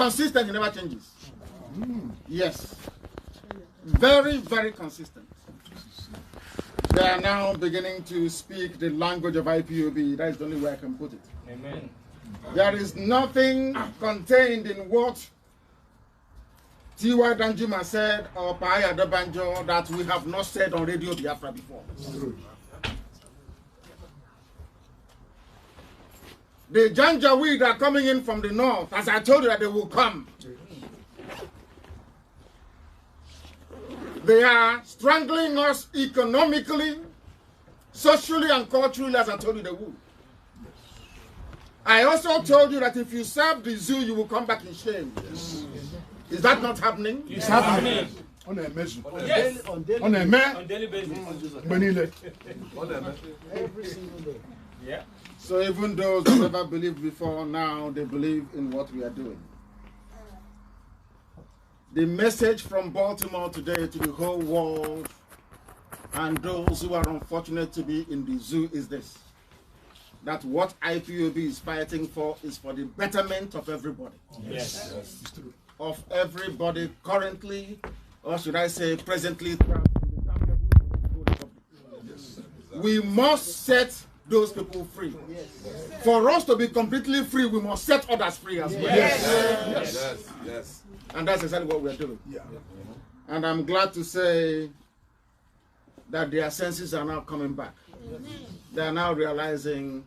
consistent, he never changes. Yes. Very, very consistent. They are now beginning to speak the language of IPOB. That is the only way I can put it. Amen. There is nothing contained in what Tiwa Danjuma said or Paya Dabanjo that we have not said on Radio Biafra before. The Janjaweed are coming in from the north, as I told you that they will come. They are strangling us economically, socially, and culturally, as I told you they would. I also told you that if you serve the zoo, you will come back in shame. Yes. Is that not happening? It's happening. On a measure. Yes. On daily basis. Every single day. Yeah. So even those who never believed before, now they believe in what we are doing. The message from Baltimore today to the whole world and those who are unfortunate to be in the zoo is this: that what IPOB is fighting for is for the betterment of everybody. Yes. Of everybody currently, or should I say presently, we must set those people free. Yes. For us to be completely free, we must set others free as well. Yes. Yes. Yes. Yes. And that's exactly what we're doing. Yeah. And I'm glad to say that their senses are now coming back. They are now realizing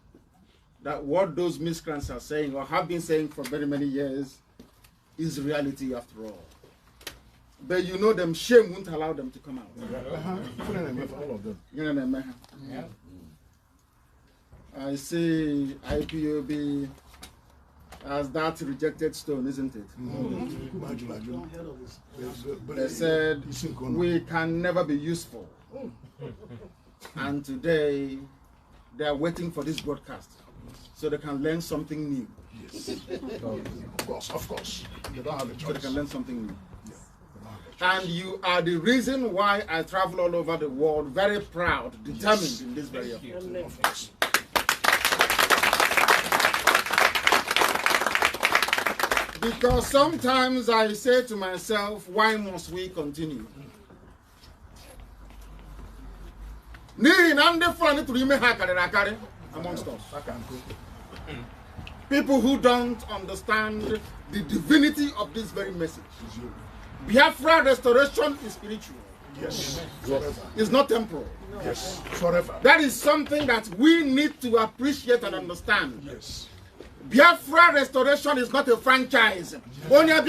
that what those miscreants are saying or have been saying for very many years is reality after all. But you know them, shame won't allow them to come out. All of them. Yeah. I see IPOB as that rejected stone, isn't it? They said we can never be useful. And today they are waiting for this broadcast so they can learn something new. Yes. Of course. They don't have a choice. So they can learn something new. And you are the reason why I travel all over the world, very proud, determined in this very effort. Of course. Because sometimes I say to myself, why must we continue? Amongst us. People who don't understand the divinity of this very message. Biafra restoration is spiritual. Yes. It's not temporal. Yes. Forever. That is something that we need to appreciate and understand. Yes. Biafra restoration is not a franchise. Only it's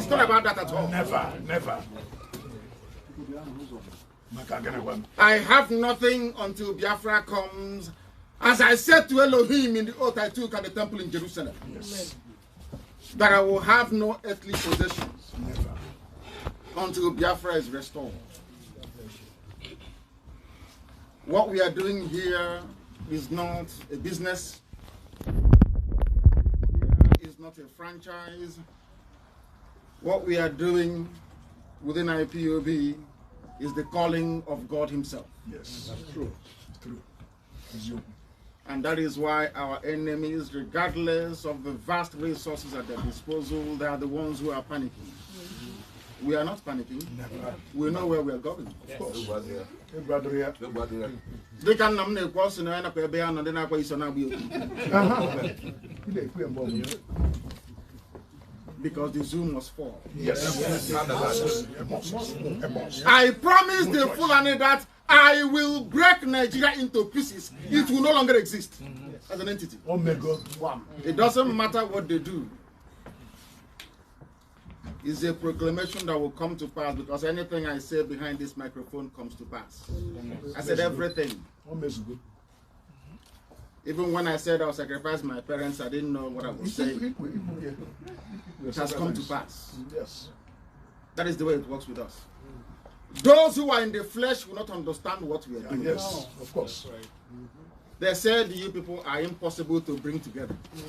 not about that at all. Never, never. I have nothing until Biafra comes. As I said to Elohim in the oath I took at the temple in Jerusalem, yes, that I will have no earthly possessions never, until Biafra is restored. What we are doing here is not a business. It's not a franchise. What we are doing within IPOB is the calling of God Himself. Yes, true, true. And that is why our enemies, regardless of the vast resources at their disposal, they are the ones who are panicking. We are not panicking. Never. We know where we are going. Of course. Because the zoo must fall. Yes. I promise the Fulani that I will break Nigeria into pieces. It will no longer exist as an entity. It doesn't matter what they do. It's a proclamation that will come to pass, because anything I say behind this microphone comes to pass. I said everything. Even when I said I'll sacrifice my parents, I didn't know what I was saying. It has come to pass. Yes. That is the way it works with us. Those who are in the flesh will not understand what we are doing. Yes, of course. They said you people are impossible to bring together. You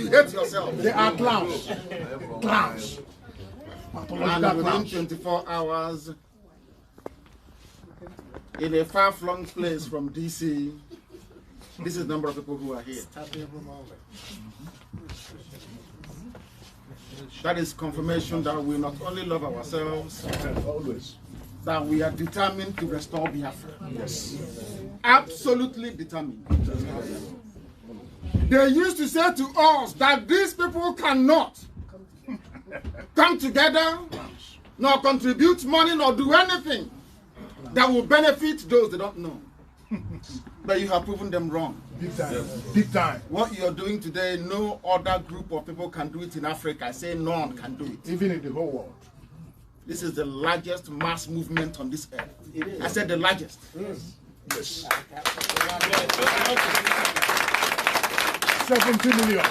hate yourself. They are clowns. Clowns. And within 24 hours, in a far-flung place from DC, This is the number of people who are here. That is confirmation that we not only love ourselves, Always. that we are determined to restore Biafra. Yes. Absolutely determined. They used to say to us that these people cannot come together, nor contribute money, nor do anything that will benefit those they don't know. But you have proven them wrong. Big time. Yes. Big time. What you're doing today, no other group of people can do it in Africa. I say none can do it. Even in the whole world. This is the largest mass movement on this earth. I said the largest. Yes. 70 million.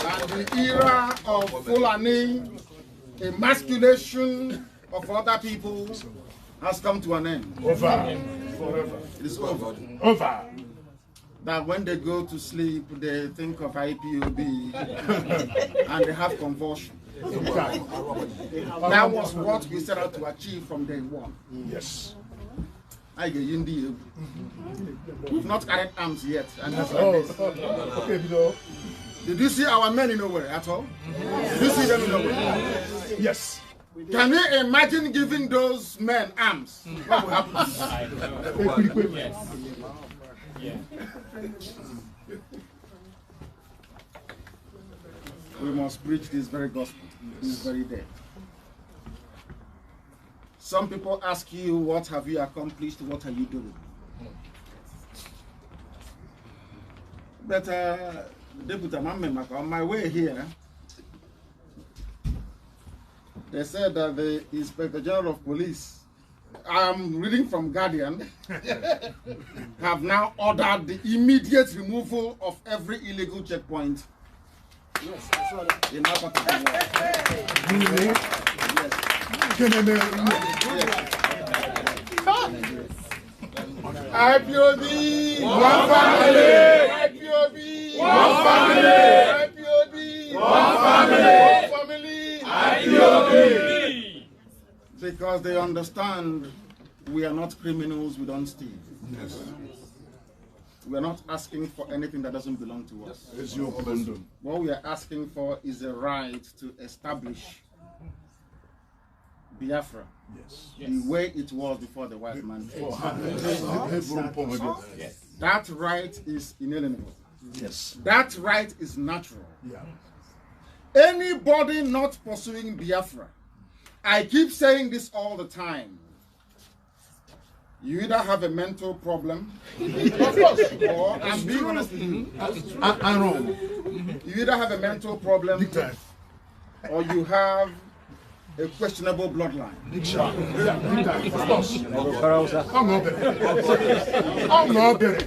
And the era of Fulani emasculation of other people has come to an end. Over. Forever. It is over. Over. That when they go to sleep, they think of IPOB and they have convulsion. That was what we set out to achieve from day one. Yes. We've not carried arms yet. And that's like this. Okay, below. Did you see our men in nowhere at all? Did you see them in nowhere? Yes. Can you imagine giving those men arms? What will happen? We must preach this very gospel, this very day. Some people ask you, what have you accomplished? What are you doing? But, Deputy Mamemaka, on my way here, they said that the Inspector General of Police, I'm reading from Guardian, have now ordered the immediate removal of every illegal checkpoint. Yes, in our IPOB, one family. IPOB, one family. IPOB, one family. IPOB. Because they understand we are not criminals, we don't steal. Yes. We are not asking for anything that doesn't belong to us. It's your abandon. What we are asking for is a right to establish Biafra, the way it was before the white man came. That right is inalienable. Yes. That right is natural. Yeah. Anybody not pursuing Biafra, I keep saying this all the time, you either have a mental problem, or I'm being honest with you, I'm wrong. you either have a mental problem, Big time. or you have a questionable bloodline. Big time. Yeah, big time. Of course. I'm not better. I'm not better.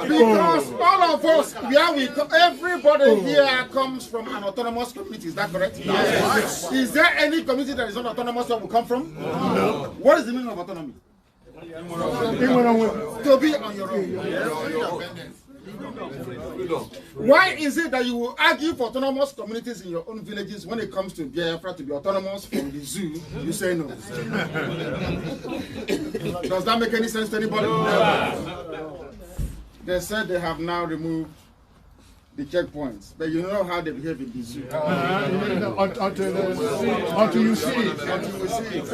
Because all of us, everybody here comes from an autonomous community, is that correct? Yes. Is there any community that is not autonomous where we come from? No. What is the meaning of autonomy? To be on your own. Why is it that you will argue for autonomous communities in your own villages when it comes to Biafra to be autonomous from the zoo? You say no. Does that make any sense to anybody? No. They said they have now removed the checkpoints, but you know how they behave in the zoo. Until you see it. Until we see it.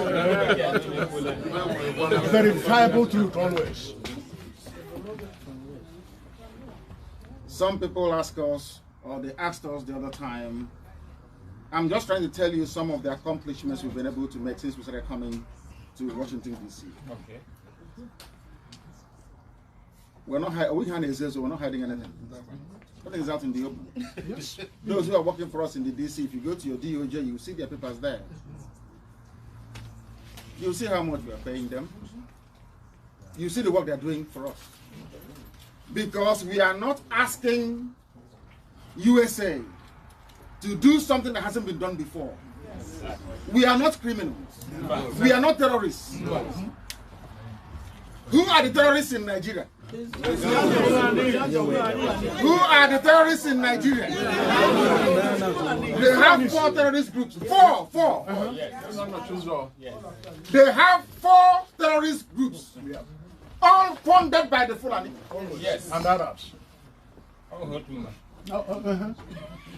Verifiable truth always. Some people ask us, or they asked us the other time, I'm just trying to tell you some of the accomplishments we've been able to make since we started coming to Washington, D.C. Okay. We're not hiding anything. Nothing is out in the open. Those who are working for us in the DC, if you go to your DOJ, you see their papers there. You see how much we are paying them. You see the work they're doing for us. Because we are not asking USA to do something that hasn't been done before. We are not criminals. We are not terrorists. Who are the terrorists in Nigeria? Who are the terrorists in Nigeria? They have 4 terrorist groups. 4. Yes. They have 4 terrorist groups. all funded by the Fulani. Yes. And Arabs.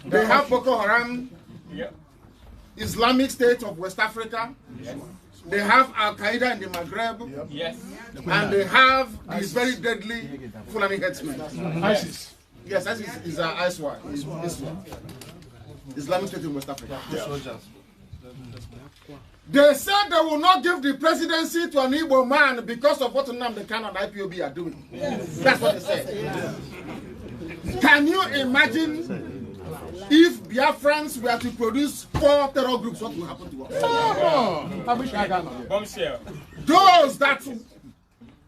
They have Boko Haram, Yep. Islamic State of West Africa. Yes. They have Al Qaeda in the Maghreb. Yes. And they have these very deadly Fulani headsmen. ISIS. Yes, ISIS is Islam. Islamic State in West Africa. They said they will not give the presidency to an Igbo man because of what Nnamdi Kanu and IPOB are doing. That's what they said. Can you imagine if Biafrans were to produce 4 terror groups, what will happen to us? Bombshell. Those that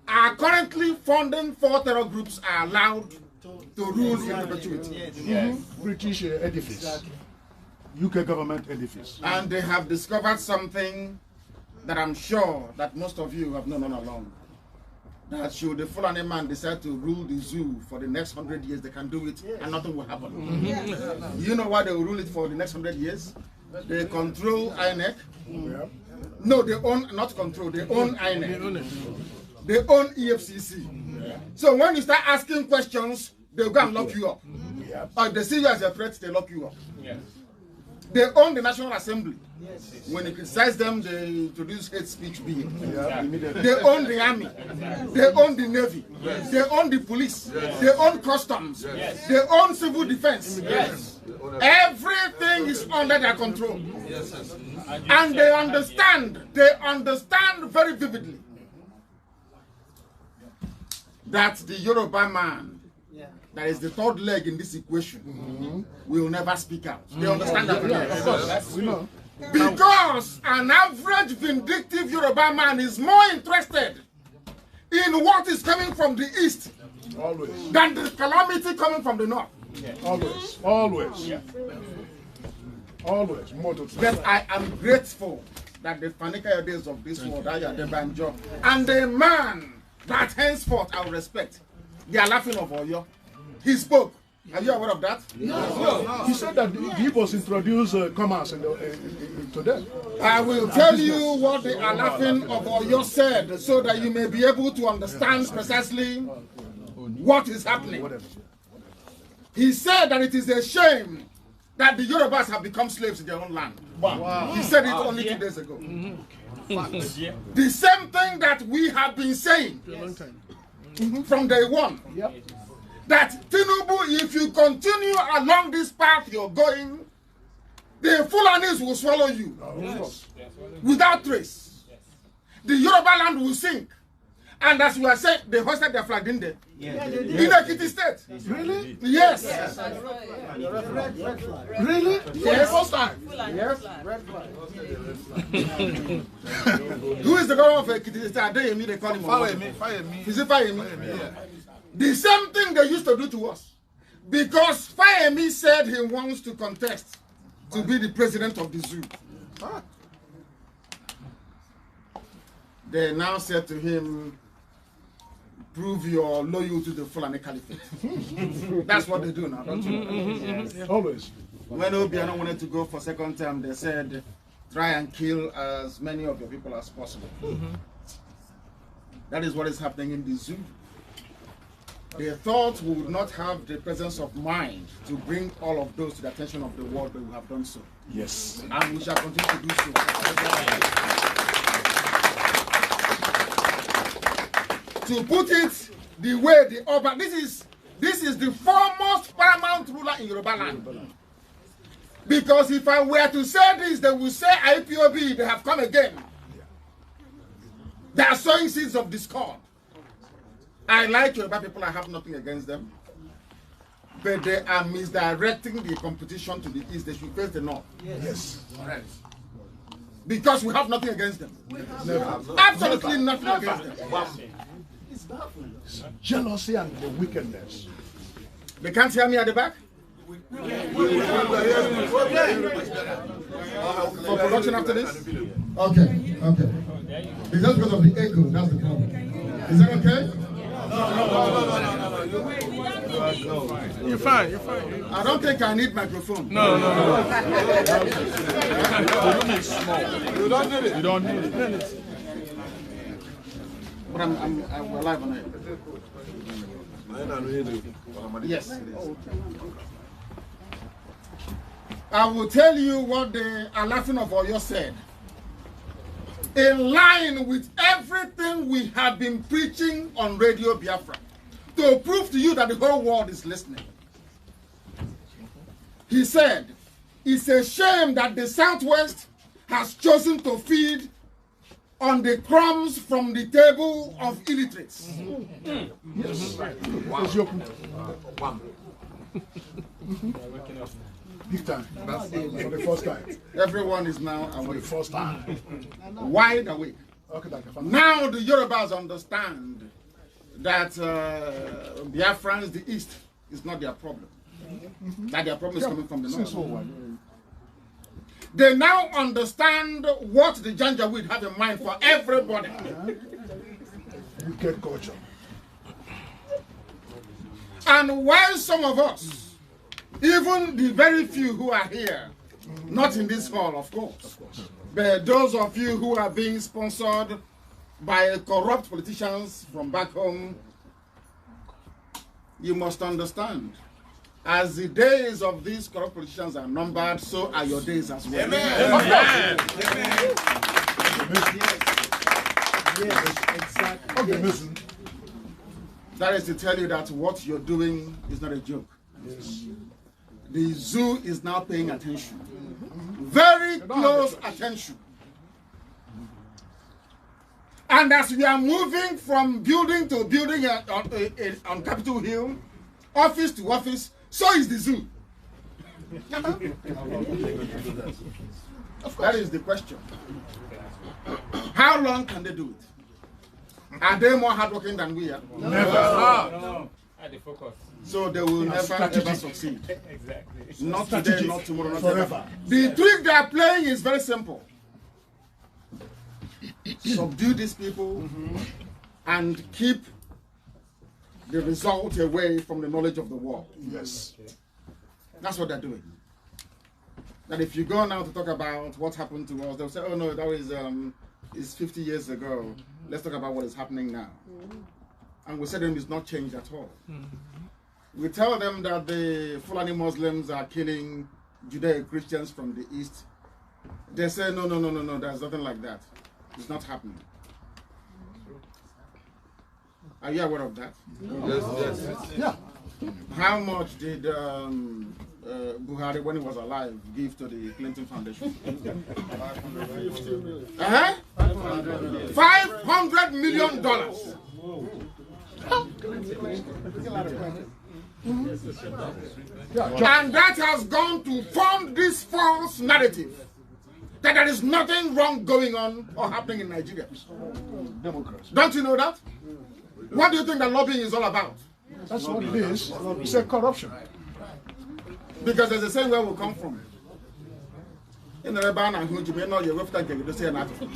are currently funding 4 terror groups are allowed to rule in perpetuity. Yes. British edifice. UK government edifice. And they have discovered something that I'm sure that most of you have known all along. That should the Fulani man decide to rule the zoo for the next 100 years, they can do it and nothing will happen. You know why they will rule it for the next 100 years? They control INEC. No, they own, not control, they own INEC. They own EFCC. So when you start asking questions, they'll go and lock you up. Or if they see you as a threat, they lock you up. Yes. They own the National Assembly. When you criticize them, they introduce hate speech bill. They own the army. They own the navy. They own the police. They own customs. They own civil defense. Everything is under their control. And they understand very vividly that the Yoruba man, that is the third leg in this equation, will never speak out. They understand that. We know. Because an average vindictive Yoruba man is more interested in what is coming from the east than the calamity coming from the north. Always. But I am grateful that the Fanika days of this world, Ayadebanjo, and the man that henceforth I will respect, they are laughing of Oyo. He spoke. Are you aware of that? No. He said that he was introduced commerce to them. I will tell you what the laughing of Oyo said so that you may be able to understand precisely what is happening. He said that it is a shame that the Yorubas have become slaves in their own land. Wow. He said it only 2 days ago. The same thing that we have been saying from day one. That Tinubu, if you continue along this path you're going, the Fulanis will swallow you without trace. The Yoruba land will sink. And as we are saying, they hosted their flag, didn't they? In Ekiti State. Really? Yes. Really? Yes. For the first time? Yes. Who is the governor of Ekiti State? Adeyemi, they call him. Fayemi. Is it Fayemi? The same thing they used to do to us. Because Fayemi said he wants to contest to be the president of the zoo. They now said to him, prove your loyalty to the Fulani Caliphate. That's what they do now, don't you? Yes. Always. When Obiano wanted to go for second term, they said, try and kill as many of your people as possible. That is what is happening in the zoo. They thought we would not have the presence of mind to bring all of those to the attention of the world, but we have done so. Yes. And we shall continue to do so. To put it the way the Oba, this is the foremost paramount ruler in Yoruba land. Because if I were to say this, they will say IPOB, they have come again. They are sowing seeds of discord. I like Yoruba people, I have nothing against them. But they are misdirecting the competition to the east. They should face the north. Yes. Right. Because we have nothing against them. Absolutely nothing against them. Jealousy and the wickedness. They can't hear me at the back? For production after this? Okay, okay. It's just because of the echo, that's the problem. Is that okay? No. You're fine. I don't think I need microphone. No. The room is small. You don't need it. But we're live on it. Yes, it is. I will tell you what the Alafin of Oyo said. In line with everything we have been preaching on Radio Biafra, to prove to you that the whole world is listening. He said, it's a shame that the Southwest has chosen to feed on the crumbs from the table of illiterates. Yes. Wow. Big time. For the first time. Everyone is now awake. For the first time. Wide awake. Now the Yorubas understand that Biafrans, the East, is not their problem. That their problem is coming from the North. They now understand what the Janjaweed have in mind for everybody. Wicked culture. And while some of us, even the very few who are here, not in this hall, of course, but those of you who are being sponsored by corrupt politicians from back home, you must understand, as the days of these corrupt politicians are numbered, so are your days as well. Amen. Amen. Amen. Yes, exactly. Yes. That is to tell you that what you're doing is not a joke. Yes. The zoo is now paying attention. Very close attention. And as we are moving from building to building on Capitol Hill, office to office, so is the zoo. That is the question. How long can they do it? Are they more hardworking than we are? Never. No. At the focus. So they will never ever succeed. Exactly. Not today, not tomorrow, not forever. ever. The trick they are playing is very simple. Subdue these people and keep the result away from the knowledge of the world. Yes. That's what they're doing. That if you go now to talk about what happened to us, they'll say, oh no, that was is 50 years ago. Let's talk about what is happening now. And we say to them it's not changed at all. We tell them that the Fulani Muslims are killing Judeo-Christians from the East. They say, no, there's nothing like that. It's not happening. Are you aware of that? Yes. Yeah. How much did Buhari, when he was alive, give to the Clinton Foundation? $500 million. And that has gone to fund this false narrative that there is nothing wrong going on or happening in Nigeria. Democrats. Don't you know that? What do you think that lobbying is all about? That's what it is. It's a corruption. Because there's a saying where we come from. In the Rebana and Huji, may not your website get to say naturally.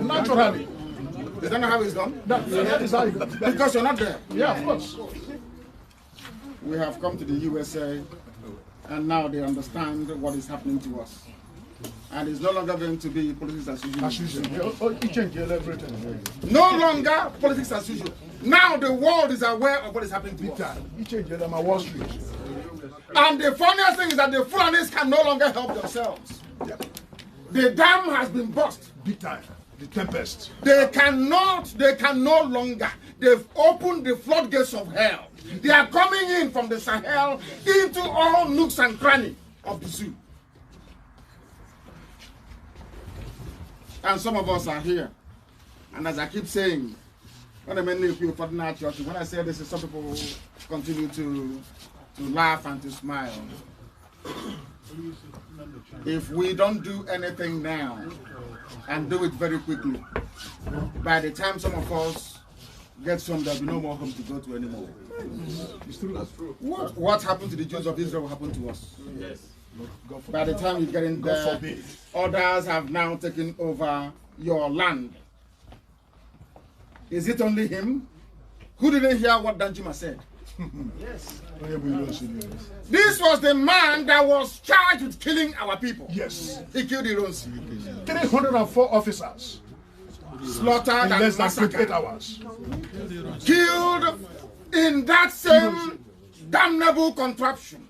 Naturally. Is that not how it's done? That is how it goes. Because you're not there. Yeah, of course. We have come to the USA, and now they understand what is happening to us. And it's no longer going to be politics as usual. As usual. You change everything. No longer politics as usual. Now the world is aware of what is happening to us. You change them at Wall Street. And the funniest thing is that the Fulanis can no longer help themselves. Yeah. The dam has been burst. Big time. The tempest. They can no longer. They've opened the floodgates of hell. They are coming in from the Sahel into all nooks and crannies of the zoo. And some of us are here. And as I keep saying, when I say this, some people continue to laugh and to smile. If we don't do anything now and do it very quickly, by the time some of us get home, there'll be no more home to go to anymore. It's true. That's true. What happened to the Jews of Israel will happen to us. Yes. By the time you get in there, others have now taken over your land. Is it only him? Who didn't hear what Danjuma said? Yes. This was the man that was charged with killing our people. Yes. He killed Ironsi. 304 officers. slaughtered in and less than massacred, 28 hours. killed in that same damnable contraption.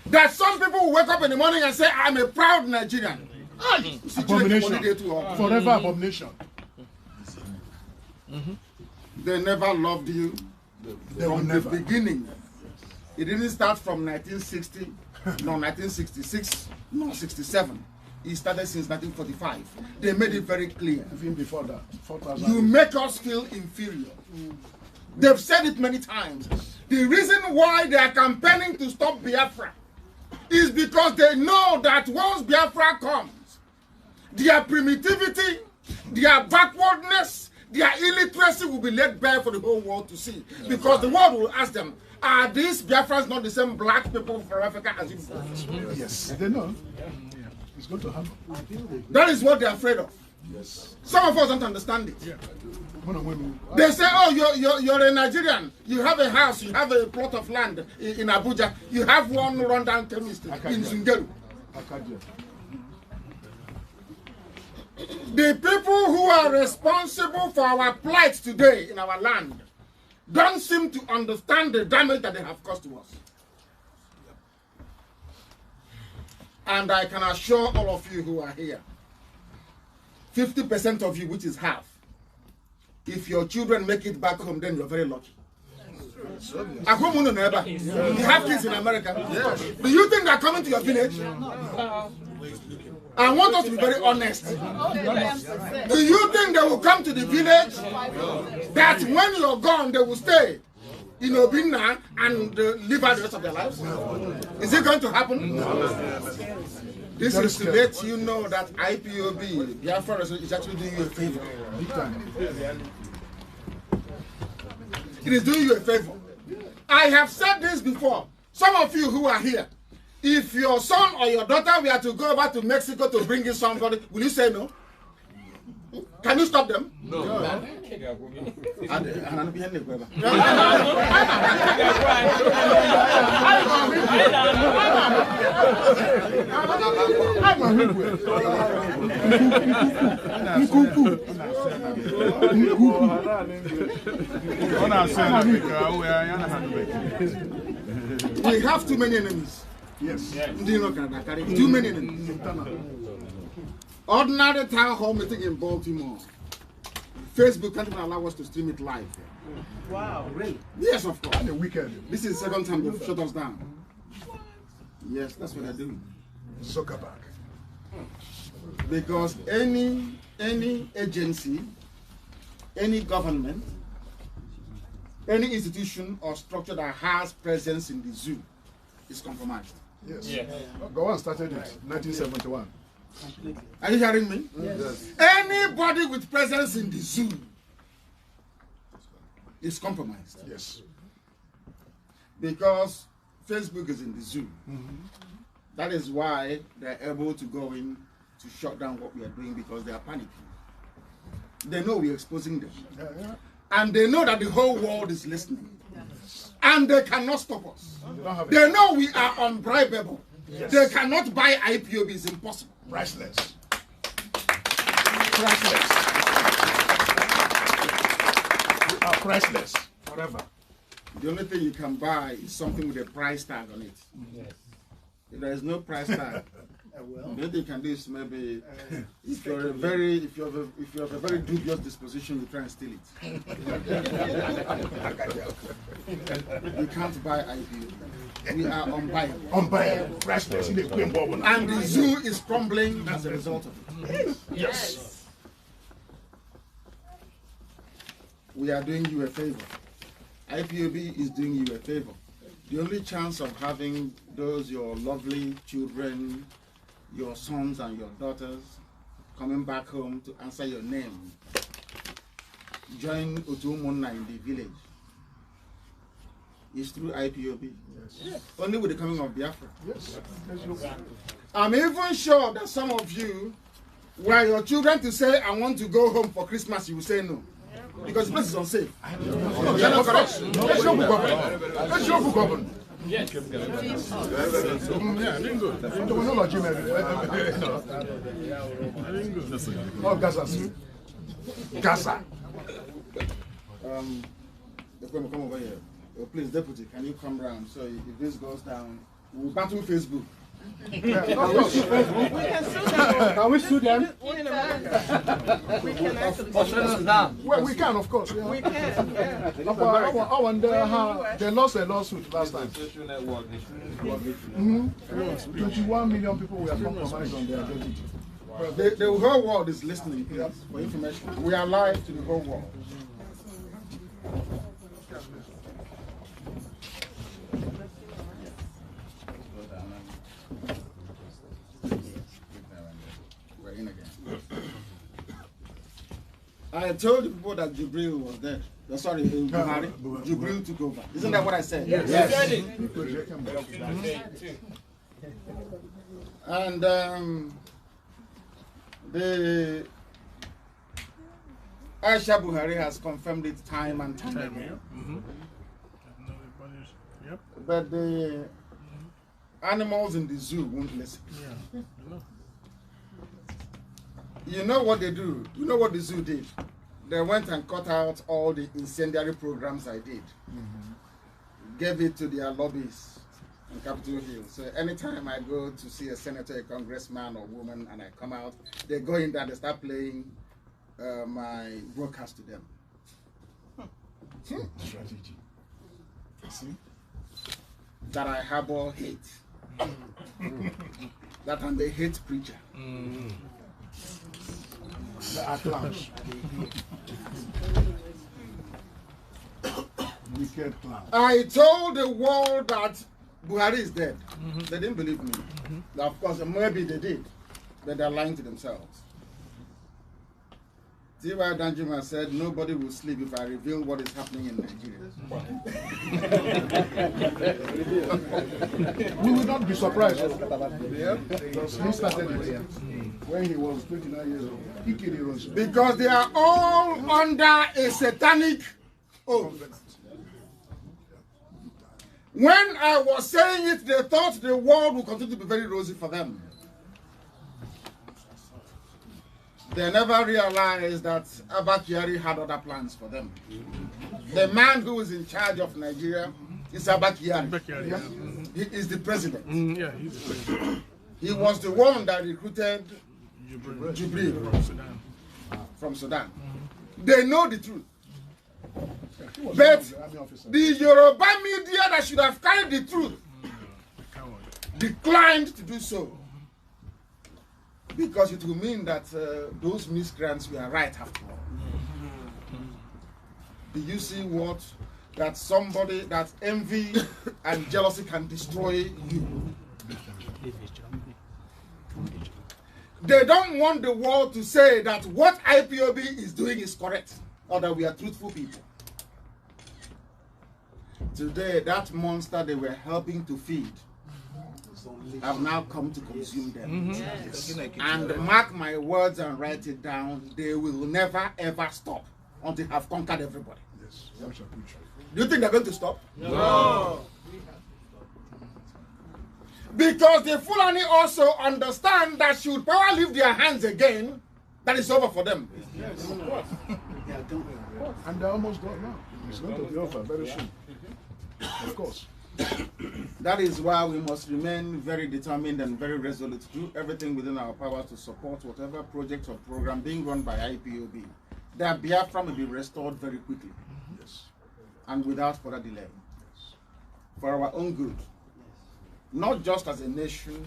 That some people will wake up in the morning and say, I'm a proud Nigerian. Abomination. Forever abomination. They never loved you from the beginning. It didn't start from 1960, no, 1966, no, 67. It started since 1945. They made it very clear. Even before that, 4,000. You make us feel inferior. They've said it many times. The reason why they are campaigning to stop Biafra is because they know that once Biafra comes, their primitivity, their backwardness, their illiteracy will be laid bare for the whole world to see. Because the world will ask them, are these Biafrans not the same black people from Africa as you? Yes, they know. It's going to happen. That is what they're afraid of. Yes. Some of us don't understand it. Yeah. They say, oh, you're a Nigerian. You have a house, you have a plot of land in Abuja. You have one rundown chemist in Zungeru. The people who are responsible for our plight today in our land don't seem to understand the damage that they have caused to us. And I can assure all of you who are here, 50% of you, which is half, if your children make it back home, then you're very lucky. You have kids in America. Do you think they're coming to your village? I want us to be very honest. Do you think they will come to the village that when you're gone, they will stay in Obinna and live out the rest of their lives? Is it going to happen? This is to let you know that IPOB, Biafra, is actually doing you a favor. It is doing you a favor. I have said this before. Some of you who are here, if your son or your daughter were to go over to Mexico to bring in somebody, will you say no? Can you stop them? No. We have too many enemies. Yes. Too many enemies. Ordinary town hall meeting in Baltimore. Facebook can't even allow us to stream it live. Wow, really? Yes, of course. And the weekend. This is the second time they've shut us down. Yes, that's what they're doing. Zuckerberg. Because any agency, any government, any institution or structure that has presence in the zoo is compromised. Yes. Yeah. Go started it 1971. Are you hearing me? Yes. Anybody with presence in the zoo is compromised. Yes. Because Facebook is in the zoo. That is why they're able to go in to shut down what we are doing, because they are panicking. They know we're exposing them. And they know that the whole world is listening. And they cannot stop us. They know we are unbribable. Yes. They cannot buy IPOB. It's impossible. Priceless. Priceless. We are priceless forever. The only thing you can buy is something with a price tag on it. Yes. If there is no price tag, the only thing you can do is maybe if you have a very dubious disposition, you try and steal it. You can't buy IPOB. We are unbuyable. Unbuyable. Priceless. And the zoo is crumbling as a result of it. Yes. We are doing you a favor. IPOB is doing you a favor. The only chance of having those your lovely children, your sons and your daughters, coming back home to answer your name, join Otumonna in the village, is through IPOB. Yes. Only with the coming of Biafra. Yes. I'm even sure that some of you, were your children to say, I want to go home for Christmas, you will say no. Because the place is unsafe. Yes. Gaza. Come over here. Oh, please, Deputy, can you come round? So if this goes down, we'll battle Facebook. Yeah, can we sue them? We can actually sue them. Well, we can, of course. Yeah. We can, yeah. I wonder how they lost a lawsuit last time. 21 million people were compromised on their identity. The whole world is listening, please, for information. We are live to the whole world. We're in again. I told the people that Jibril was dead. Sorry, Buhari. Jibril took over. Isn't that what I said? Yes. And the Aisha Buhari has confirmed it time and time again. But the animals in the zoo won't listen. You know what they do? You know what the zoo did? They went and cut out all the incendiary programs I did. Gave it to their lobbies on Capitol Hill. So anytime I go to see a senator, a congressman or woman, and I come out, they go in there and they start playing my broadcast to them. Strategy. See? That I harbor hate. That I'm a hate preacher. At large. Wicked clown. I told the world that Buhari is dead. They didn't believe me. Of course, maybe they did, but they're lying to themselves. T.Y. Danjuma said, nobody will sleep if I reveal what is happening in Nigeria. We will not be surprised. Because he started it when he was 29 years old. He killed Hiroshima. Because they are all under a satanic oath. When I was saying it, they thought the world would continue to be very rosy for them. They never realized that Abba Kyari had other plans for them. The man who is in charge of Nigeria is Abba Kyari. He is the president. Yeah, he's the president. He was the one that recruited Jibril from Sudan. They know the truth. But the Yoruba media that should have carried the truth declined to do so. Because it will mean that those miscreants were right after all. Do you see what? That somebody, that envy and jealousy can destroy you. They don't want the world to say that what IPOB is doing is correct, or that we are truthful people. Today, that monster they were helping to feed have now come to consume them. And mark my words and write it down, they will never ever stop until they have conquered everybody. Yes. Do you think they're going to stop? No. Because the Fulani also understand that should power leave their hands again, that is over for them. Yes. Of course. And they're almost gone now. It's going to be over very soon. Of course. That is why we must remain very determined and very resolute to do everything within our power to support whatever project or program being run by IPOB. That Biafra may be restored very quickly. Yes. And without further delay. For our own good. Not just as a nation,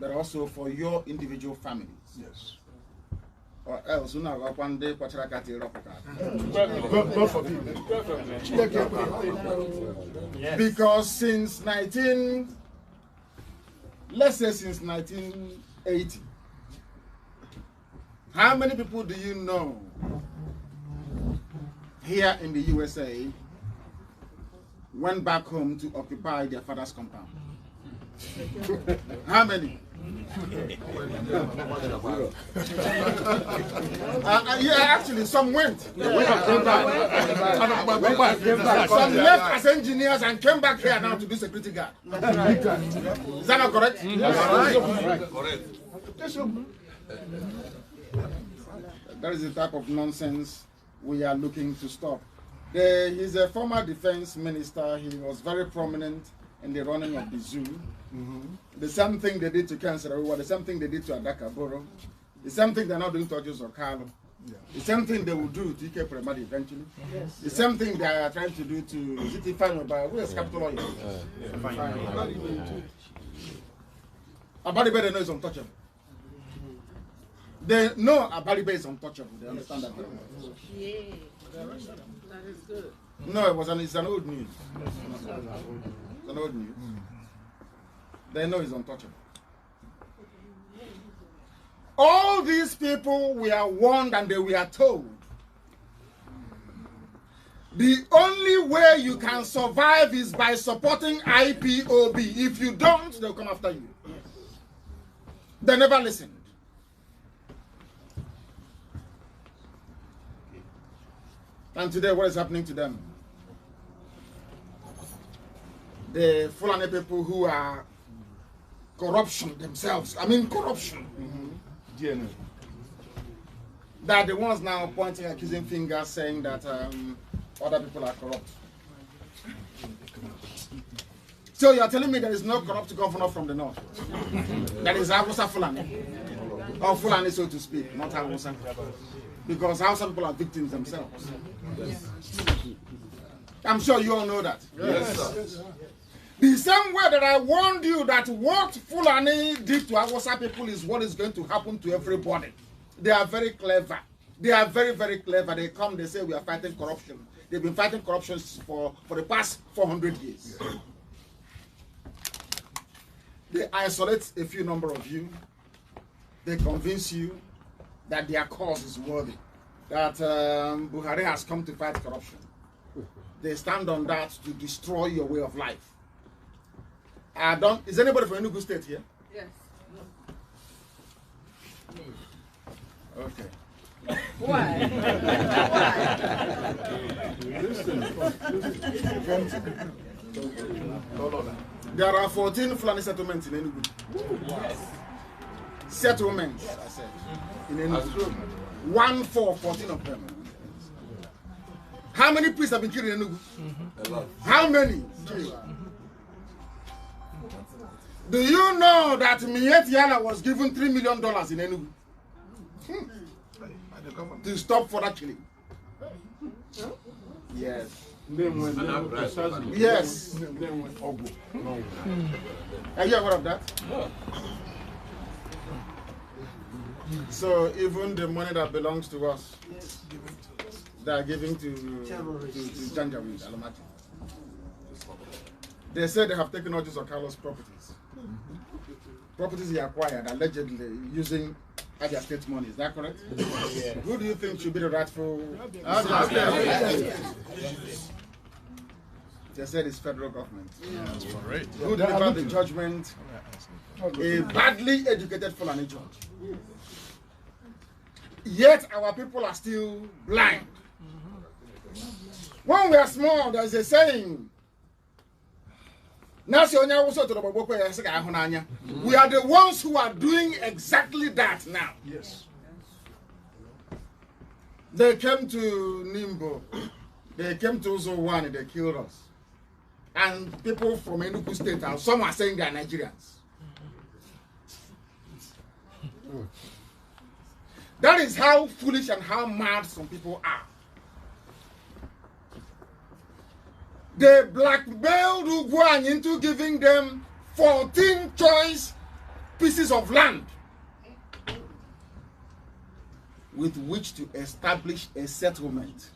but also for your individual families. Yes. Or else, God forbid. Because since 1980, how many people do you know here in the USA went back home to occupy their father's compound? How many? Yeah, actually, some went. Some left as engineers and came back here now to be security guard. Is that not correct? Yes. Correct. that is the type of nonsense we are looking to stop. He's a former defense minister. He was very prominent in the running of the zoo. The same thing they did to Cancer, the same thing they did to Adaka Borough, the same thing they're not doing to Joseph Kanu. The same thing they will do to Ike Premadi eventually. The same thing they are trying to do to City Final by who is capital lawyer? Abadibe, they know is untouchable. They know Abadibe is untouchable. They understand that very well. Yeah, that is good. No, it's an old news. It's an old news. They know he's untouchable. All these people were warned and they were told the only way you can survive is by supporting IPOB. If you don't, they'll come after you. They never listened. And today, what is happening to them? The Fulani people who are corruption themselves. I mean corruption. That the ones now pointing accusing fingers saying that other people are corrupt. So you are telling me there is no corrupt governor from the north? That is Hausa Fulani. Or Fulani, so to speak, not Hausa. Because Hausa people are victims themselves. I'm sure you all know that. Yes. The same way that I warned you that what Fulani did to Hausa people is what is going to happen to everybody. They are very clever. They are very, very clever. They come, they say we are fighting corruption. They've been fighting corruption for the past 400 years. They isolate a few number of you. They convince you that their cause is worthy. That Buhari has come to fight corruption. They stand on that to destroy your way of life. Is anybody from Enugu State here? Yes. Okay. Why? Why? There are 14 Fulani settlements in Enugu. Yes. Settlements, I said, in Enugu. 14 of them. How many priests have been killed in Enugu? How many? Do you know that Miet Yala was given $3 million in Enugu? To stop further killing. Yes. Yes. Are you aware of that? So even the money that belongs to us, they are giving to Janjaweed, Alamati. They say they have taken all these Carlos properties. Properties he acquired allegedly using Abia State money. Is that correct? Yes. Who do you think should be the rightful? They said it's federal government. That's correct. Who delivered the judgment? A badly educated Fulani judge. Yet our people are still blind. When we are small, there is a saying. We are the ones who are doing exactly that now. Yes. They came to Nimbo. They came to Uzowani. They killed us. And people from Enugu State, some are saying they are Nigerians. That is how foolish and how mad some people are. They blackmailed Ugwan into giving them 14 choice pieces of land with which to establish a settlement.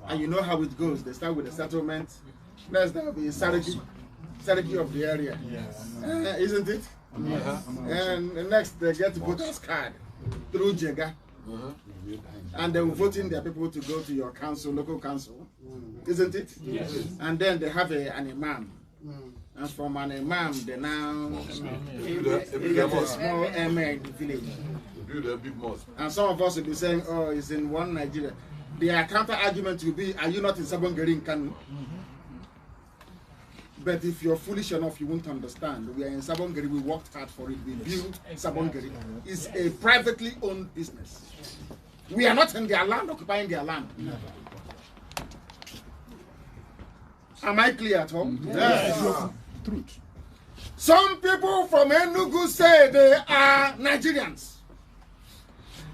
And you know how it goes. They start with a settlement. Next there will be a Sariki of the area. Yes. Isn't it? And next they get voters card through Jega. And they will vote in their people to go to your council, local council. Isn't it? Yes. And then they have an imam. And from an imam, they now get a small emir in the village. Build a big mosque. And some of us will be saying, oh, it's in one Nigeria. Their counter argument will be, are you not in Sabongeri in Kanu? But if you're foolish enough, you won't understand. We are in Sabongeri, we worked hard for it, we built Sabongeri. It's a privately owned business. We are not in their land, occupying their land. Am I clear at all? Yes. Truth. Some people from Enugu say they are Nigerians.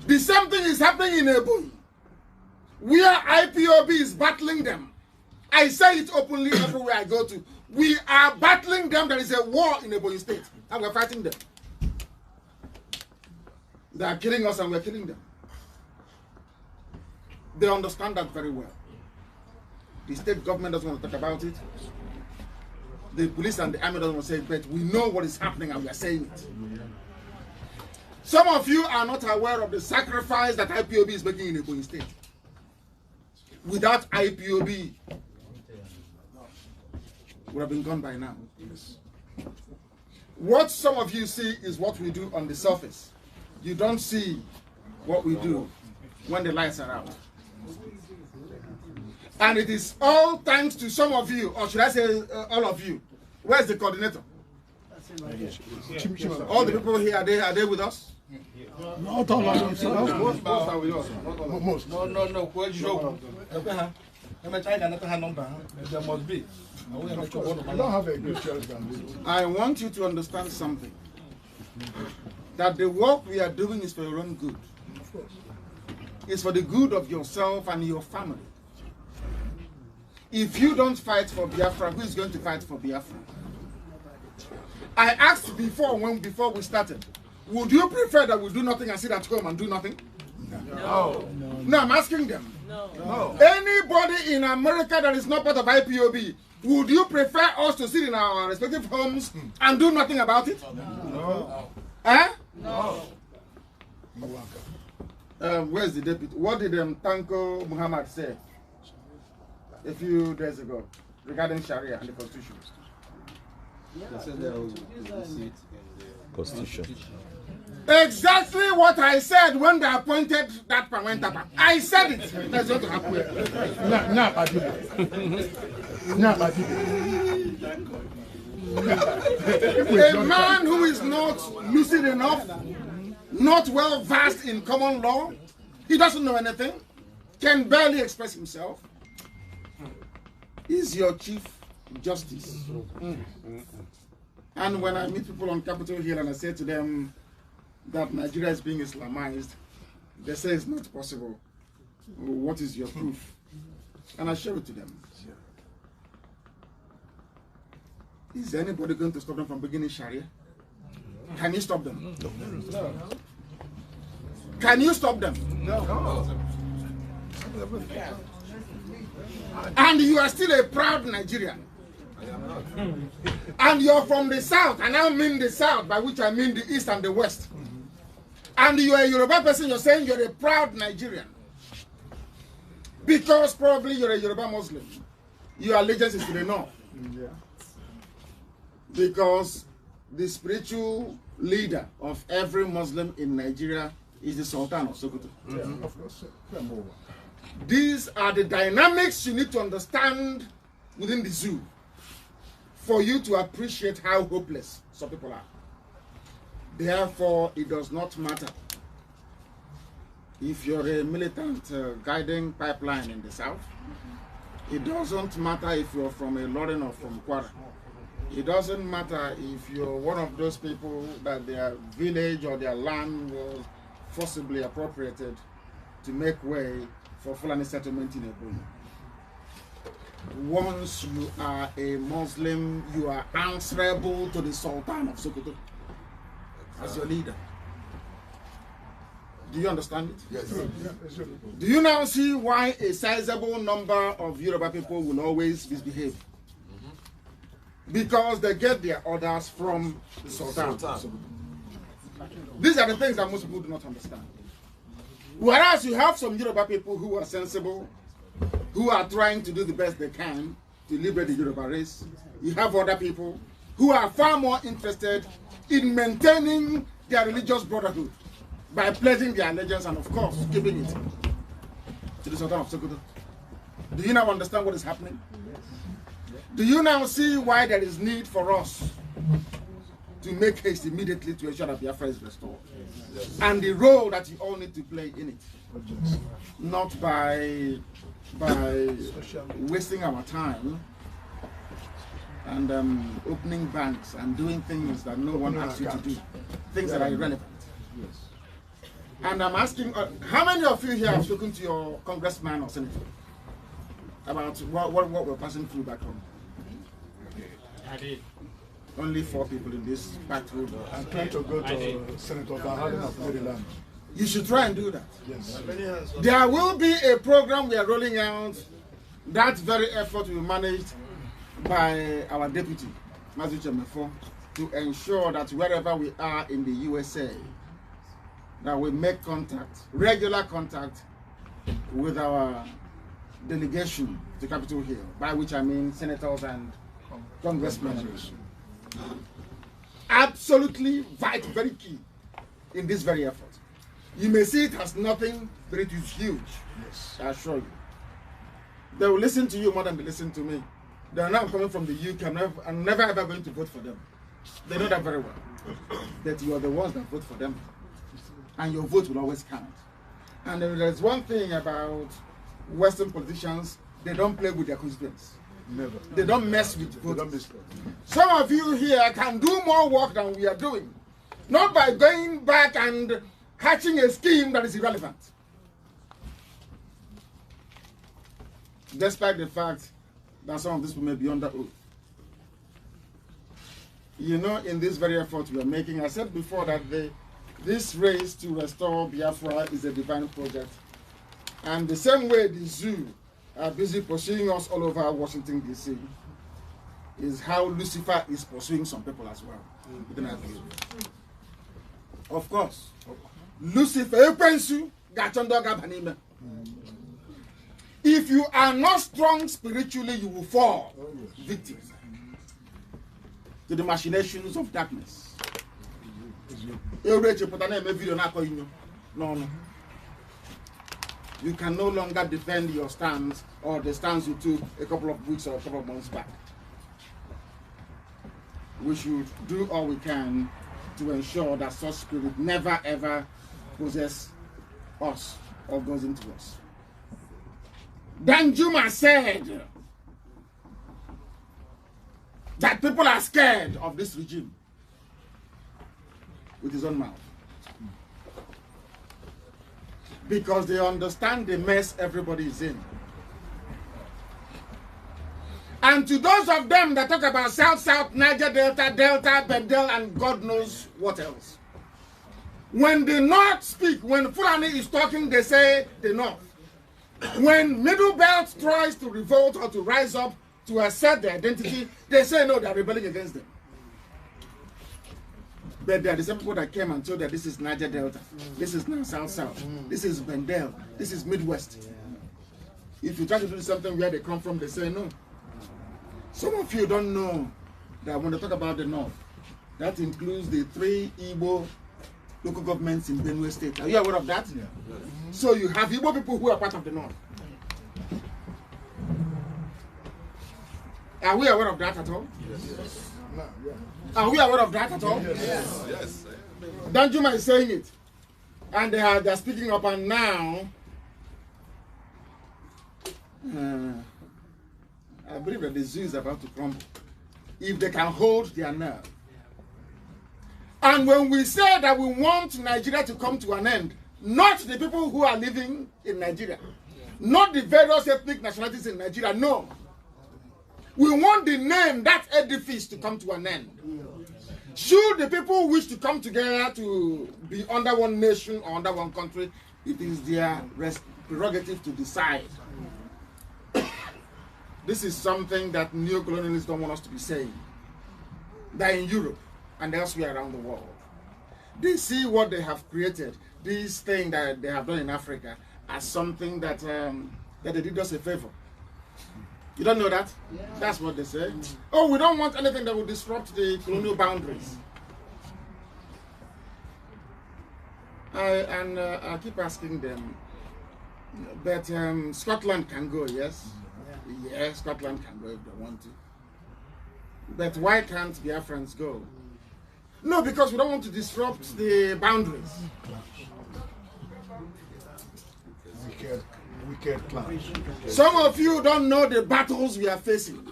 The same thing is happening in Ebonyi, where IPOB is battling them. I say it openly everywhere I go to. We are battling them. There is a war in Ebonyi State, and we're fighting them. They are killing us, and we're killing them. They understand that very well. The state government doesn't want to talk about it. The police and the army doesn't want to say it, but we know what is happening, and we are saying it. Some of you are not aware of the sacrifice that IPOB is making in Ebonyi State. Without IPOB, would have been gone by now. What some of you see is what we do on the surface. You don't see what we do when the lights are out. And it is all thanks to some of you, or should I say all of you. Where's the coordinator? All the people here, are they with us? Not all of them. Most are with us. Most. No. There must be. I don't have a good choice than this. I want you to understand something. That the work we are doing is for your own good. It's for the good of yourself and your family. If you don't fight for Biafra, who is going to fight for Biafra? I asked before we started, would you prefer that we do nothing and sit at home and do nothing? No. No, I'm asking them. No. Anybody in America that is not part of IPOB, would you prefer us to sit in our respective homes and do nothing about it? No. Eh? No. Where's the deputy? What did Tanko Muhammad say a few days ago regarding Sharia and the Constitution? They said they will see it in the Constitution. Exactly what I said when they appointed that Pawentapa. I said it. That's what happened. A man who is not lucid enough, not well versed in common law, he doesn't know anything, can barely express himself, is your chief justice. And when I meet people on Capitol Hill and I say to them that Nigeria is being Islamized, they say it's not possible. What is your proof? And I show it to them. Is anybody going to stop them from beginning Sharia? Can you stop them? No. Can you stop them? No. And you are still a proud Nigerian. And you're from the south, and I mean the south, by which I mean the east and the west. And you're a Yoruba person, you're saying you're a proud Nigerian. Because probably you're a Yoruba Muslim. Your allegiance is to the north. Yeah. Because the spiritual leader of every Muslim in Nigeria is the Sultan of Sokoto. Yeah, of course. These are the dynamics you need to understand within the zoo for you to appreciate how hopeless some people are. Therefore, it does not matter if you're a militant guiding pipeline in the south. It doesn't matter if you're from a Loren or from Kwara. It doesn't matter if you're one of those people that their village or their land was forcibly appropriated to make way for Fulani settlement in Ebonyi. Once you are a Muslim, you are answerable to the Sultan of Sokoto as your leader. Do you understand it? Yes. Do you now see why a sizable number of Yoruba people will always misbehave? Because they get their orders from the Sultan. These are the things that most people do not understand. Whereas you have some Yoruba people who are sensible, who are trying to do the best they can to liberate the Yoruba race. You have other people who are far more interested in maintaining their religious brotherhood by pledging their allegiance and, of course, giving it to the Sultan of Sokoto. Do you now understand what is happening? Do you now see why there is need for us to make haste immediately to ensure that Biafra is restored? And the role that you all need to play in it. not by wasting our time and opening banks and doing things that no one asks you to do, things that are irrelevant. And I'm asking, how many of you here have spoken to your congressman or senator about what we're passing through back home? I did. Only 4 people in this back room. I'm trying to go to Senator Townhall of Maryland. You should try and do that. Yes. There will be a program we are rolling out. That very effort will be managed by our deputy, Mazi Nnamdi, to ensure that wherever we are in the USA, that we make contact, regular contact with our delegation to Capitol Hill, by which I mean senators and congressmen. Absolutely vital, very key in this very effort. You may see it as nothing, but it is huge. Yes. I assure you. They will listen to you more than they listen to me. They are now coming from the UK. I'm never ever going to vote for them. They know that very well. That you are the ones that vote for them. And your vote will always count. And there's one thing about Western politicians, they don't play with their constituents. Never. They don't mess with They don't voters. miss that. Some of you here can do more work than we are doing. Not by going back and hatching a scheme that is irrelevant. Despite the fact that some of these people may be under oath. You know, in this very effort we are making, I said before that this race to restore Biafra is a divine project. And the same way the zoo are busy pursuing us all over Washington, D.C., is how Lucifer is pursuing some people as well. Within our view. Of course. Lucifer, if you are not strong spiritually, you will fall victim to the machinations of darkness. No. You can no longer defend your stance or the stance you took a couple of weeks or a couple of months back. We should do all we can to ensure that such spirit never ever possesses us or goes into us. Danjuma said that people are scared of this regime with his own mouth. Because they understand the mess everybody is in. And to those of them that talk about South, Niger, Delta, Bendel, and God knows what else. When the North speak, when Fulani is talking, they say the North. When Middle Belt tries to revolt or to rise up to assert their identity, they say no, they are rebelling against them. But they are the same people that came and told that this is Niger Delta, this is now South, this is Bendel, this is Midwest. If you try to do something where they come from, they say no. Some of you don't know that when they talk about the North, that includes the 3 Igbo local governments in Benue State. Are you aware of that? Yeah. So you have Igbo people who are part of the North. Are we aware of that at all? Yes. No, yeah. Are we aware of that at all? Yes. Yes. Danjuma is saying it. And they are speaking up, and now I believe that the zoo is about to crumble if they can hold their nerve. And when we say that we want Nigeria to come to an end, not the people who are living in Nigeria, not the various ethnic nationalities in Nigeria, no. We want the name, that edifice, to come to an end. Should the people wish to come together to be under one nation or under one country, it is their prerogative to decide. This is something that neo-colonialists don't want us to be saying. That in Europe and elsewhere around the world, they see what they have created, this thing that they have done in Africa, as something that that they did us a favor. You don't know that? Yeah. That's what they say. Oh, we don't want anything that will disrupt the colonial boundaries. I keep asking them, but Scotland can go, yes? Yeah, Scotland can go if they want to. But why can't Biafrans go? No, because we don't want to disrupt the boundaries. wicked clown. Some of you don't know the battles we are facing.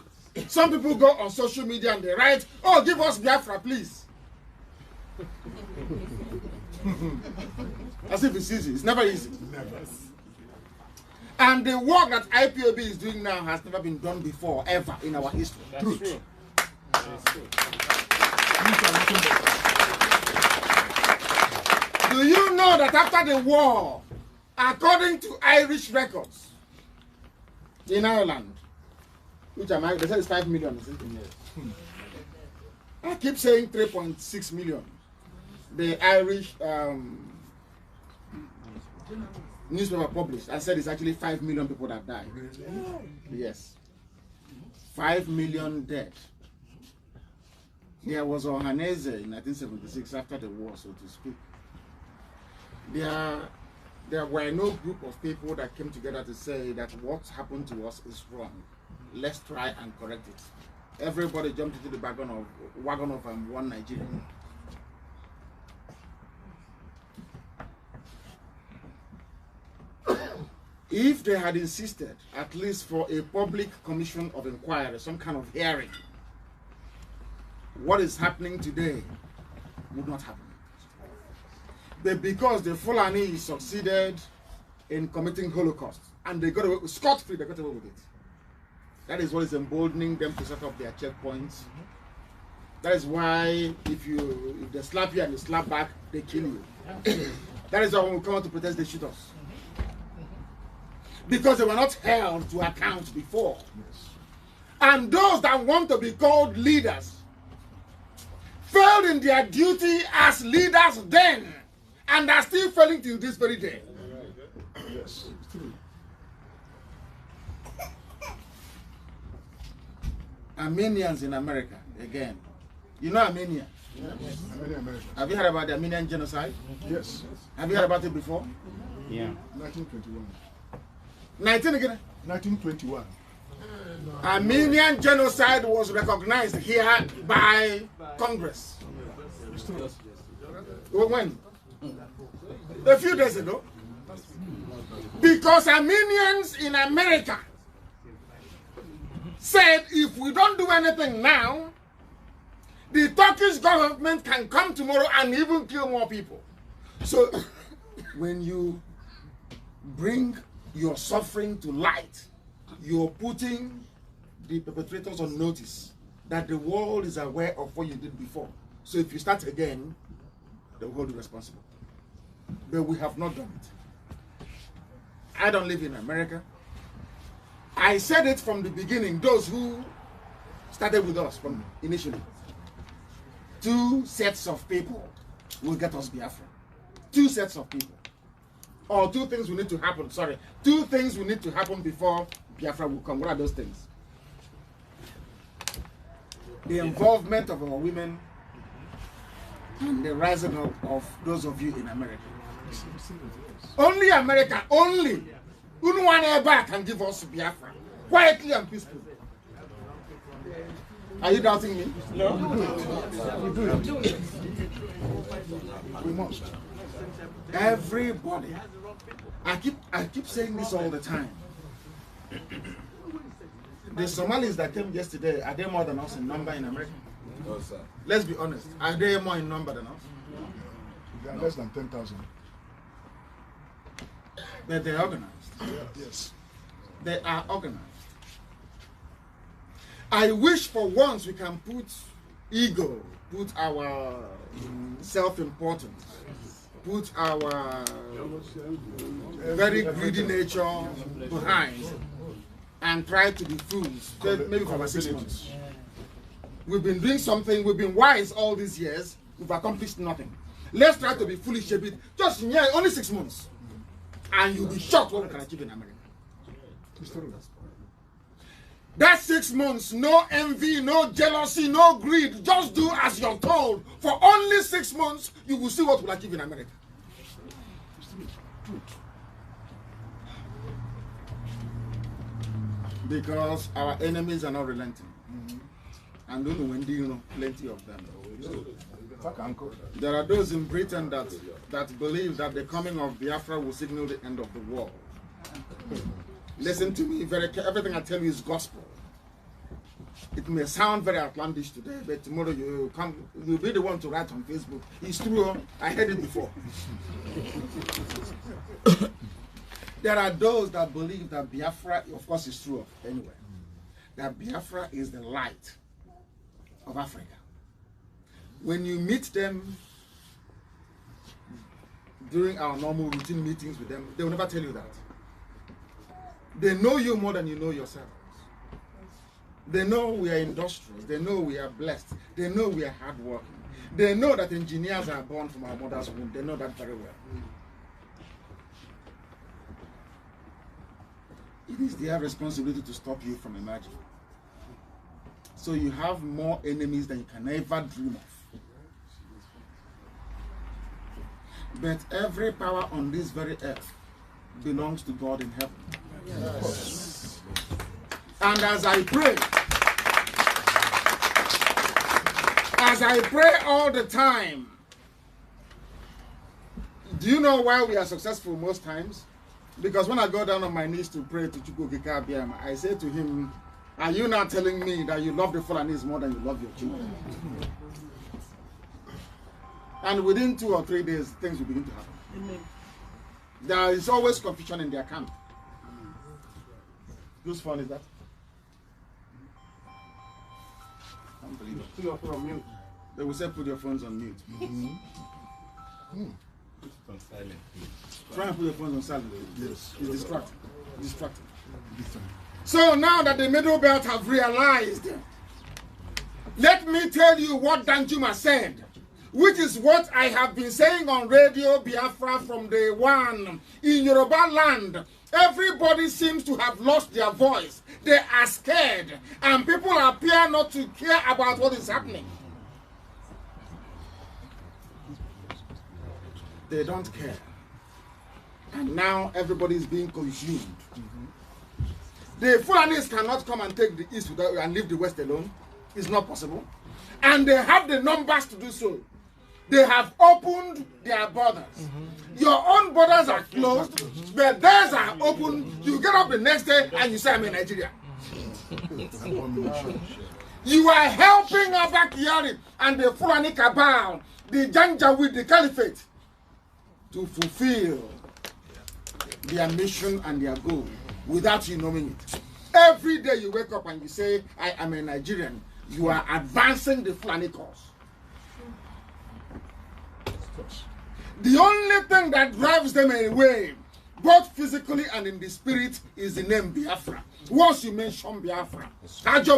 Some people go on social media and they write, "Oh, give us Biafra, please." As if it's easy. It's never easy. Never. And the work that IPOB is doing now has never been done before, ever in our history. That's Truth. true. Do you know that after the war, according to Irish records in Ireland, which they said it's 5 million, isn't it? I keep saying 3.6 million. The Irish newspaper published, I said it's actually 5 million people that died. Yes. 5 million dead. There was Ohaneze in 1976 after the war, so to speak. There were no group of people that came together to say that what happened to us is wrong. Let's try and correct it. Everybody jumped into the wagon of one Nigerian. If they had insisted, at least for a public commission of inquiry, some kind of hearing, what is happening today would not happen. But because the Fulani succeeded in committing Holocaust and they got away with scot-free, they got away with it. That is what is emboldening them to set up their checkpoints. That is why if they slap you and you slap back, they kill you. That is why when we come out to protest, they shoot us. Because they were not held to account before. And those that want to be called leaders failed in their duty as leaders then and are still failing till this very day. Yes, it's true. Armenians in America, again. You know Armenia? Yes. Have you heard about the Armenian genocide? Yes. Have you heard about it before? Yeah. 1921. 19 again. 1921. Armenian genocide was recognized here by Congress. It's true. When? A few days ago. Because Armenians in America said if we don't do anything now, the Turkish government can come tomorrow and even kill more people. So when you bring your suffering to light, you're putting the perpetrators on notice that the world is aware of what you did before. So if you start again, they will hold you responsible. But we have not done it. I don't live in America. I said it from the beginning, those who started with us from initially. 2 sets of people will get us Biafra. 2 sets of people. Or 2 things will need to happen, 2 things will need to happen before Biafra will come. What are those things? The involvement of our women and the rising up of those of you in America. Only America, only one ever can give us Biafra, quietly and peacefully. Are you doubting me? No. We do it. We must. Everybody. I keep saying this all the time. The Somalis that came yesterday, are they more than us in number in America? No, sir. Let's be honest. Are they more in number than us? They are less than 10,000. But they're organized. Yes. They are organized. I wish for once we can put ego, put our self-importance, put our very greedy nature behind and try to be fools, maybe for about 6 months. We've been doing something, we've been wise all these years, we've accomplished nothing. Let's try to be foolish a bit, just only 6 months. And you'll be shocked what we can achieve in America. That 6 months, no envy, no jealousy, no greed. Just do as you're told. For only 6 months, you will see what we'll achieve in America. Because our enemies are not relenting. And plenty of them. There are those in Britain that believe that the coming of Biafra will signal the end of the war. Listen to me very carefully. Everything I tell you is gospel. It may sound very outlandish today, but tomorrow you'll be the one to write on Facebook. It's true. I heard it before. There are those that believe that Biafra, of course, is true anyway, that Biafra is the light of Africa. When you meet them during our normal routine meetings with them, they will never tell you that. They know you more than you know yourself. They know we are industrious. They know we are blessed. They know we are hardworking. They know that engineers are born from our mother's womb. They know that very well. It is their responsibility to stop you from emerging. So you have more enemies than you can ever dream of. But every power on this very earth belongs to God in heaven. Yes. And as I pray all the time, do you know why we are successful most times? Because when I go down on my knees to pray to Chukwukika Abiyama, I say to him, are you not telling me that you love the Fulanis more than you love your children? And within 2 or 3 days, things will begin to happen. Amen. There is always confusion in their camp. Whose phone is that? Unbelievable. Put your phone on mute. They will say put your phones on mute. Put it on silent. Try and put your phones on silent. Yes. It's distracting. Distracting. So now that the Middle Belt have realized, let me tell you what Danjuma said, which is what I have been saying on Radio Biafra from day one. In Yoruba land, everybody seems to have lost their voice. They are scared, and people appear not to care about what is happening. They don't care. And now everybody is being consumed. The Fulanis cannot come and take the East without, and leave the West alone. It's not possible. And they have the numbers to do so. They have opened their borders. Your own borders are closed, but theirs are open. You get up the next day and you say, I'm in Nigeria. You are helping Abba Kyari and the Fulani cabal, the Janjaweed, the Caliphate, to fulfill their mission and their goal without you knowing it. Every day you wake up and you say, I am a Nigerian, you are advancing the Fulani cause. The only thing that drives them away, both physically and in the spirit, is the name Biafra. Once you mention Biafra, spirit.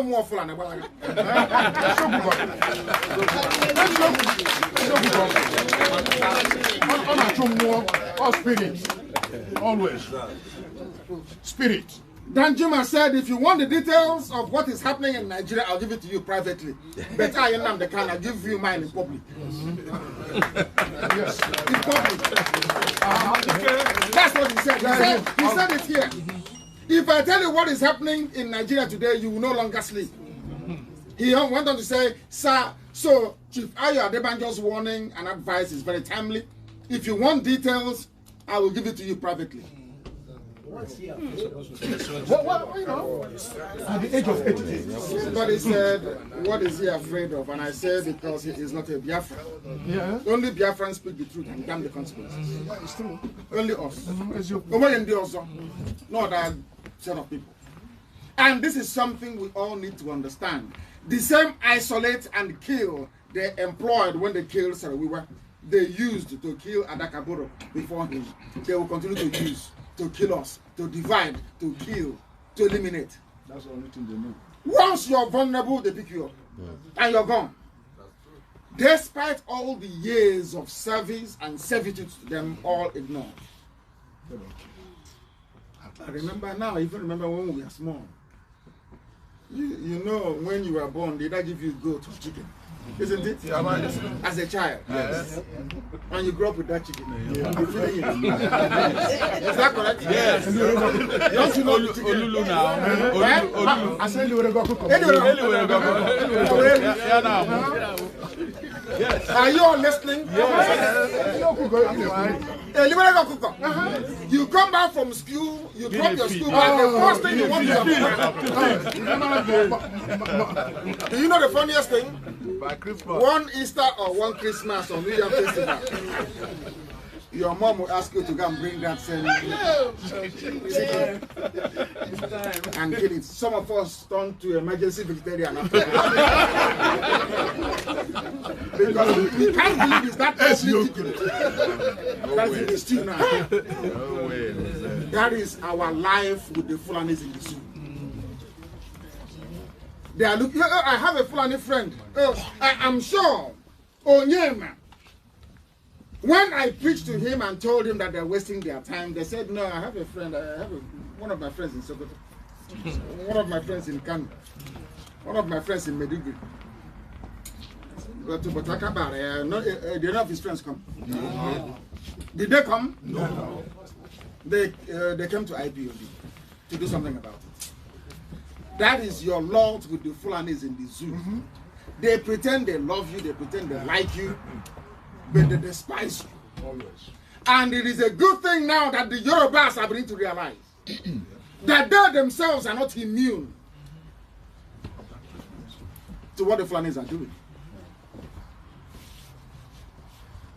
Always. Spirit. Danjuma said, if you want the details of what is happening in Nigeria, I'll give it to you privately. But I, Nnamdi Kanu, I'll give you mine in public. Yes. In public. That's what he said. He said it here. If I tell you what is happening in Nigeria today, you will no longer sleep. He went on to say, sir, so Chief Ayo Adebanjo's warning and advice is very timely. If you want details, I will give it to you privately. Well, you know, at the age of 88. Somebody said, what is he afraid of? And I said, because he is not a Biafran. Yeah. Only Biafrans speak the truth and damn the consequences. It's true. Only us. No other set of people. And this is something we all need to understand. The same isolate and kill they employed when they killed Sarawiwa, they used to kill Adakaboro before him. They will continue to use to kill us, to divide, to kill, to eliminate. That's the only thing they know. Once you're vulnerable, they pick you up. And you're gone. Despite all the years of service and servitude to them, all ignored. I remember now, I even remember when we were small. You know, when you were born, did I give you goat or chicken? Isn't it? Yeah, as a child. Yes. And you grew up with that chicken. Yeah. You're feeling it. Is that correct? Yes. Don't you know the chicken? Olulu now. I said you were a go. Yes. Are you all listening? Yes. You come back from school, you drop your school bag, the first thing you want to do. Do you know the funniest thing? By Christmas. One Easter or one Christmas or New Year festival, your mom will ask you to go and bring that same chicken and kill it. Some of us turn to emergency vegetarian after that. Because we can't believe it's that chicken. That's in the stew now. No way. That is our life with the Fulanis in the zoo. They are looking. I have a Fulani friend. I'm sure. Onyema. When I preached to him and told him that they're wasting their time, they said, no, I have a friend. I have one of my friends in Sokoto. One of my friends in Kanu. One of my friends in Meduguri. But talk about it. Did none of his friends come? No. Did they come? No. They came to IPOB to do something about it. That is your lot with the Fulanis in the zoo. They pretend they love you, they pretend they like you, but they despise you. Always. And it is a good thing now that the Yorubas are beginning to realize that they themselves are not immune to what the Fulanis are doing.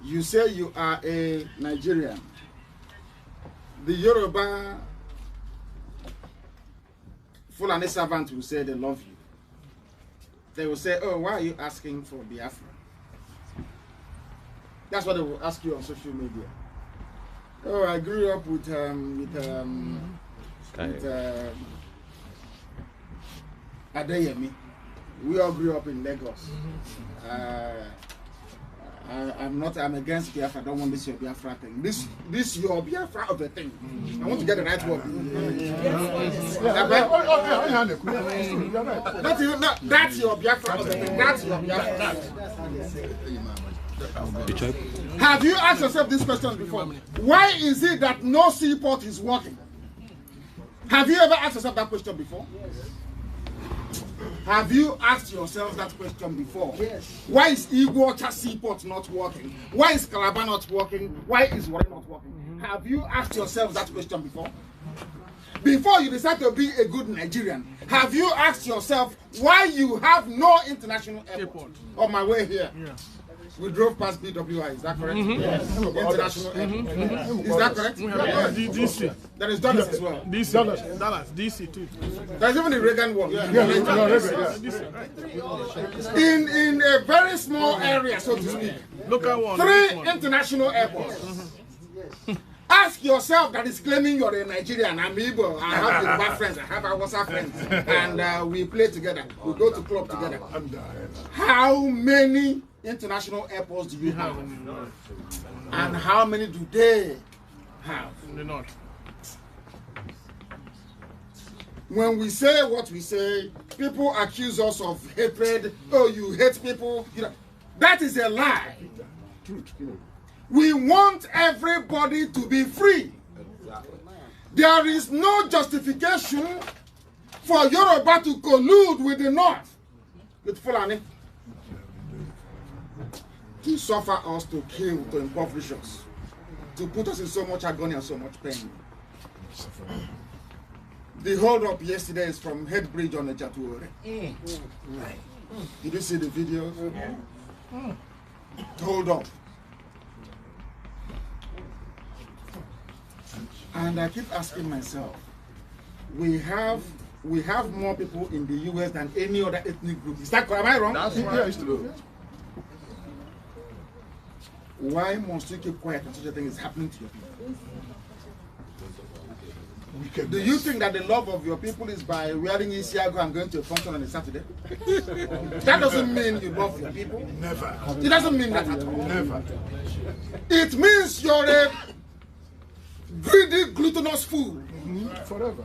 You say you are a Nigerian. The Yoruba Fulani servant will say they love you. They will say, oh, why are you asking for Biafra? That's what they will ask you on social media. Oh, I grew up with Adeyemi. We all grew up in Lagos. I'm against Biafra. I don't want this your Biafra thing. This your Biafra of the thing. I want to get the right word. That's your Biafra of the thing. That's your Biafra. Have you asked yourself this question before? Why is it that no seaport is working? Have you ever asked yourself that question before? Have you asked yourself that question before? Yes. Why is Iguacha Seaport not working? Why is Calabar not working? Why is Warren not working? Have you asked yourself that question before? Before you decide to be a good Nigerian, have you asked yourself why you have no international airport? On my way here, we drove past BWI, is that correct? Yes. International airport. Is that correct? DC. There is Dallas as well. Dallas, DC too. There's even the Reagan one. In a very small area, so to speak. Local one. 3 international airports. Ask yourself that is claiming you're a Nigerian. I'm Igbo. I have Yoruba friends. I have Hausa friends. And we play together. We go to club together. How many international airports do you have? And how many do they have? They're not. When we say what we say, people accuse us of hatred. Oh, you hate people. You know, that is a lie. We want everybody to be free. There is no justification for Yoruba to collude with the North, with Fulani, to suffer us, to kill, to impoverish us, to put us in so much agony and so much pain. The hold-up yesterday is from Head Bridge on the Jatuore. Did you see the videos? Hold up. And I keep asking myself, we have more people in the US than any other ethnic group. Is that correct? Am I wrong? That's right. Why must you keep quiet when such a thing is happening to your people? Do you think that the love of your people is by wearing Isiago and going to a function on a Saturday? That doesn't mean you love your people. Never. It doesn't mean that at all. Never. It means you're a greedy, gluttonous fool. Forever.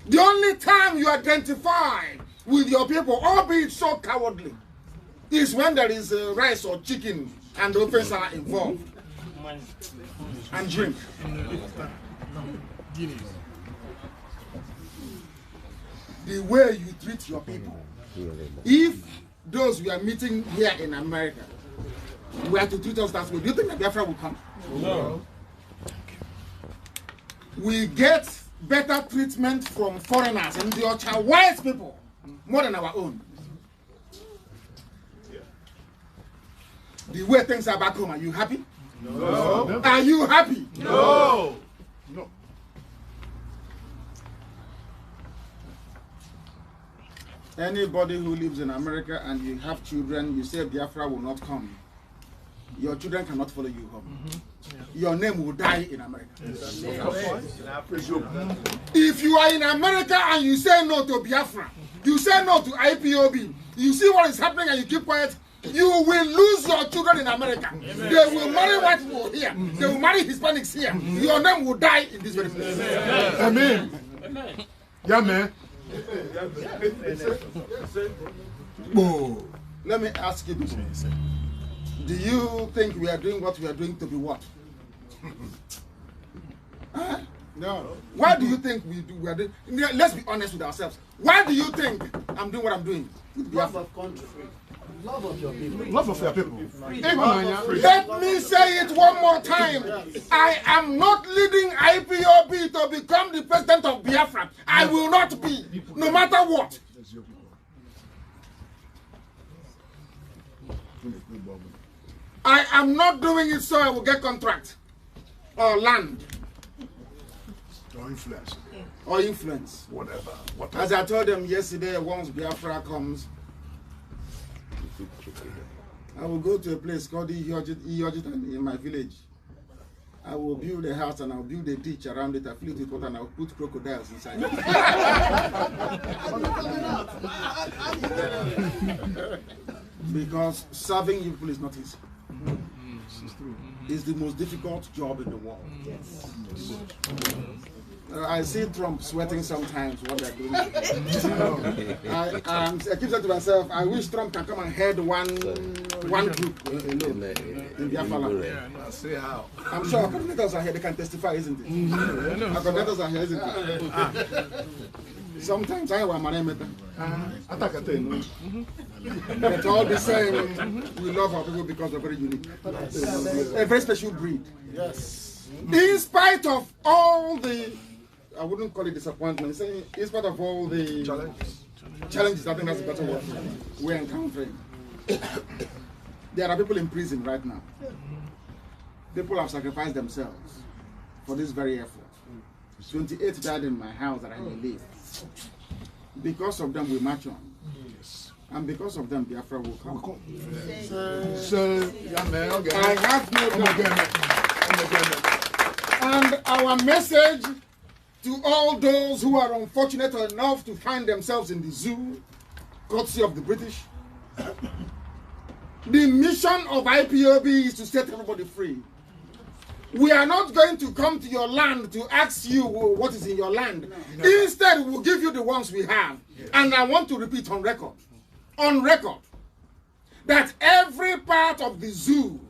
The only time you identify with your people, albeit so cowardly, is when there is rice or chicken and the offense are involved. And drink. The way you treat your people. If those we are meeting here in America were to treat us that way, do you think that Biafra will come? No. We get better treatment from foreigners and the ultra wise people more than our own. The way things are back home, are you happy? No. Are you happy? No. No. Anybody who lives in America and you have children, you say Biafra will not come. Your children cannot follow you home. Your name will die in America. If you are in America and you say no to Biafra, you say no to IPOB, you see what is happening and you keep quiet, you will lose your children in America. Amen. They will marry white people here. They will marry Hispanics here. Your name will die in this very place. Amen. Amen. Yeah, man. Oh. Let me ask you this. Do you think we are doing what we are doing to be what? Huh? No. Why do you think we are doing? Let's be honest with ourselves. Why do you think I'm doing what I'm doing? Love of country. Love of your people. Love of your people. Let me say it one more time. I am not leading IPOB to become the president of Biafra. I will not be, no matter what. I am not doing it so I will get contract or land Or influence. or influence. Whatever. As I told them yesterday, once Biafra comes, I will go to a place called Iyojitan in my village. I will build a house and I'll build a ditch around it. I fill it with water and I'll put crocodiles inside it. Because serving people is not easy. It's the most difficult job in the world. Yes. I see Trump sweating sometimes what they're doing. I keep saying to myself, I wish Trump can come and head one group alone in Biafra land. I'll see how. I'm sure our coordinators are here, they can testify, isn't it? Our coordinators are here, isn't it? Sometimes I want my name. But all the same, we love our people because they're very unique. A very special breed. Yes. In spite of all the, I wouldn't call it disappointment, in spite of all the challenges, I think that's a better word, we're encountering. There are people in prison right now. People have sacrificed themselves for this very effort. 28 died in my house that I may live. Because of them, we march on. And because of them, Biafra will come. I have no doubt. And our message to all those who are unfortunate enough to find themselves in the zoo, courtesy of the British, the mission of IPOB is to set everybody free. We are not going to come to your land to ask you what is in your land. No. Instead, we'll give you the ones we have. Yes. And I want to repeat on record, that every part of the zoo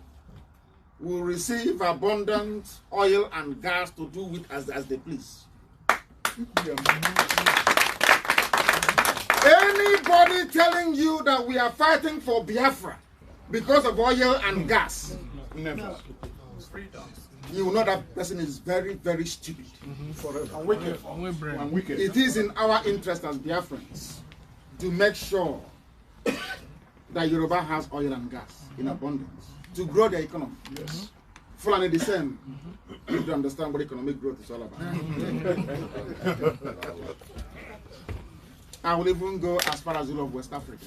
will receive abundant oil and gas to do with as they please. Anybody telling you that we are fighting for Biafra because of oil and gas, never. You know that person is very, very stupid. Forever. And wicked. It is in our interest as Biafrans to make sure that Yoruba has oil and gas in abundance to grow their economy. Yes. Fulani the same. You need to understand what economic growth is all about. I will even go as far as all of West Africa.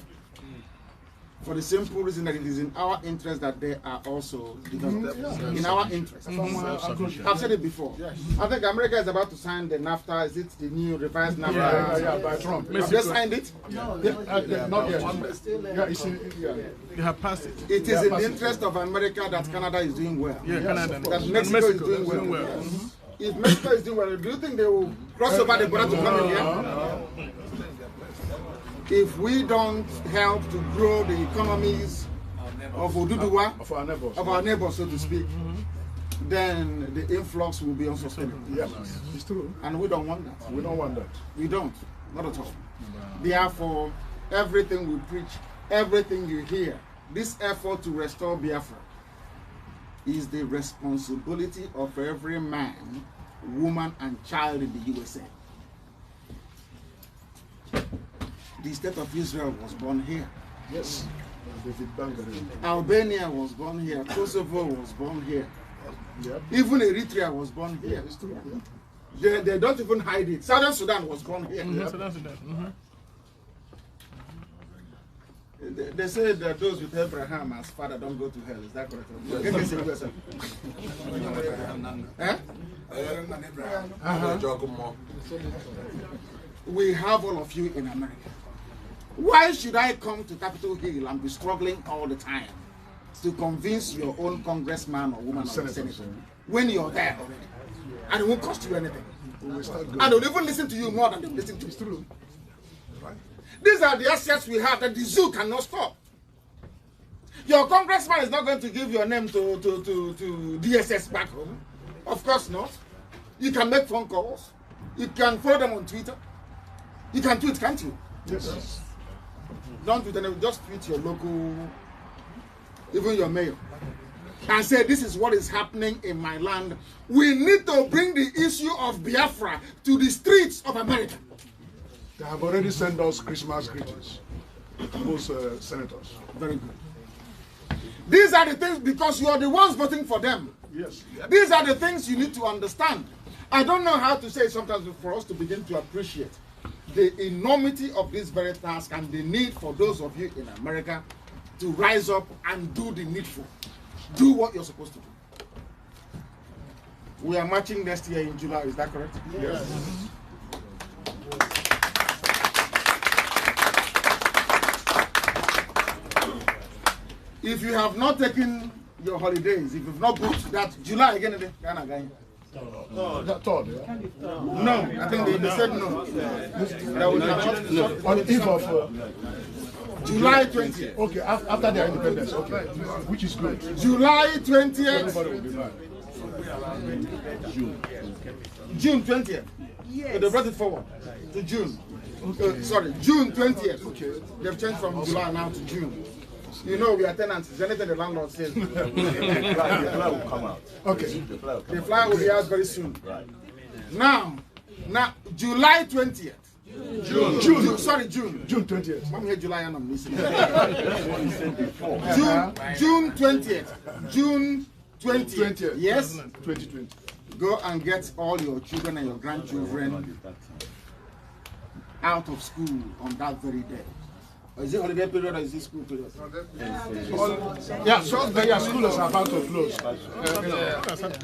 For the simple reason that it is in our interest that they are also developed. In our interest. I've said it before. Yes. I think America is about to sign the NAFTA. Is it the new revised NAFTA? Yeah, by Trump. Have they signed it? No, not yet. You have passed it. It is in the interest of America that Canada is doing well. Yeah, Canada. That Mexico is doing well. Yes. If Mexico is doing well, do you think they will cross over the border to come in here? If we don't help to grow the economies of Oduduwa, of our neighbors, so to speak, then the influx will be unsustainable. Yes, it's true. And we don't want that. We don't want that. We don't. Not at all. Therefore, everything we preach everything you hear, this effort to restore Biafra is the responsibility of every man, woman, and child in the USA. The state of Israel was born here. Yes. Albania was born here. Kosovo was born here. Yep. Even Eritrea was born here. It's true. They don't even hide it. Southern Sudan was born here. Southern Sudan. They say that those with Abraham as father don't go to hell. Is that correct? We have all of you in America. Why should I come to Capitol Hill and be struggling all the time to convince your own congressman or woman or senator when you're there already? And it won't cost you anything. And they'll even listen to you more than they listen to you. These are the assets we have that the zoo cannot stop. Your congressman is not going to give your name to DSS back home. Of course not. You can make phone calls. You can follow them on Twitter. You can tweet, can't you? Yes. Don't tweet them, just tweet your local, even your mayor, and say this is what is happening in my land. We need to bring the issue of Biafra to the streets of America. They have already sent us Christmas greetings, most senators. Very good. These are the things, because you are the ones voting for them. Yes. These are the things you need to understand. I don't know how to say it sometimes for us to begin to appreciate the enormity of this very task and the need for those of you in America to rise up and do the needful. Do what you're supposed to do. We are marching next year in July, is that correct? Yes. If you have not taken your holidays, if you've not booked that July again, No, I think they said no. That we cannot. on the eve of July 20th. okay, after their independence, okay, which is good. July 20th. Everybody will be back. June 20th. Yes. They brought it forward to June. Sorry, June 20th. Okay. They've changed from July now to June. You know, we are tenants. Is anything the landlord says? The fly will come out. Okay. The flyer will be out very soon. Right. Now, July 20th. June. June 20th. I'm here July and I'm listening. What you said before. June 20th. June 20th. Yes? 2020. Go and get all your children and your grandchildren out of school on that very day. Or is it holiday period or is it school period? Yeah, so their school is about to close.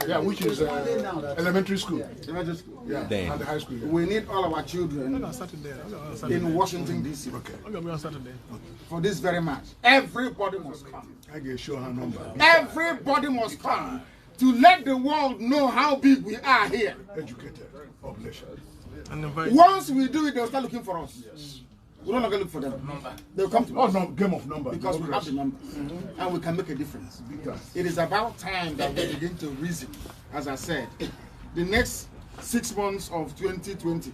Yeah, which is elementary school. Elementary school. Yeah, and the high school. Yeah. We need all our children in Washington, D.C. Okay. I'm going to be on Saturday. For this very match. Everybody must come. I can show her number. Everybody must come to let the world know how big we are here. Educated population. Once we do it, they'll start looking for us. Yes. We're not going to look for them. They'll come to us. No, game of numbers. Because we have the numbers. And we can make a difference. It is about time that we begin to reason, as I said. The next 6 months of 2020,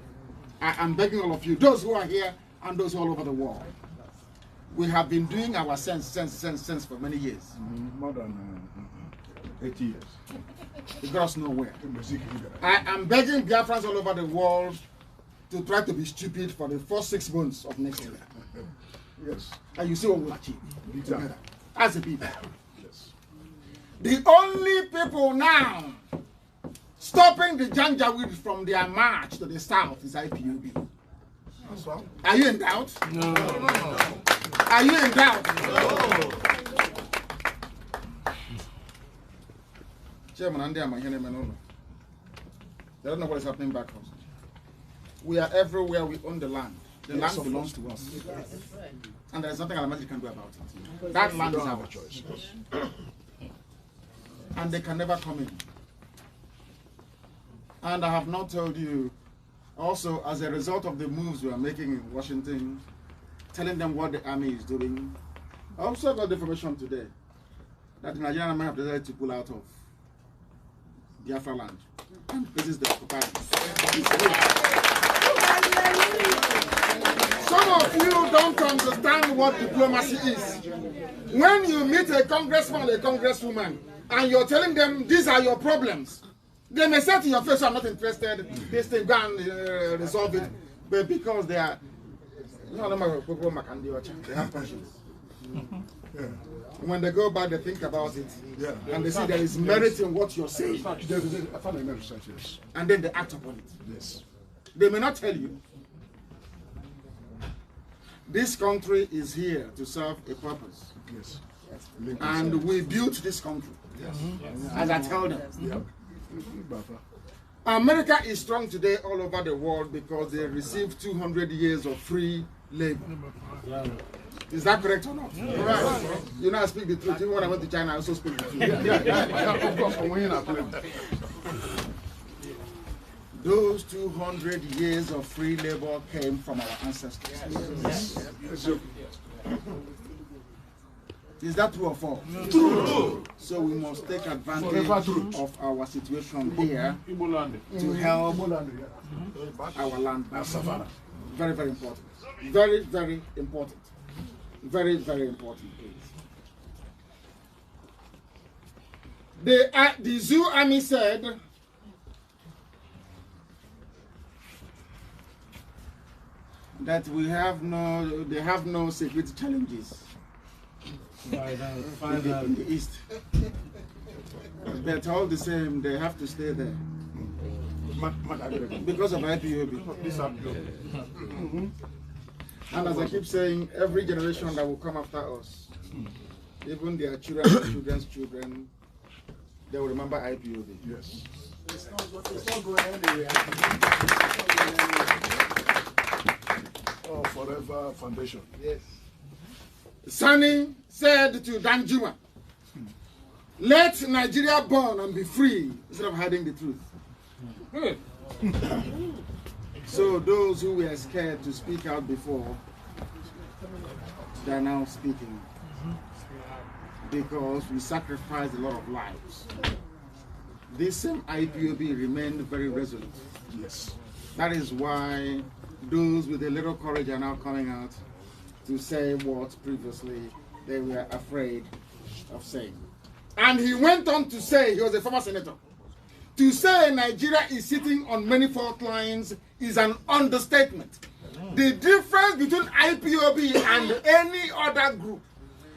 I'm begging all of you, those who are here and those all over the world, we have been doing our sense for many years. More than 80 years. It got us nowhere. I am begging Biafrans all over the world to try to be stupid for the first 6 months of next year. Yes. And you see what we'll achieve together as a people. Yes. The only people now stopping the Janjaweed from their march to the south is IPUB. Are you in doubt? No. Are you in doubt? No. Chairman, Andy, I'm here. They don't know what is happening back home. We are everywhere. We own the land. The land belongs to us. And there is nothing Alamati can do about it. That land is our choice. And they can never come in. And I have not told you, also, as a result of the moves we are making in Washington, telling them what the army is doing, I also got the information today that the Nigerian army have decided to pull out of Biafra land. And this is the occupied. Some of you don't understand what diplomacy is. When you meet a congressman or a congresswoman and you're telling them these are your problems, they may say to your face, I'm not interested, this thing, go and resolve it. But because they are, they have conscience. When they go back, they think about it, and they see there is merit in what you're saying. And then they act upon it. Yes. They may not tell you. This country is here to serve a purpose. Yes. And we built this country. Yes. As I tell them. Yep. America is strong today all over the world because they received 200 years of free labor. Is that correct or not? Right. You know, I speak the truth. Even when I went to China, I also speak the truth. Of course, those 200 years of free labor came from our ancestors. Yes. Is that true or false? True. So we must take advantage of our situation here to help our land. Very, very important. Very, very important. Very, very important. The Zoo Army said that they have no security challenges in the east. But all the same, they have to stay there because of IPOB. And as I keep saying, every generation that will come after us, even their children and children's children, they will remember IPOB. Yes. It's not going anywhere. Oh, Forever Foundation. Yes. Sani said to Danjuma, let Nigeria burn and be free instead of hiding the truth. So those who were scared to speak out before, they are now speaking. Because we sacrificed a lot of lives. This same IPOB remained very resolute. Yes. That is why those with a little courage are now coming out to say what previously they were afraid of saying. And he went on to say, he was a former senator, to say Nigeria is sitting on many fault lines is an understatement. The difference between IPOB and any other group,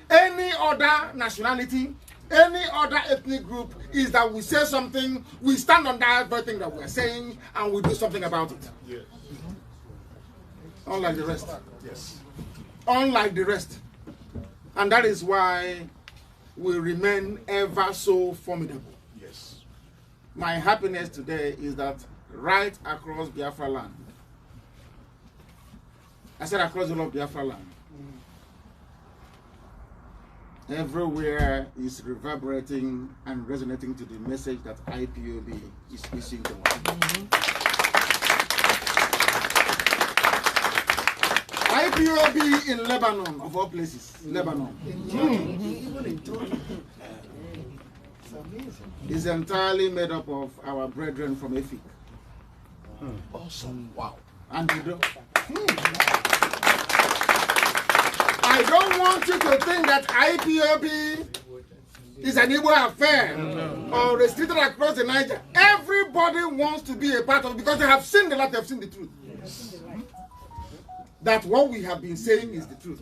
any other nationality, any other ethnic group is that we say something, we stand on that very thing that we're saying, and we do something about it. Yeah. Unlike the rest. Yes. Unlike the rest. And that is why we remain ever so formidable. Yes. My happiness today is that right across Biafra land, I said across the whole of Biafra land, everywhere is reverberating and resonating to the message that IPOB is issuing to us. IPOB in Lebanon, of all places, Lebanon, is entirely made up of our brethren from Efik. Awesome. Wow. And you don't. I don't want you to think that IPOB is an Igbo affair or restricted across the Niger. Everybody wants to be a part of it because they have seen the light, they have seen the truth. Yes. That what we have been saying is the truth.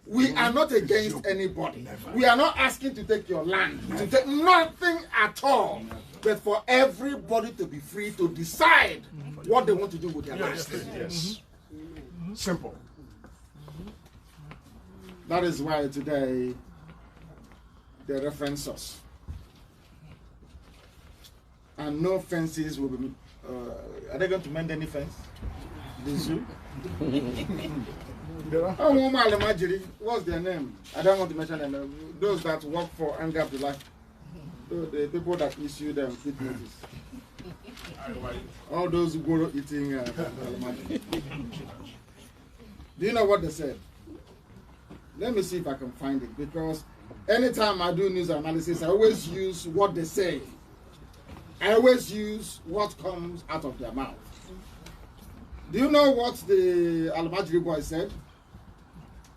We are not against anybody. We are not asking to take your land, to take nothing at all, but for everybody to be free to decide what they want to do with their lives. Yes. Simple. That is why today they reference us. And no fences will be. Are they going to mend any fence? The zoo? What's their name? I don't want to mention them. Those that work for Anger of the Life. The people that issue them fit notice. All those who go eating Do you know what they said? Let me see if I can find it, because anytime I do news analysis, I always use what they say. I always use what comes out of their mouth. Do you know what the Al-Majri boy said?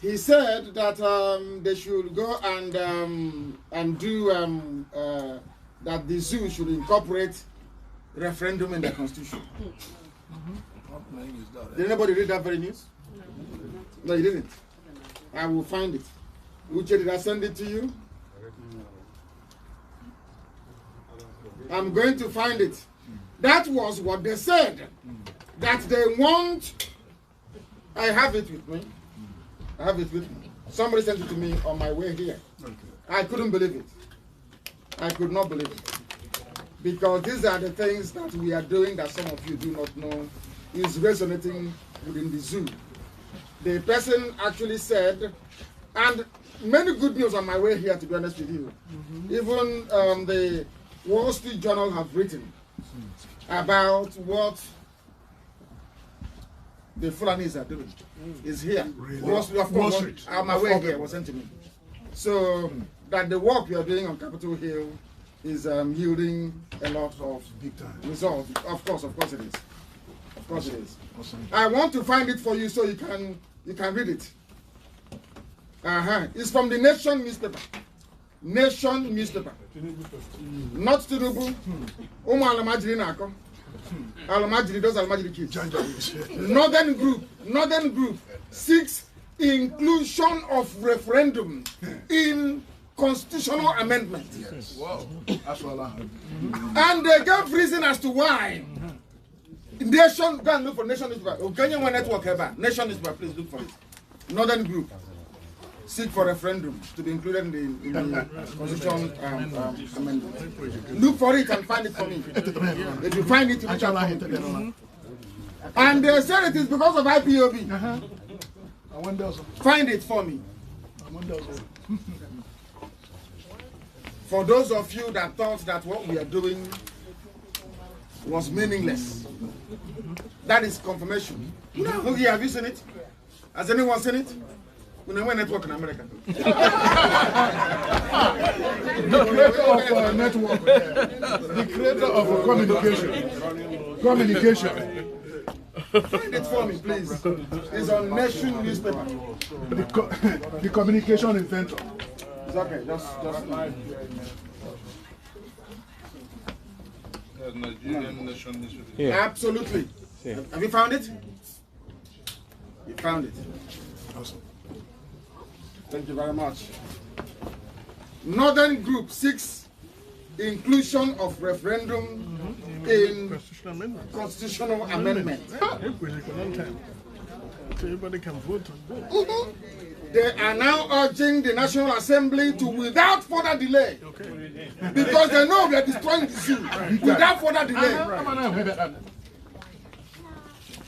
He said that they should go and do that the zoo should incorporate referendum in the constitution. Did anybody read that very news? No, you didn't. I will find it. Uche, did I send it to you? I'm going to find it. That was what they said. That they want. I have it with me. I have it with me. Somebody sent it to me on my way here. I couldn't believe it. I could not believe it. Because these are the things that we are doing that some of you do not know is resonating within the zoo. The person actually said, and many good news on my way here, to be honest with you. Even the Wall Street Journal have written about what the Fulanis are doing. Is here. Wall Street, of course, on my way here was sent to me. So that the work we are doing on Capitol Hill is yielding a lot of results. Of course it is. Of course it is. I want to find it for you so you can read it. It's from the Nation newspaper. Nation newspaper. Not Tinubu. Al-Majri Nako. Al-Majri, those Al-Majri kids. Northern group 6 inclusion of referendum in constitutional amendment. Yes. Wow. That's what I heard. And they gave reason as to why. Nation, go and look for Nation newspaper. Kenyan network ever. Nation newspaper, please look for it. Northern group seek for referendum to be included in the constitution amendment. Look for it and find it for me. If you find it, you can. And they said it is because of IPOB. Find it for me. For those of you that thought that what we are doing was meaningless, that is confirmation. No, have you seen it? Has anyone seen it? We never network in America. The creator of network, the creator of communication. Find it for me, please. It's on Nation newspaper. The communication inventor. It's okay, just Nigerian Nation newspaper. yeah. Absolutely. Yeah. Have you found it? You found it. Awesome. Thank you very much. Northern Group 6 inclusion of referendum in constitutional amendment. Everybody can vote. They are now urging the National Assembly to, without further delay, because they know we are destroying the zoo, without further delay,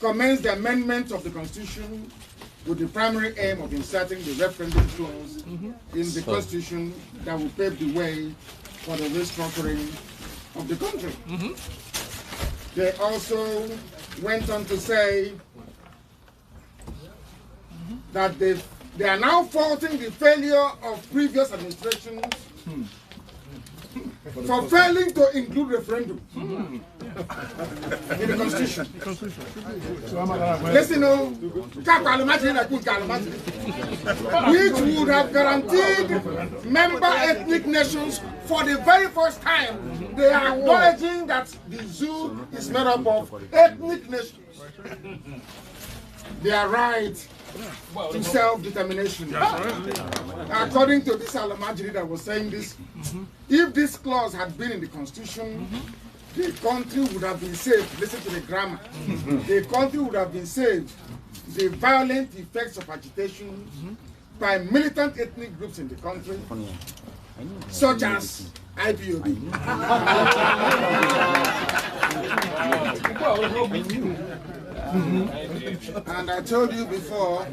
commence the amendment of the Constitution with the primary aim of inserting the referendum clause in the Constitution that will pave the way for the restructuring of the country. They also went on to say that they are now faulting the failure of previous administrations for failing to include referendum in the Constitution. Listen, which would have guaranteed member ethnic nations for the very first time. They are acknowledging that the zoo is made up of ethnic nations. Their right to self-determination. According to this Al-Majri that was saying this, if this clause had been in the Constitution, the country would have been saved. Listen to the grammar. The country would have been saved the violent effects of agitation by militant ethnic groups in the country, such as IPOB. And I told you before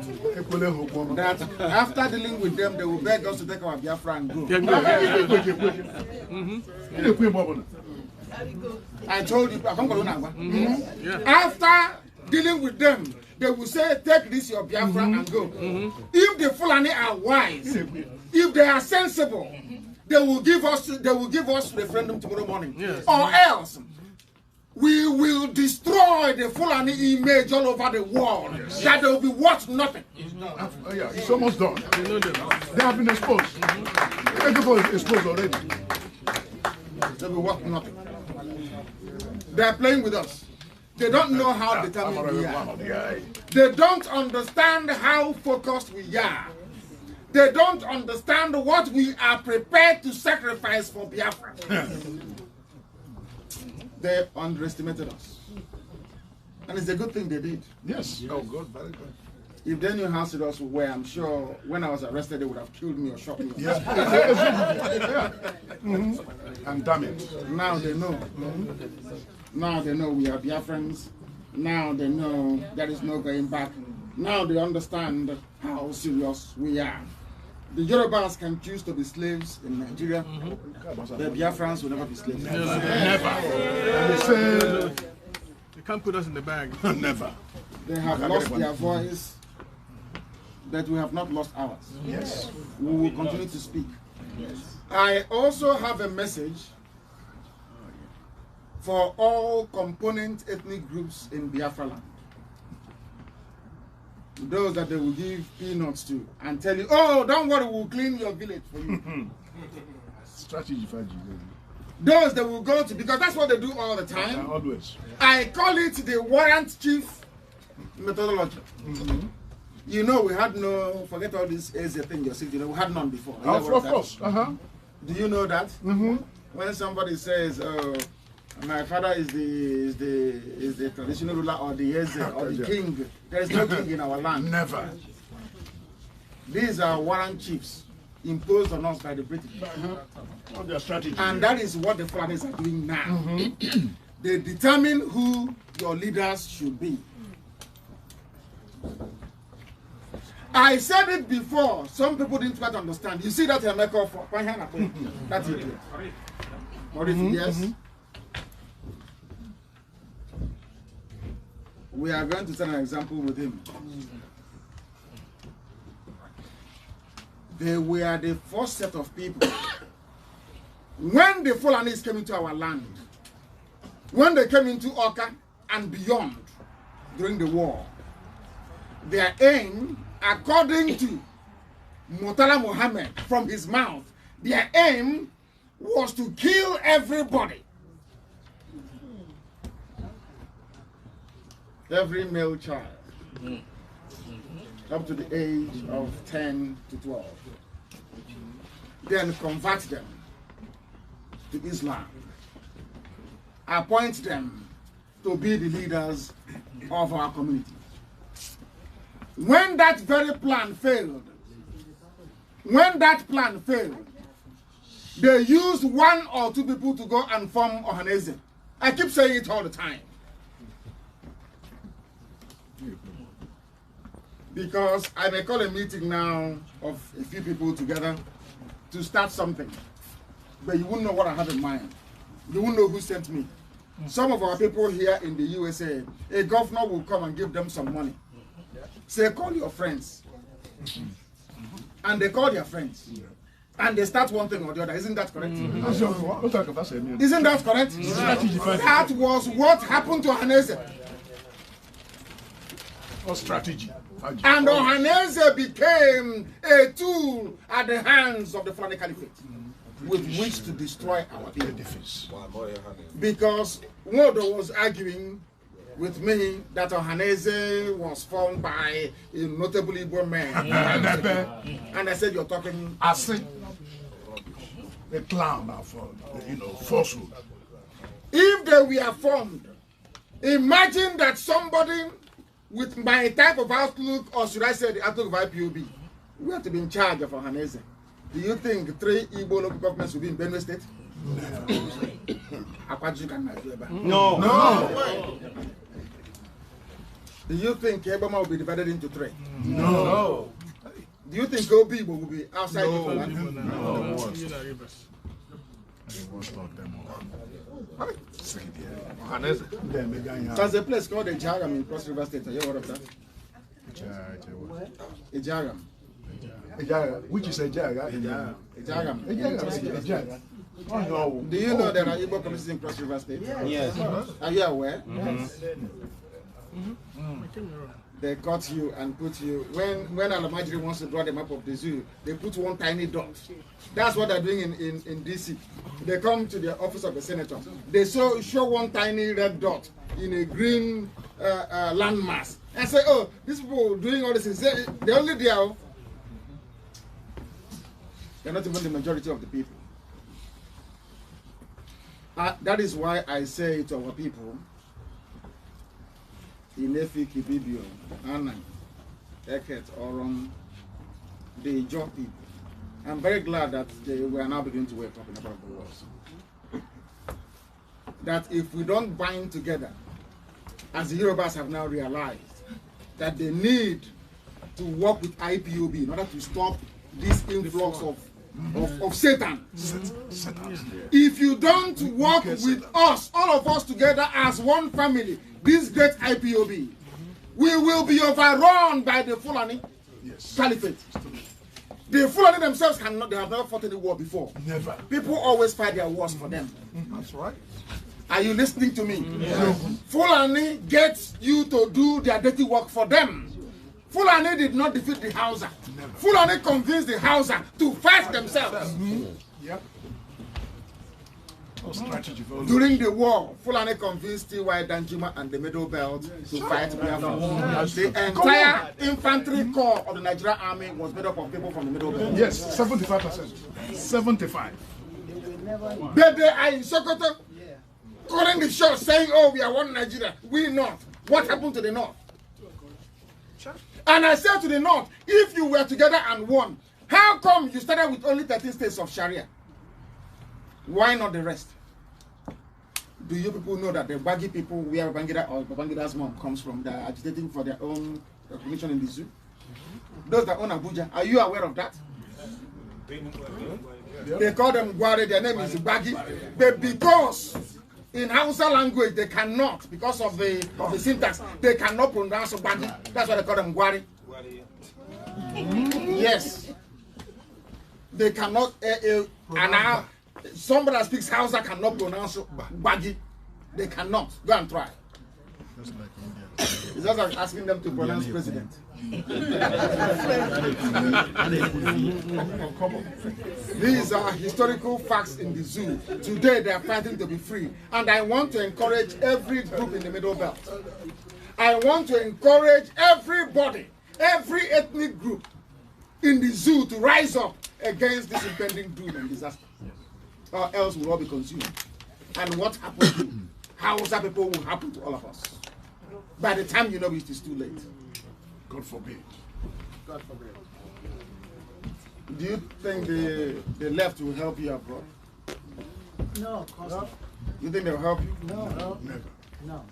that after dealing with them, they will beg us to take our Biafra and go. I told you, after dealing with them, they will say, take this your Biafra and go. If the Fulani are wise, if they are sensible, they will give us referendum tomorrow morning. Or else, we will destroy the Fulani image all over the world. That they will be worth nothing. Yeah, it's almost done. They have been exposed. Everybody is exposed already. They will be worth nothing. They are playing with us. They don't know how determined we are. They don't understand how focused we are. They don't understand what we are prepared to sacrifice for Biafra. They underestimated us. And it's a good thing they did. Yes. Oh, good. Very good. If they knew how serious we were, I'm sure when I was arrested, they would have killed me or shot me. Yeah. And damn it. Now they know. Now they know we are Biafrans. Now they know there is no going back. Now they understand how serious we are. The Yorubas can choose to be slaves in Nigeria. The Biafrans will never be slaves. Never. And they say, You can't put us in the bag. never. They have lost their voice, but we have not lost ours. Yes. We will continue to speak. I also have a message for all component ethnic groups in Biafra land. Those that they will give peanuts to and tell you, oh, don't worry, we'll clean your village for you. Strategy for you. Those that will go to, because that's what they do all the time. Always. I call it the warrant chief methodology. You know, we had no, forget all this as a thing yourself, you know, we had none before. Of course. Do you know that? When somebody says, my father is the traditional ruler or the Eze or the king, there is no king in our land. Never. These are warrant chiefs imposed on us by the British. Their strategy. And that is what the Fulanis are doing now. They determine who your leaders should be. I said it before, some people didn't quite understand. You see that Emeka for that's it. Yes. We are going to set an example with him. They were the first set of people. When the Fulanis came into our land, when they came into Oka and beyond during the war, their aim, according to Murtala Muhammad from his mouth, their aim was to kill everybody. Every male child up to the age of 10 to 12. Then convert them to Islam. Appoint them to be the leaders of our community. When that very plan failed, they used 1 or 2 people to go and form Ohaneze. I keep saying it all the time. Because I may call a meeting now of a few people together to start something. But you wouldn't know what I have in mind. You wouldn't know who sent me. Some of our people here in the USA, a governor will come and give them some money. Say, call your friends. And they call their friends. And they start one thing or the other. Isn't that correct? Isn't that correct? That was what happened to Ohaneze. Or strategy. And Ohaneze became a tool at the hands of the Fulani Caliphate with which to destroy our edifice. Because Wodo was arguing with me that Ohaneze was formed by a notable Igbo man. And I said, you're talking... I said, the clown of, falsehood. If they were formed, imagine that somebody with my type of outlook, or should I say the outlook of IPOB, we have to be in charge of Ohaneze. Do you think 3 Igbo local governments will be in Benue State? No. No. Do you think Ebama will be divided into 3? No. Do you think Obi will be outside the land? No. There's a place called Ejagam in Cross River State. Have you heard of that? Ejagam. Which is Ejagam? Ejagam. Do you know there are Igbo communities in Cross River State? Yes. Are you aware? Yes. They cut you and put you. When Alamajiri wants to draw the map of the zoo, they put one tiny dot. That's what they're doing in DC. They come to the office of the senator. They show one tiny red dot in a green landmass and say, oh, these people doing all this. They're only there. They're not even the majority of the people. That is why I say to our people, Inefi Kibibio, Anna, Eket, Oron, the Jaw people. I'm very glad that we are now beginning to wake up in the part of the world. That if we don't bind together, as the Yorubas have now realized, that they need to work with IPOB in order to stop this influx of Satan. If you don't work with us, all of us together as one family, this great IPOB, we will be overrun by the Fulani Caliphate. The Fulani themselves they have never fought any war before. Never. People always fight their wars for them. That's right. Are you listening to me? Yeah. Fulani gets you to do their dirty work for them. Fulani did not defeat the Hausa. Never. Fulani convinced the Hausa to fight themselves. Yep. During the war, Fulani convinced T.Y. Danjuma and the Middle Belt to fight Biafra. The entire infantry corps of the Nigerian army was made up of people from the Middle Belt. Yes, 75%. 75. But they are in Sokoto, calling the shots, saying, oh, we are one Nigeria. We North. What happened to the North? And I said to the North, if you were together and won, how come you started with only 13 states of Sharia? Why not the rest? Do you people know that the Baggy people, where Babangida or Babangida's mom comes from, they are agitating for their own recognition in the zoo? Those that own Abuja, are you aware of that? They call them Gware, their name is Baggy, but because in Hausa language they cannot, because of the syntax, they cannot pronounce Baggy. That's why they call them Gware. Yes. They cannot, somebody that speaks Hausa cannot pronounce Baggy. They cannot. Go and try. It's just like asking them to pronounce president. These are historical facts in the zoo. Today they are fighting to be free. And I want to encourage every group in the Middle Belt. I want to encourage everybody, every ethnic group in the zoo to rise up against this impending doom and disaster. Or else we'll all be consumed. And what happened to Hausa people will happen to all of us. By the time you know it is too late. God forbid. God forbid. Do you think the left will help you abroad? No, of course not. You think they'll help you? No. Never. No.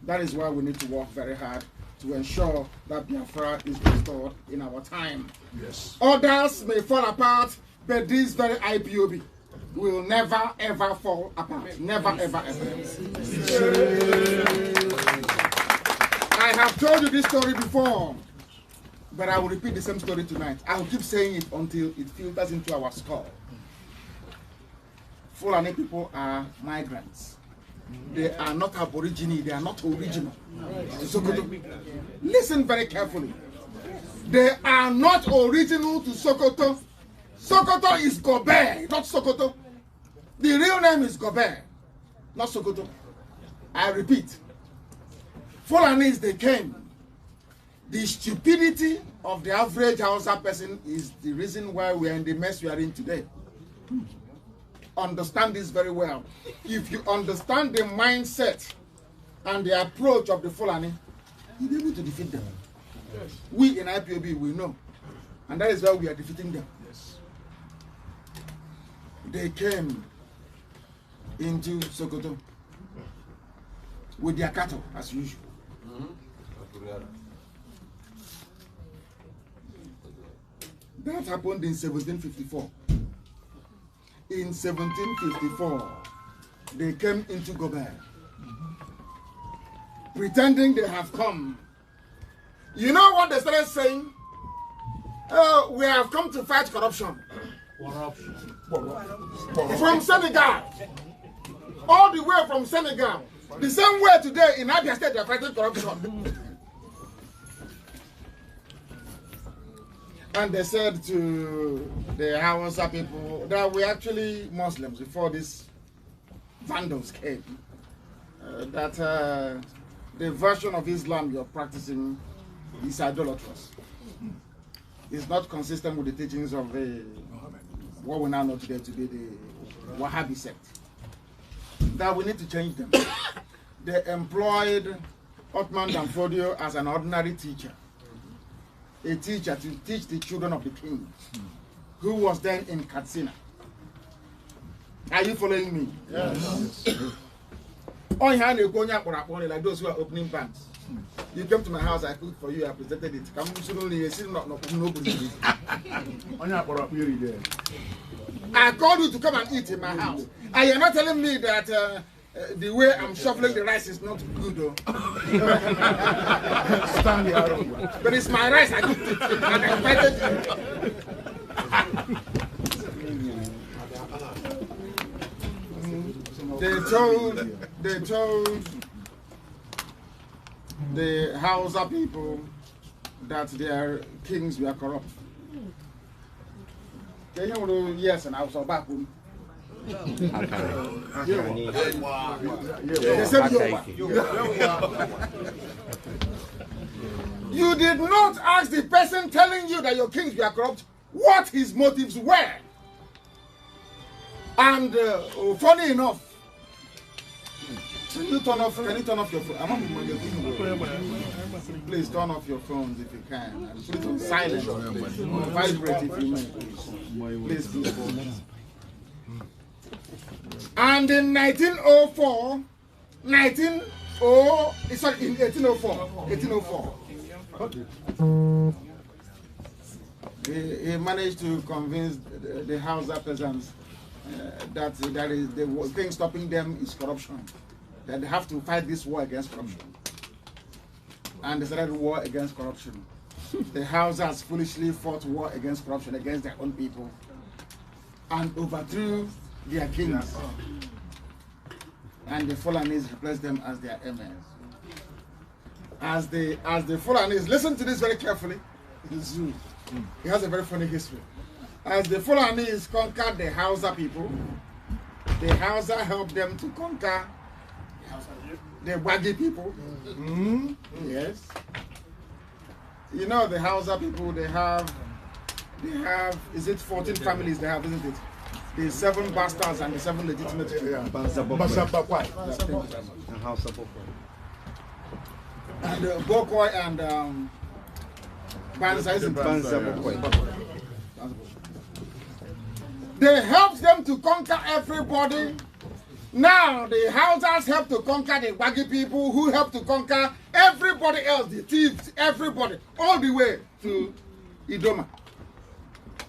That is why we need to work very hard to ensure that Biafra is restored in our time. Yes. Others may fall apart, but this very IPOB will never ever fall apart. Never ever ever. I have told you this story before, but I will repeat the same story tonight. I will keep saying it until it filters into our skull. Fulani people are migrants. They are not aborigine, they are not original. Sokoto. Listen very carefully. They are not original to Sokoto. Sokoto is Gobe, not Sokoto. The real name is Gobe, not Sokoto. I repeat. Fulanis, they came. The stupidity of the average Hausa person is the reason why we are in the mess we are in today. Understand this very well. If you understand the mindset and the approach of the Fulani, you'll be able to defeat them. Yes. We in IPOB, we know. And that is why we are defeating them. Yes. They came into Sokoto with their cattle, as usual. That happened in 1754. In 1754, they came into Gobe, pretending they have come. You know what they started saying? Oh, we have come to fight corruption. From Senegal. All the way from Senegal. The same way today in Abia State they are fighting corruption. And they said to the Hausa people that we actually Muslims before these vandals came. That the version of Islam you're practicing is idolatrous. It's not consistent with the teachings of what we now know today to be the Wahhabi sect. That we need to change them. They employed Othman Danfodio as an ordinary teacher. A teacher to teach the children of the king, who was then in Katsina. Are you following me? Yes. Like those who are opening banks. You came to my house, I cooked for you, I presented it. I called you to come and eat in my house. And you're not telling me that the way I'm shuffling the rice is not good, though. But it's my rice, I cooked it. And I invited you. They told the Hausa people that their kings were corrupt. Yes, and I was back home. You did not ask the person telling you that your kings were corrupt what his motives were. And funny enough, can you turn off your phone? Please turn off your phones if you can. And put it on silent. Vibrate if you may, please. Please, please. And in 1804, he managed to convince the Hausa peasants that the thing stopping them is corruption. That they have to fight this war against corruption. And they started war against corruption. The Hausas foolishly fought war against corruption against their own people and overthrew their kings. And the Fulanis replaced them as their emirs. As the Fulanis, listen to this very carefully. It has a very funny history. As the Fulanis conquered the Hausa people, the Hausa helped them to conquer the Wagi people. Yes. You know the Hausa people, they have, is it 14 families they have, isn't it? The 7 bastards and the 7 legitimate children. And Bokoi and Banza, isn't it? They helped them to conquer everybody. Now the Hausas help to conquer the Wagi people, who help to conquer everybody else, the thieves, everybody, all the way to Idoma.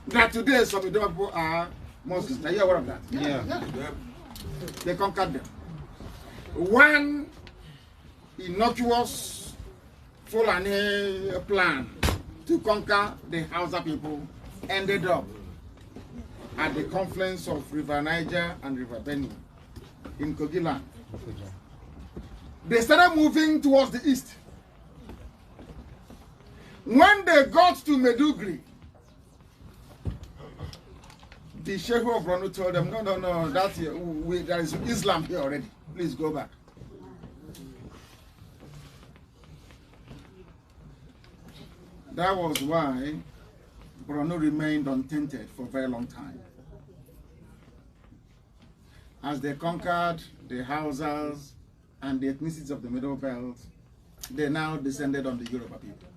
That today some Idoma people are Muslims. Are you aware of that? Yeah. They conquered them. One innocuous Fulani plan to conquer the Hausa people ended up at the confluence of River Niger and River Benue in Kogiland. They started moving towards the east. When they got to Medugri, the Sheikh of Borno told them, no, that's here. There is Islam here already. Please go back. That was why Borno remained untainted for a very long time. As they conquered the Hausas and the ethnicities of the Middle Belt, they now descended on the Yoruba people.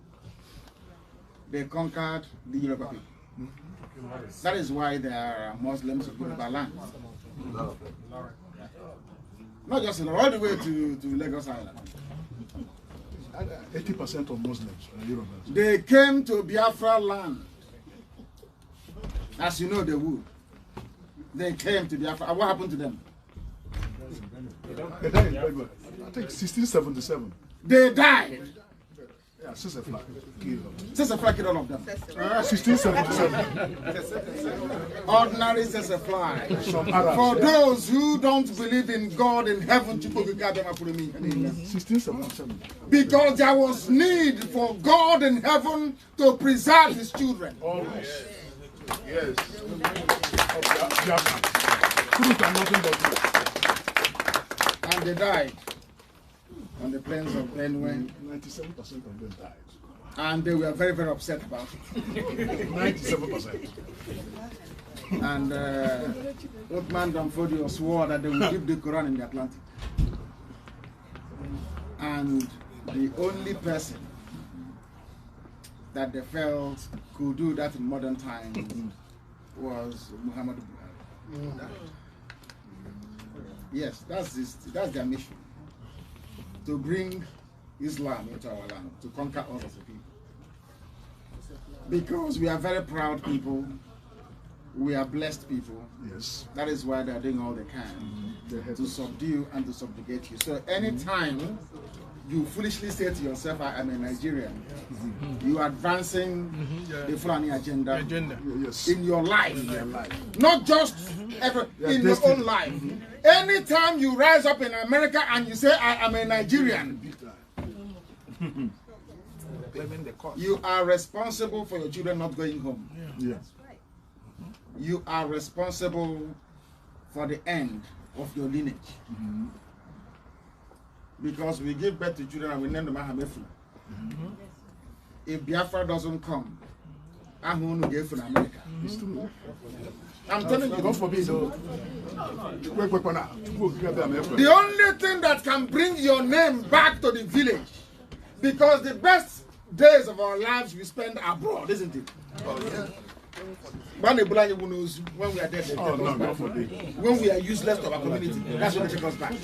They conquered the Yoruba people. That is why there are Muslims in Yoruba land. Not just all the way to Lagos Island. 80% of Muslims are Yorubas. They came to Biafra land. As you know, they would. They came to Biafra. What happened to them? They died, I think 1677. They died. Sister Flag. Sister Fly killed all of them. 1677. Ordinary Sister Fly. For those who don't believe in God in heaven, 1677. because there was need for God in heaven to preserve his children. Always. Yes. Truth and nothing but truth. And they died on the plains of Benue. 97% of them died. And they were very, very upset about it. 97%. And old man Damfodio swore that they would dip the Quran in the Atlantic. And the only person that they felt could do that in modern times was Muhammad Buhari. Yes, that's their mission. To bring Islam into our land, to conquer all of the people. Because we are very proud people, we are blessed people. Yes. That is why they are doing all they can to subdue and to subjugate you. So anytime you foolishly say to yourself, I am a Nigerian, you are advancing the Fulani agenda, Yes. in your life. Not just in your own life. Anytime you rise up in America and you say, I am a Nigerian, you are responsible for your children not going home. Yeah. You are responsible for the end of your lineage. Because we give birth to children and we name them Ahamefu. If Biafra doesn't come, Ahunu gave in America. I'm telling you. God forbid. The only thing that can bring your name back to the village, because the best days of our lives we spend abroad, isn't it? Oh, yeah. When we are dead, oh, no, God forbid. When we are useless to our community, that's when they take us back.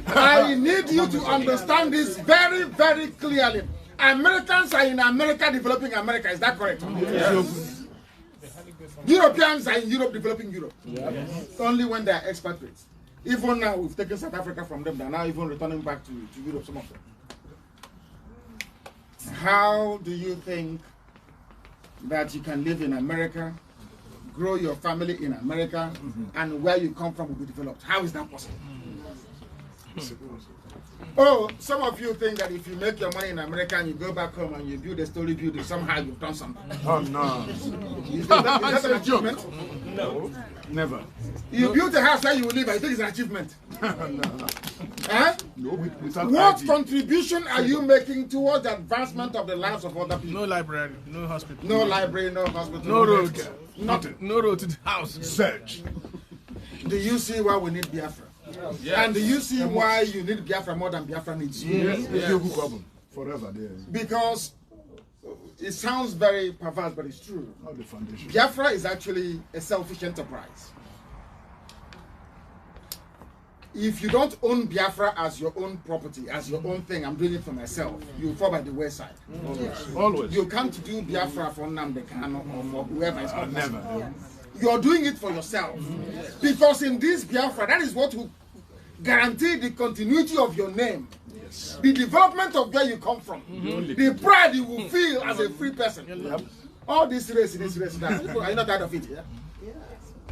I need you to understand this very, very clearly. Americans are in America developing America, is that correct? Yes. Europeans are in Europe developing Europe. Yes. Only when they are expatriates. Even now, we've taken South Africa from them, they're now even returning back to Europe, some of them. How do you think that you can live in America, grow your family in America, and where you come from will be developed? How is that possible? Oh, some of you think that if you make your money in America and you go back home and you build a story building, somehow you've done something. Oh, no. Is that an achievement? No. Never. You built a house where you will live, I think it's an achievement. No. Huh? No, what contribution are you making towards the advancement of the lives of other people? No library, no hospital. No library, no hospital. No road. Nothing. No road to the house. Search. Do you see why we need Biafra? Yes. And do you see why you need Biafra more than Biafra needs you? Yes. Yes. Forever there. Because it sounds very perverse, but it's true. The foundation. Biafra is actually a selfish enterprise. If you don't own Biafra as your own property, as your own thing, I'm doing it for myself, you fall by the wayside. Always. Always. You can't do Biafra for Nnamdi Kanu or for whoever is not never. You're doing it for yourself. Because in this Biafra, that is what will guarantee the continuity of your name. Yes. The development of where you come from. The pride you will feel as a free person. All this race, are you not tired of it? Yeah?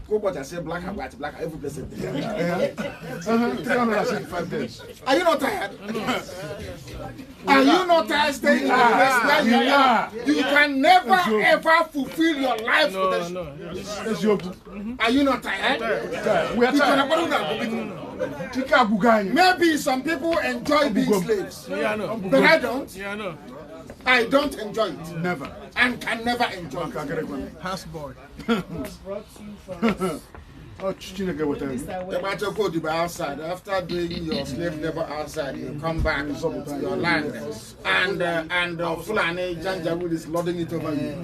Go but I say black and white, black and every place. 365 days. Are you not tired? Are you not tired staying in the place where you are? You can never ever fulfill your life potential. Are you not tired? We are tired. Maybe some people enjoy being slaves, but I don't. I don't enjoy it. Never. And can never enjoy it. House boy. Outside. After doing your slave labor outside, you come back to your land, and Fulani Janjaweed is lording it over you,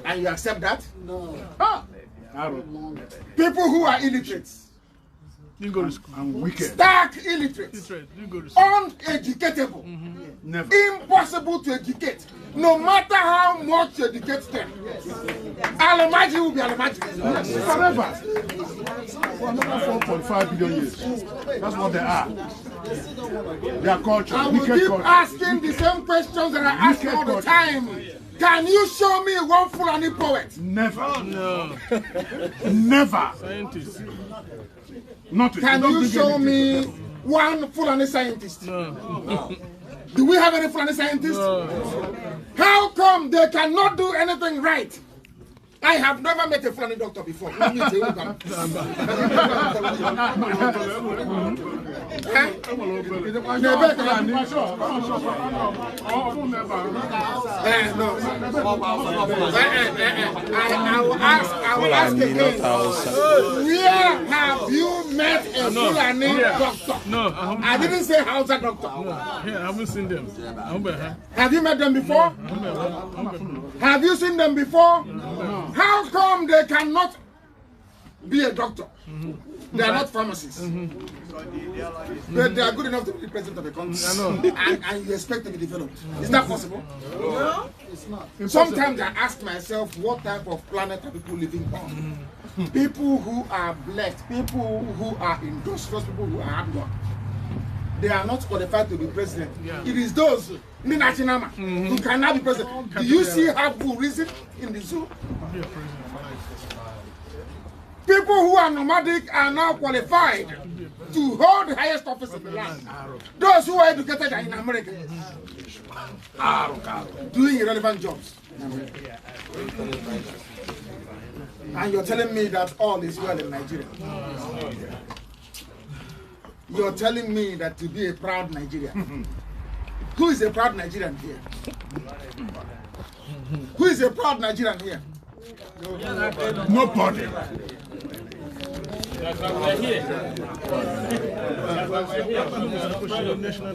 and you accept that? No. Huh? People who are illiterate, Didn't go to school. and wicked. stark illiterate, Didn't go to school. uneducatable, Never. impossible to educate. No matter how much you educate them, Alamaji will be Alamaji. Forever. For another 4.5 billion years. That's what they are. Their culture. I will Wicked keep culture. asking the same questions that I ask Wicked all the culture. time. Can you show me one Fulani poet? Never. No. Never. Scientists. Nothing. Can They don't you bring show anything. me one Fulani scientist? No. Do we have any Fulani scientists? How come they cannot do anything right? I have never met a Fulani doctor before. Huh? No, I will ask again. Where have you met a Fulani doctor? No. I didn't say Hausa doctor. Yeah, I haven't seen them. Have you met them before? Have you seen them before? How come they cannot be a doctor? They are not pharmacists. But they are good enough to be the president of the country. And you expect to be developed. Is that possible? No, it's not. Sometimes I ask myself, what type of planet are people living on? People who are blessed, people who are industrious, people who are hard work. They are not qualified to be president. It is those who cannot be president. Do you see how people reason in the zoo? People who are nomadic are now qualified to hold the highest office in the land. Those who are educated are in America, doing irrelevant jobs. And you're telling me that all is well in Nigeria. You're telling me that to be a proud Nigerian. Who is a proud Nigerian here? Who is a proud Nigerian here? Nobody.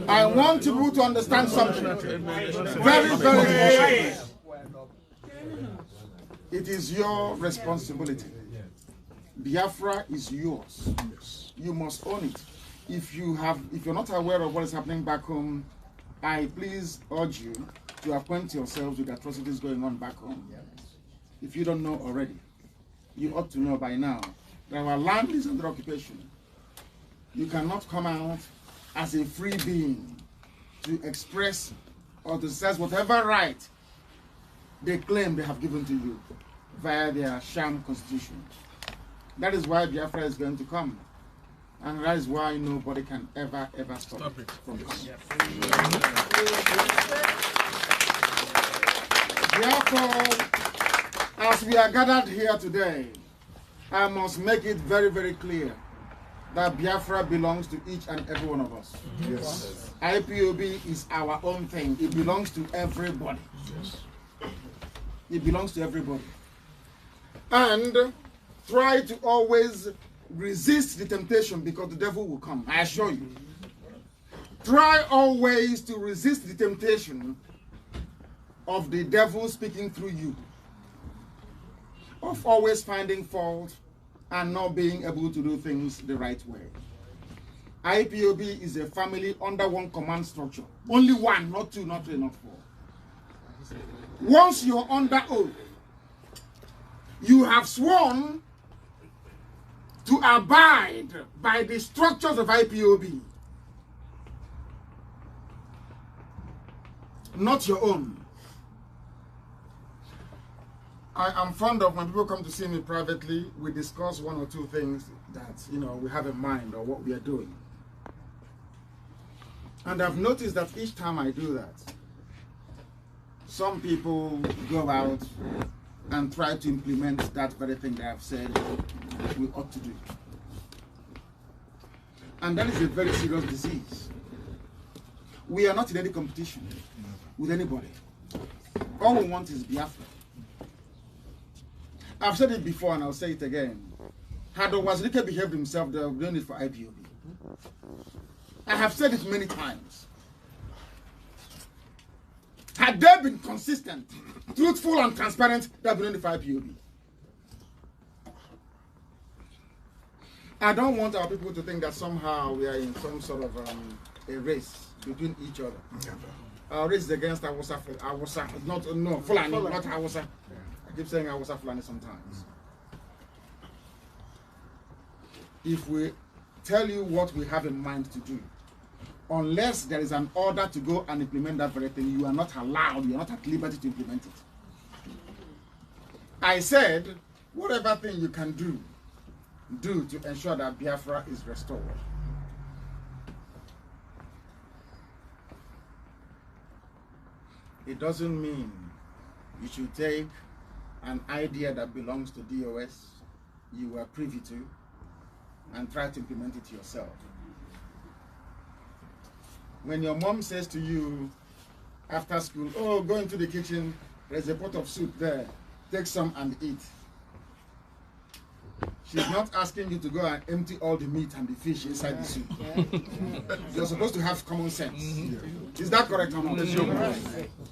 I want you to understand something. Very, very important. It is your responsibility. Biafra is yours. You must own it. If you're not aware of what is happening back home, I please urge you to acquaint yourselves with the atrocities going on back home. If you don't know already, you ought to know by now that our land is under occupation. You cannot come out as a free being to express or to exercise whatever right they claim they have given to you via their sham constitution. That is why Biafra is going to come. And that is why nobody can ever stop it from this. Therefore, as we are gathered here today, I must make it very, very clear that Biafra belongs to each and every one of us. Yes. IPOB is our own thing. It belongs to everybody. Yes. It belongs to everybody. And try to always resist the temptation, because the devil will come. I assure you. Try always to resist the temptation of the devil speaking through you, of always finding fault and not being able to do things the right way. IPOB is a family under one command structure. Only one, not two, not three, not four. Once you're under oath, you have sworn to abide by the structures of IPOB, not your own. I am fond of when people come to see me privately, we discuss one or two things that, we have in mind or what we are doing. And I've noticed that each time I do that, some people go out and try to implement that very thing that I've said we ought to do. And that is a very serious disease. We are not in any competition with anybody. All we want is Biafra. I've said it before and I'll say it again. Had Wazirike behaved himself, they would have done it for IPOB. I have said it many times. Had they been consistent, truthful and transparent, they would have done it for IPOB. I don't want our people to think that somehow we are in some sort of a race between each other. Our race is against Hausa, no, Fulani, not Hausa. I keep saying Hausa Fulani sometimes. If we tell you what we have in mind to do, unless there is an order to go and implement that very thing, you are not allowed, you are not at liberty to implement it. I said, whatever thing you can do to ensure that Biafra is restored. It doesn't mean you should take an idea that belongs to DOS, you were privy to, and try to implement it yourself. When your mom says to you after school, oh, go into the kitchen, there's a pot of soup there, take some and eat. She's not asking you to go and empty all the meat and the fish inside the soup. You're supposed to have common sense. Is that correct or not?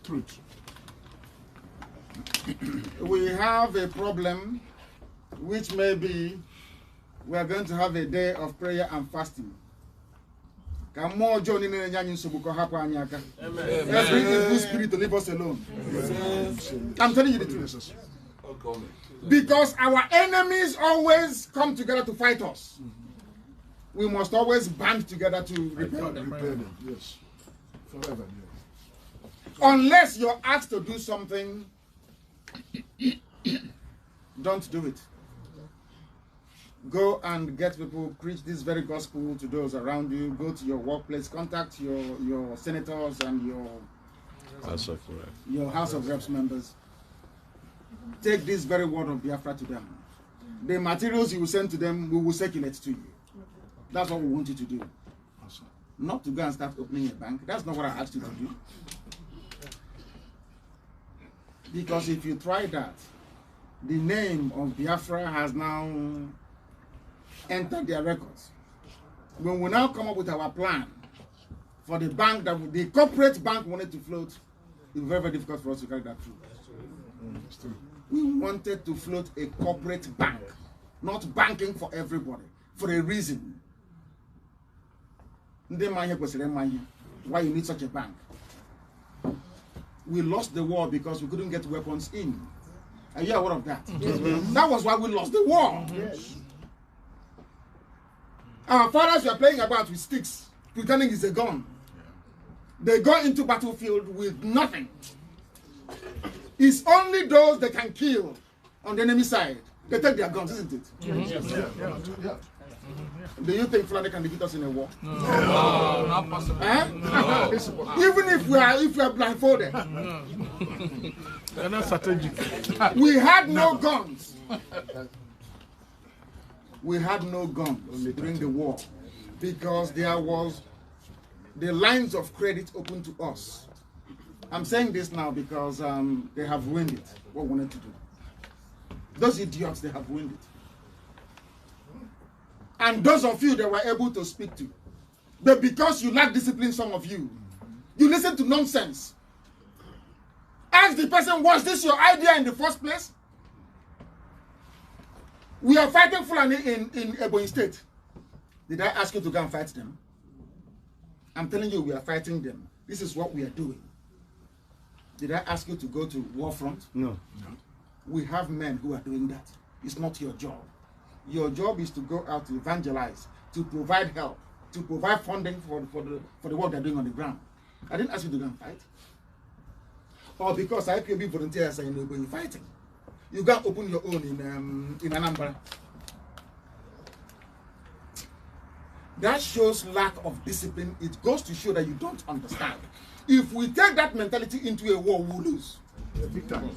Truth. We have a problem, which may be we are going to have a day of prayer and fasting. Let's bring evil spirit to leave us alone. I'm telling you the truth. Because our enemies always come together to fight us. We must always band together to repel them. Yes. Forever, yes. Unless you're asked to do something, don't do it. Go and get people, preach this very gospel to those around you. Go to your workplace, contact your senators and your House of Reps members. Take this very word of Biafra to them. The materials you will send to them, we will circulate to you. That's what we want you to do. Not to go and start opening a bank. That's not what I asked you to do. Because if you try that, the name of Biafra has now entered their records. When we now come up with our plan for the bank, that the corporate bank wanted to float, it was very, very difficult for us to carry that through. We wanted to float a corporate bank, not banking for everybody, for a reason. Why you need such a bank? We lost the war because we couldn't get weapons in. Are you aware of that? That was why we lost the war. Our fathers were playing about with sticks, pretending it's a gun. They go into battlefield with nothing. It's only those that can kill on the enemy side. They take their guns, isn't it? Do you think Fulani can defeat us in a war? No, not possible. No. Even if we are blindfolded. They're not strategic. We had no guns. We had no guns during the war because there was the lines of credit open to us. I'm saying this now because they have ruined it, what we wanted to do. Those idiots, they have ruined it. And those of you they were able to speak to. But because you lack discipline, some of you, you listen to nonsense. Ask the person, was this your idea in the first place? We are fighting Fulani in Ebonyi State. Did I ask you to go and fight them? I'm telling you, we are fighting them. This is what we are doing. Did I ask you to go to war front? No. We have men who are doing that. It's not your job. Your job is to go out to evangelize, to provide help, to provide funding for the work they're doing on the ground. I didn't ask you to go and fight. Or because IPOB volunteers are in fighting. You go and open your own in Anambra. That shows lack of discipline. It goes to show that you don't understand. If we take that mentality into a war, we'll lose. Big time.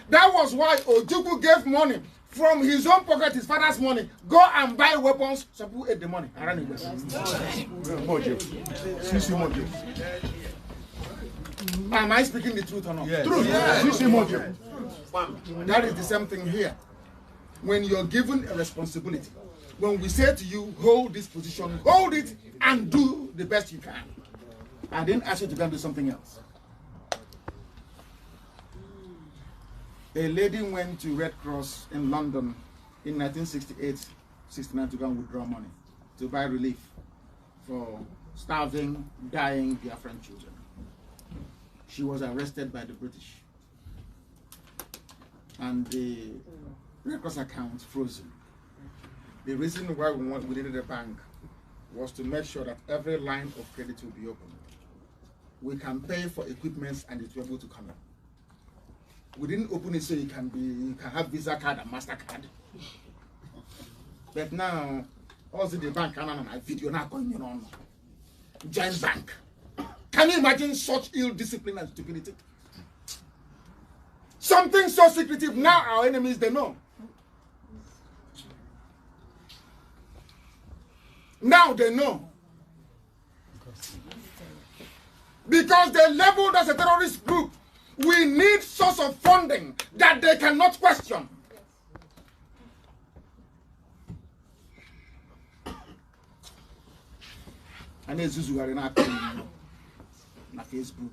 That was why Ojukwu gave money from his own pocket, his father's money. Go and buy weapons. Some people ate the money. I ran away. Am I speaking the truth or not? Yes. Truth. Yes. That is the same thing here. When you're given a responsibility, when we say to you, hold this position, hold it and do the best you can. I didn't ask you to go and do something else. A lady went to Red Cross in London in 1968 69 to go and withdraw money to buy relief for starving, dying Biafran children. She was arrested by the British. And the Red Cross account frozen. The reason why we needed a bank was to make sure that every line of credit will be open. We can pay for equipment and it will be able to come in. We didn't open it so you can have Visa card and MasterCard. But now, also the bank can on my video now going on. Giant bank. Can you imagine such ill discipline and stupidity? Something so secretive, now our enemies, they know. Now they know. Because they labeled as a terrorist group. We need source of funding that they cannot question. And as usual, on Facebook,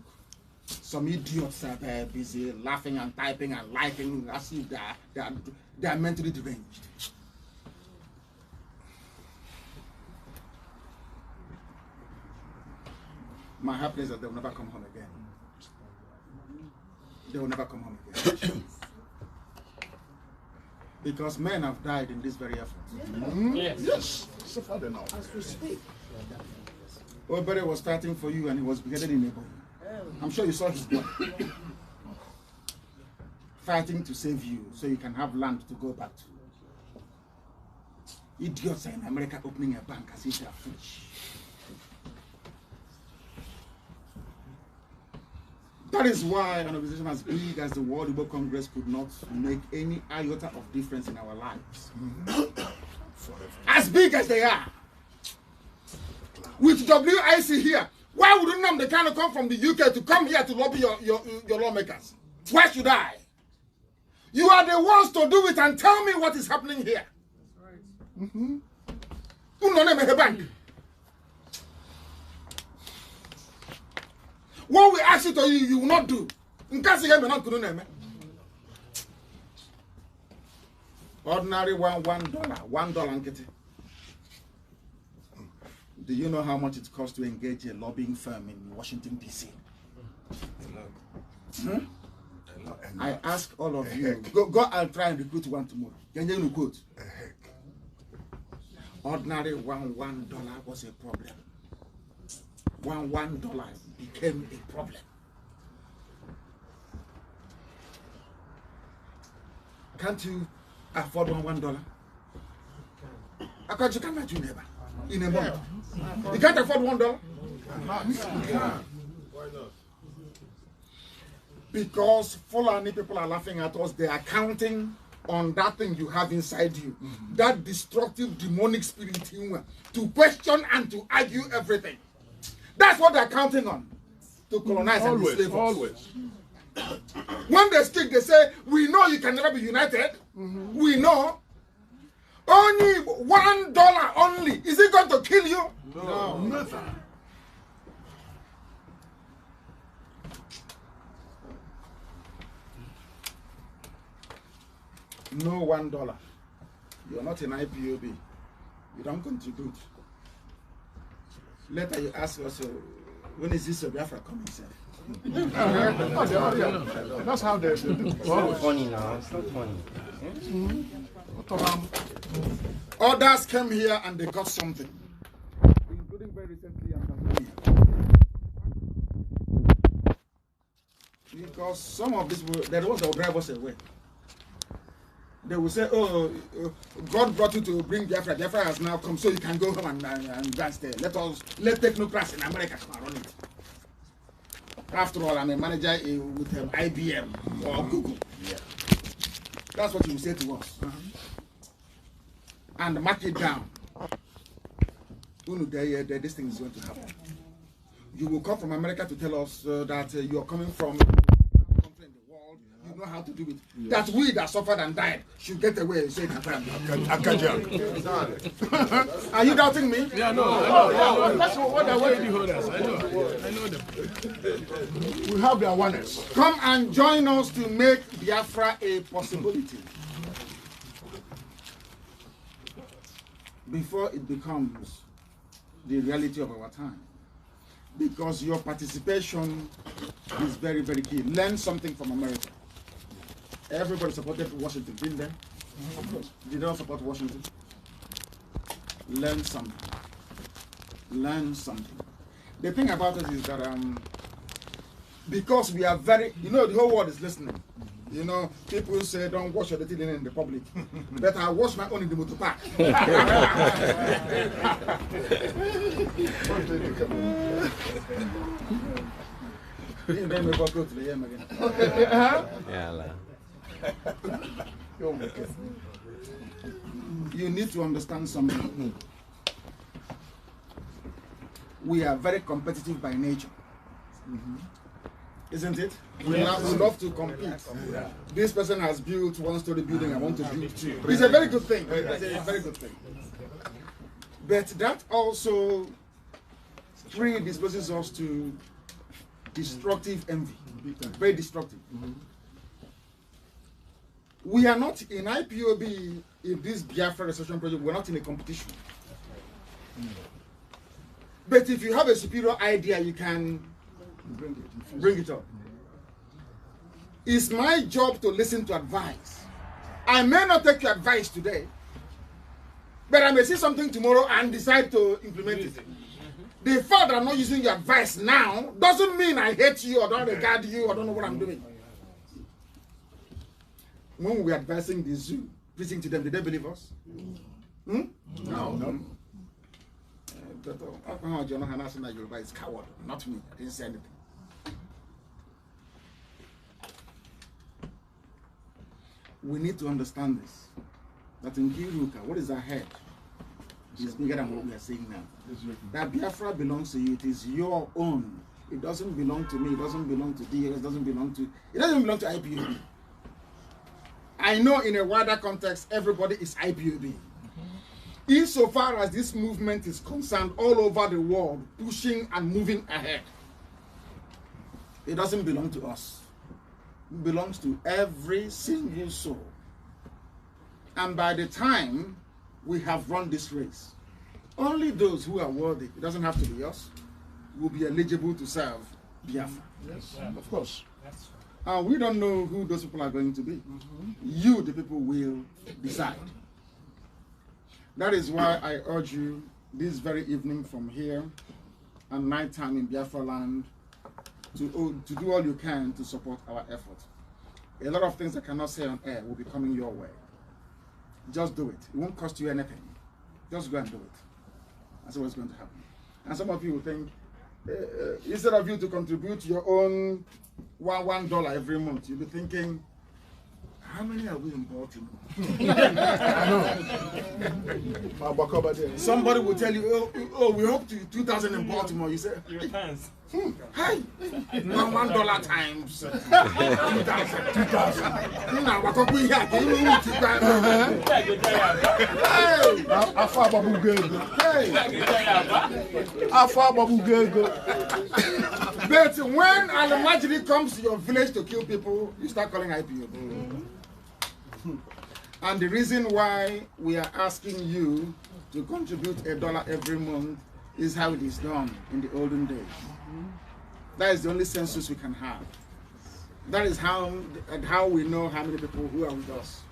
some idiots are there busy laughing and typing and liking as if they are mentally deranged. My hope is that they will never come home again. They will never come home again. Because men have died in this very effort. Yes. So far they know. As we speak. Obere was starting for you and he was beheaded in Nebo. I'm sure you saw his blood. Fighting to save you so you can have land to go back to. Idiots are in America opening a bank as if they are foolish. That is why an organization as big as the World Igbo Congress could not make any iota of difference in our lives. As big as they are. With WIC here, why would Nnamdi Kanu come from the UK to come here to lobby your lawmakers? Why should I? You are the ones to do it and tell me what is happening here. That's right. What we ask you to do, you will not do. Ordinary $1. Do you know how much it costs to engage a lobbying firm in Washington, D.C.? I ask all of you, go and try and recruit one tomorrow. Can you quote? Ordinary $1 was a problem. $1 became a problem. Can't you afford $1? How can you come at your neighbor in a month? You can't afford $1? Why not? Because Fulani people are laughing at us. They are counting on that thing you have inside you. That destructive demonic spirit to question and to argue everything. That's what they're counting on. To colonize and enslave us. Always. When they speak, they say, we know you can never be united. We know. Only $1 only. Is it going to kill you? No, never. No $1. You're not an IPOB. You don't contribute. Later you ask us, when is this Biafra coming, sir? That's how they do. It's not funny now. It's not funny. Others came here and they got something, including very recently in Tanzania. Because some of these they're the ones that will drive us away. They will say, oh, God brought you to bring Biafra. Biafra has now come, so you can go home and go and stay. Let technocrats in America come and run it. After all, I'm a manager with IBM or Google. Yeah. That's what you will say to us. And mark it down. This thing is going to happen. You will come from America to tell us that you are coming from country in the world. You know how to do it. Yes. That we that suffered and died should get away and say that. Are you doubting me? Yeah, no. That's what they're waiting for us. I know them. We have the awareness. Come and join us to make Biafra a possibility. before it becomes the reality of our time. Because your participation is very, very key. Learn something from America. Everybody supported Washington, didn't they? Of course. Did they all support Washington? Learn something. Learn something. The thing about it is that because we are very, you know, the whole world is listening. You know, people say don't wash your dirty linen in the public, but I wash my own in the motor park. You need to understand something. We are very competitive by nature. Isn't it? We love to compete. This person has built one-story building, I want to build two. It's a very good thing. It's a very good thing. But that also predisposes us to destructive envy. Very destructive. We are not in IPOB, in this Biafra restoration project, we're not in a competition. But if you have a superior idea, you can bring it up. It's my job to listen to advice. I may not take your advice today, but I may see something tomorrow and decide to implement it. The fact that I'm not using your advice now doesn't mean I hate you or don't regard you or don't know what I'm doing. When we were advising the zoo, preaching to them, did they believe us? No. It's coward, not me. I didn't say anything. We need to understand this. That in Kiruka, what is ahead is bigger than what we are saying now. That Biafra belongs to you. It is your own. It doesn't belong to me. It doesn't belong to DS. It doesn't belong to IPOB. I know in a wider context, everybody is IPOB. Insofar as this movement is concerned all over the world, pushing and moving ahead, it doesn't belong to us. It belongs to every single soul. And by the time we have run this race, only those who are worthy, it doesn't have to be us, will be eligible to serve Biafra. Yes, of course. And we don't know who those people are going to be. You, the people, will decide. That is why I urge you this very evening from here and nighttime in Biafra land to do all you can to support our effort. A lot of things I cannot say on air will be coming your way. Just do it. It won't cost you anything. Just go and do it. That's what's going to happen. And some of you will think, instead of you to contribute your own $1 every month, you'll be thinking, how many are we in Baltimore? Somebody will tell you, oh, we hope to 2,000 in Baltimore. You say, hey, $1 times 2,000. But when Al-Majri comes to your village to kill people, you start calling IPOB. And the reason why we are asking you to contribute $1 every month is how it is done in the olden days. That is the only census we can have. That is how we know how many people who are with us.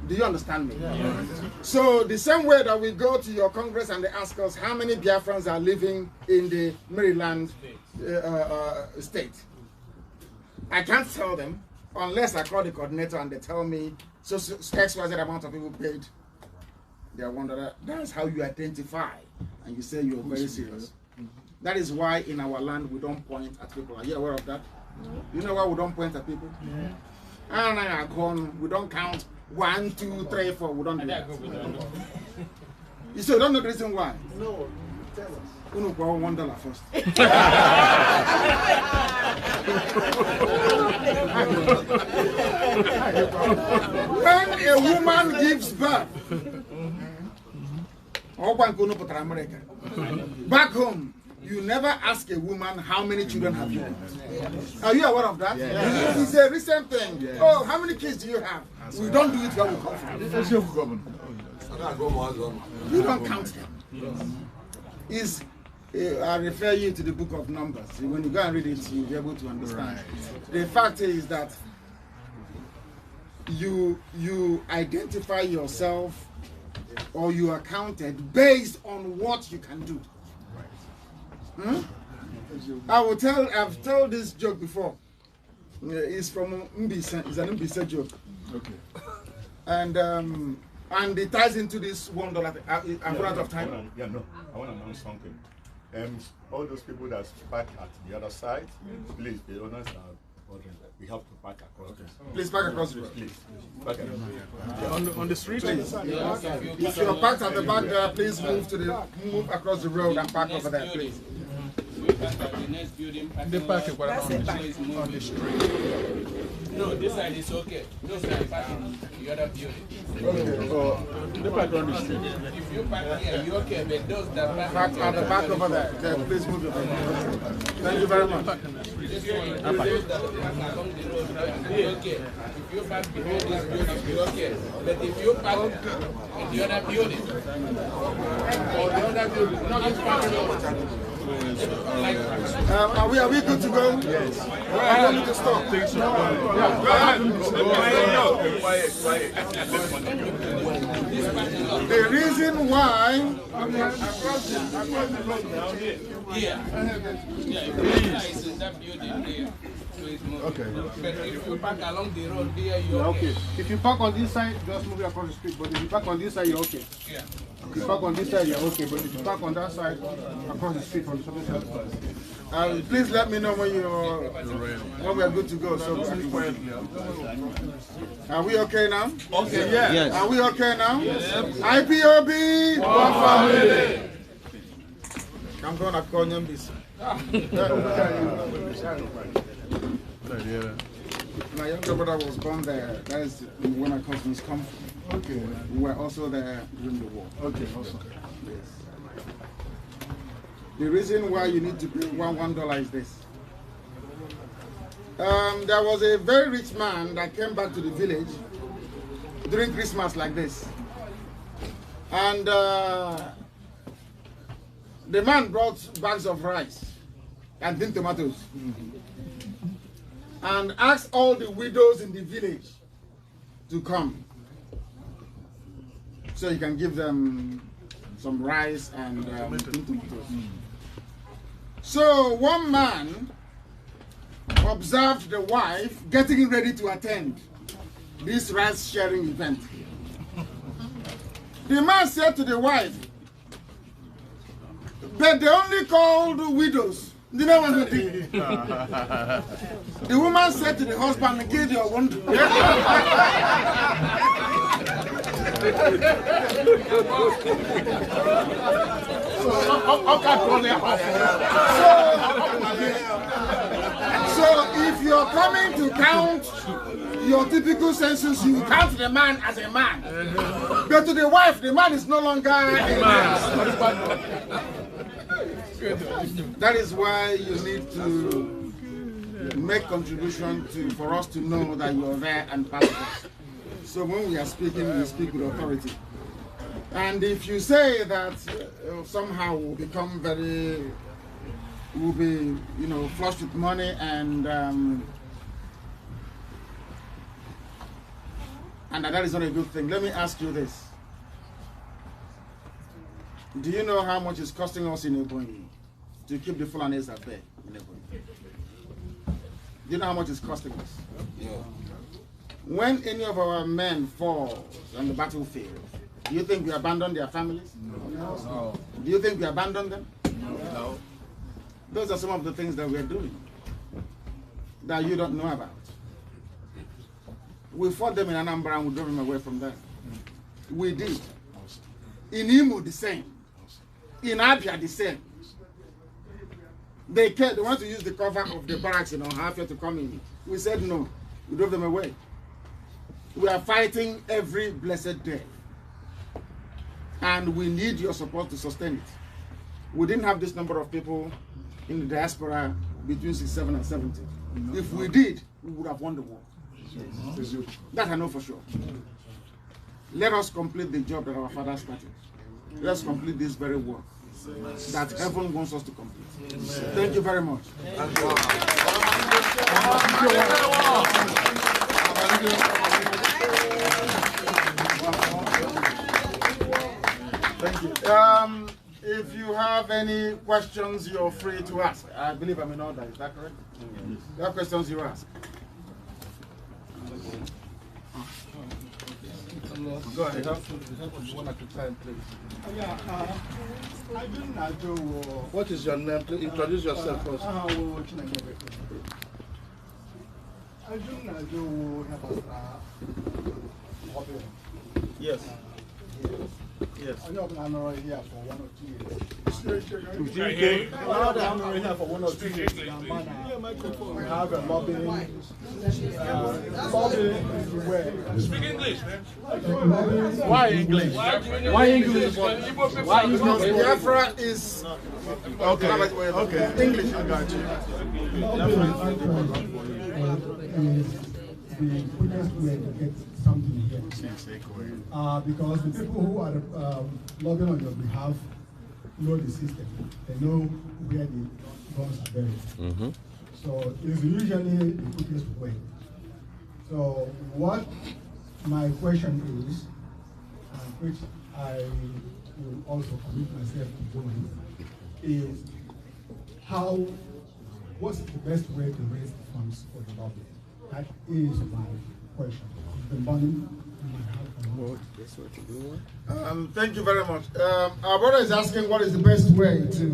Do you understand me? Yeah. So the same way that we go to your Congress and they ask us how many Biafrans are living in the Maryland state, I can't tell them unless I call the coordinator and they tell me, so XYZ amount of people paid their $1. That's how you identify and you say you're very serious. That is why in our land we don't point at people. Are you aware of that? You know why we don't point at people? And we don't count 1, 2, 3, 4. We don't do that. You still don't know the reason why? No. Tell us. You know, $1 first. When a woman gives birth, back home, you never ask a woman how many children have you got. Are you aware of that? Yeah. It's a recent thing. Yeah. Oh, how many kids do you have? We don't do it where we come from. You don't count them. I refer you to the book of Numbers. When you go and read it, you'll be able to understand. Right. The fact is that you identify yourself or you are counted based on what you can do. Hmm? I've told this joke before. It's from Mbisa. It's an Mbisa joke. Okay. And it ties into this $1 thing. I'm out of time. I want to announce something. All those people that park at the other side, please, the owners are ordering. We have to park across. Please park across the road. Please. Park On the street? Please. If you're parked at the back there, please move across the road and park over there, please. They park on the street. No, this side is okay. This side parking the other building. Okay. So they park on the street. If you park here, you're okay, but those that Park at the back over there. Please move your Thank you very much. those that park along the road, you're okay. If you park behind this building, you're okay. But if you park in the other building, not this parking. Are we good to go? Yes. I don't need to stop. The reason why Okay. But if you park along the road there, you're okay. If you park on this side, just move across the street. But if you park on this side, you're okay. Yeah. If you park on this side, you're okay. But if you park on that side, across the street from the other side. please let me know when we are good to go. So are we okay now? Okay, yeah. Yes. Are we okay now? Yes. IPOB! One family! I'm going to call Nyambis. My younger brother was born there. That is where my cousins come from. Okay. We were also there during the war. Okay, awesome. Yes. The reason why you need to pay $1 is this. There was a very rich man that came back to the village during Christmas like this. And the man brought bags of rice and tin tomatoes. And asked all the widows in the village to come. So you can give them some rice and tin tomatoes. So one man observed the wife getting ready to attend this rice sharing event. The man said to the wife, but they only called widows. You know what I mean? The woman said to the husband, "Give your one." So if you're coming to count your typical census, you count the man as a man. But to the wife, the man is no longer a man. That is why you need to make contribution for us to know that you're there and part of us. So when we are speaking, we speak with authority. And if you say that somehow we'll become we'll be, flush with money and that is not a good thing. Let me ask you this. Do you know how much it's costing us in Ebonyi to keep the Fulanis at bay in Ebonyi? Do you know how much it's costing us? Yeah. When any of our men fall on the battlefield, do you think we abandon their families? No. Do you think we abandon them? No. Those are some of the things that we're doing that you don't know about. We fought them in Anambra and we drove them away from there. We did. In Imo, the same. In Abia, the same. They wanted to use the cover of the barracks in Ohafia to come in. We said no. We drove them away. We are fighting every blessed day. And we need your support to sustain it. We didn't have this number of people in the diaspora between 67 and 70. If we did, we would have won the war. That I know for sure. Let us complete the job that our father started. Let's complete this very work that heaven wants us to complete. Thank you very much. Thank you. If you have any questions, you're free to ask. I believe I'm in order. Is that correct? Yes. There are questions you ask. Go ahead. One at a time, please. What is your name? Please introduce yourself first. Yes. Yes. I know I'm not here for 1 or 2 years. I'm here for 1 or 2 years. We have a lobbying. Lobbying everywhere. Speak English, man. Why English? Why English? Why because Biafra is okay. Okay. English. I got you. The quickest way to get something here. Because the people who are lobbying on your behalf know the system. They know where the guns are buried. So it's usually the quickest way. So what my question is, which I will also commit myself to doing, is what's the best way to raise the funds for the lobby? That is my question. The money thank you very much. Our brother is asking what is the best way to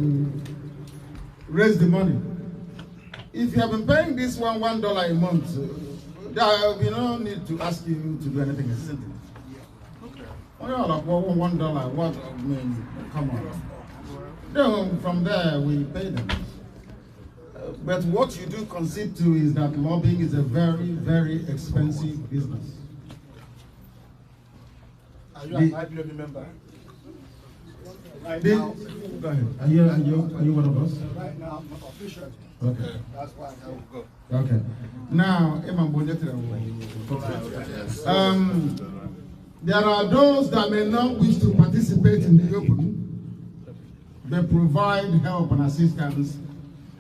raise the money. If you have been paying this $1 a month, there will be no need to ask you to do anything, isn't it? $1, what I mean, come on. Then from there we pay them. But what you do concede to is that lobbying is a very, very expensive business. Are you an IPOB member? Right now, go ahead. Are you one of us? Right now, I'm not official. Okay. That's why I go. Okay. Now, there are those that may not wish to participate in the open. They provide help and assistance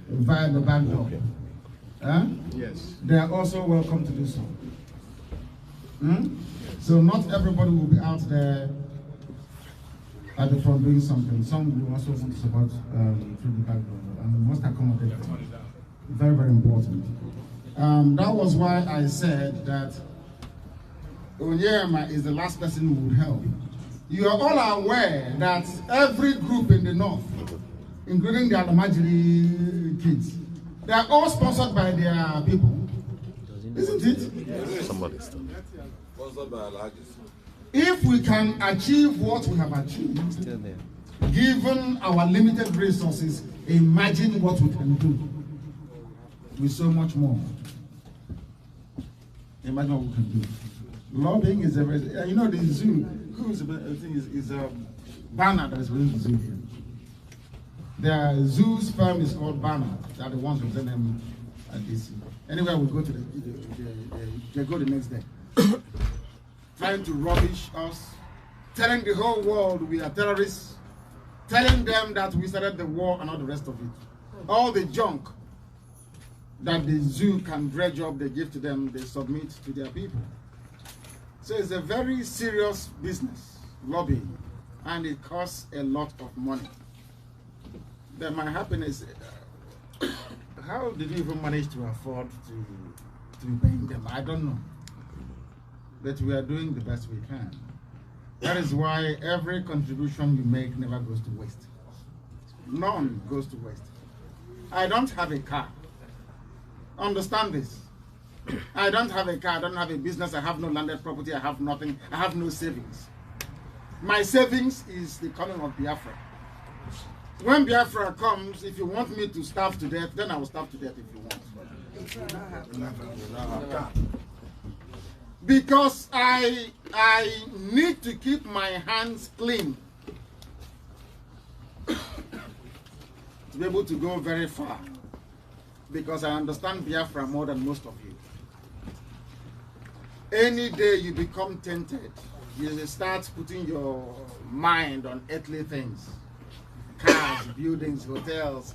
via the back door. Yes. They are also welcome to do so. So not everybody will be out there at the front doing something. Some will also want to support through the back door, and we must accommodate them. Very, very important. That was why I said that Onyema is the last person who would help. You are all aware that every group in the north, including the Alamajiri kids, they are all sponsored by their people. Isn't it? Somebody stop. If we can achieve what we have achieved, given our limited resources, imagine what we can do with so much more. Imagine what we can do. Lobbying is a very, the zoo, who's is a banner that is within the zoo here. The zoo's firm is called Banner. They are the ones who send them at DC. Anyway, we go to they go the next day. Trying to rubbish us, telling the whole world we are terrorists, telling them that we started the war and all the rest of it. All the junk that the zoo can dredge up, they give to them, they submit to their people. So it's a very serious business, lobbying, and it costs a lot of money. Then my happiness, how did you even manage to afford to be paying them? I don't know. But we are doing the best we can. That is why every contribution you make never goes to waste. None goes to waste. I don't have a car. Understand this. I don't have a car, I don't have a business, I have no landed property, I have nothing, I have no savings. My savings is the coming of Biafra. When Biafra comes, if you want me to starve to death, then I will starve to death if you want. Because I need to keep my hands clean to be able to go very far. Because I understand Biafra more than most of you. Any day you become tainted you start putting your mind on earthly things, cars, buildings, hotels,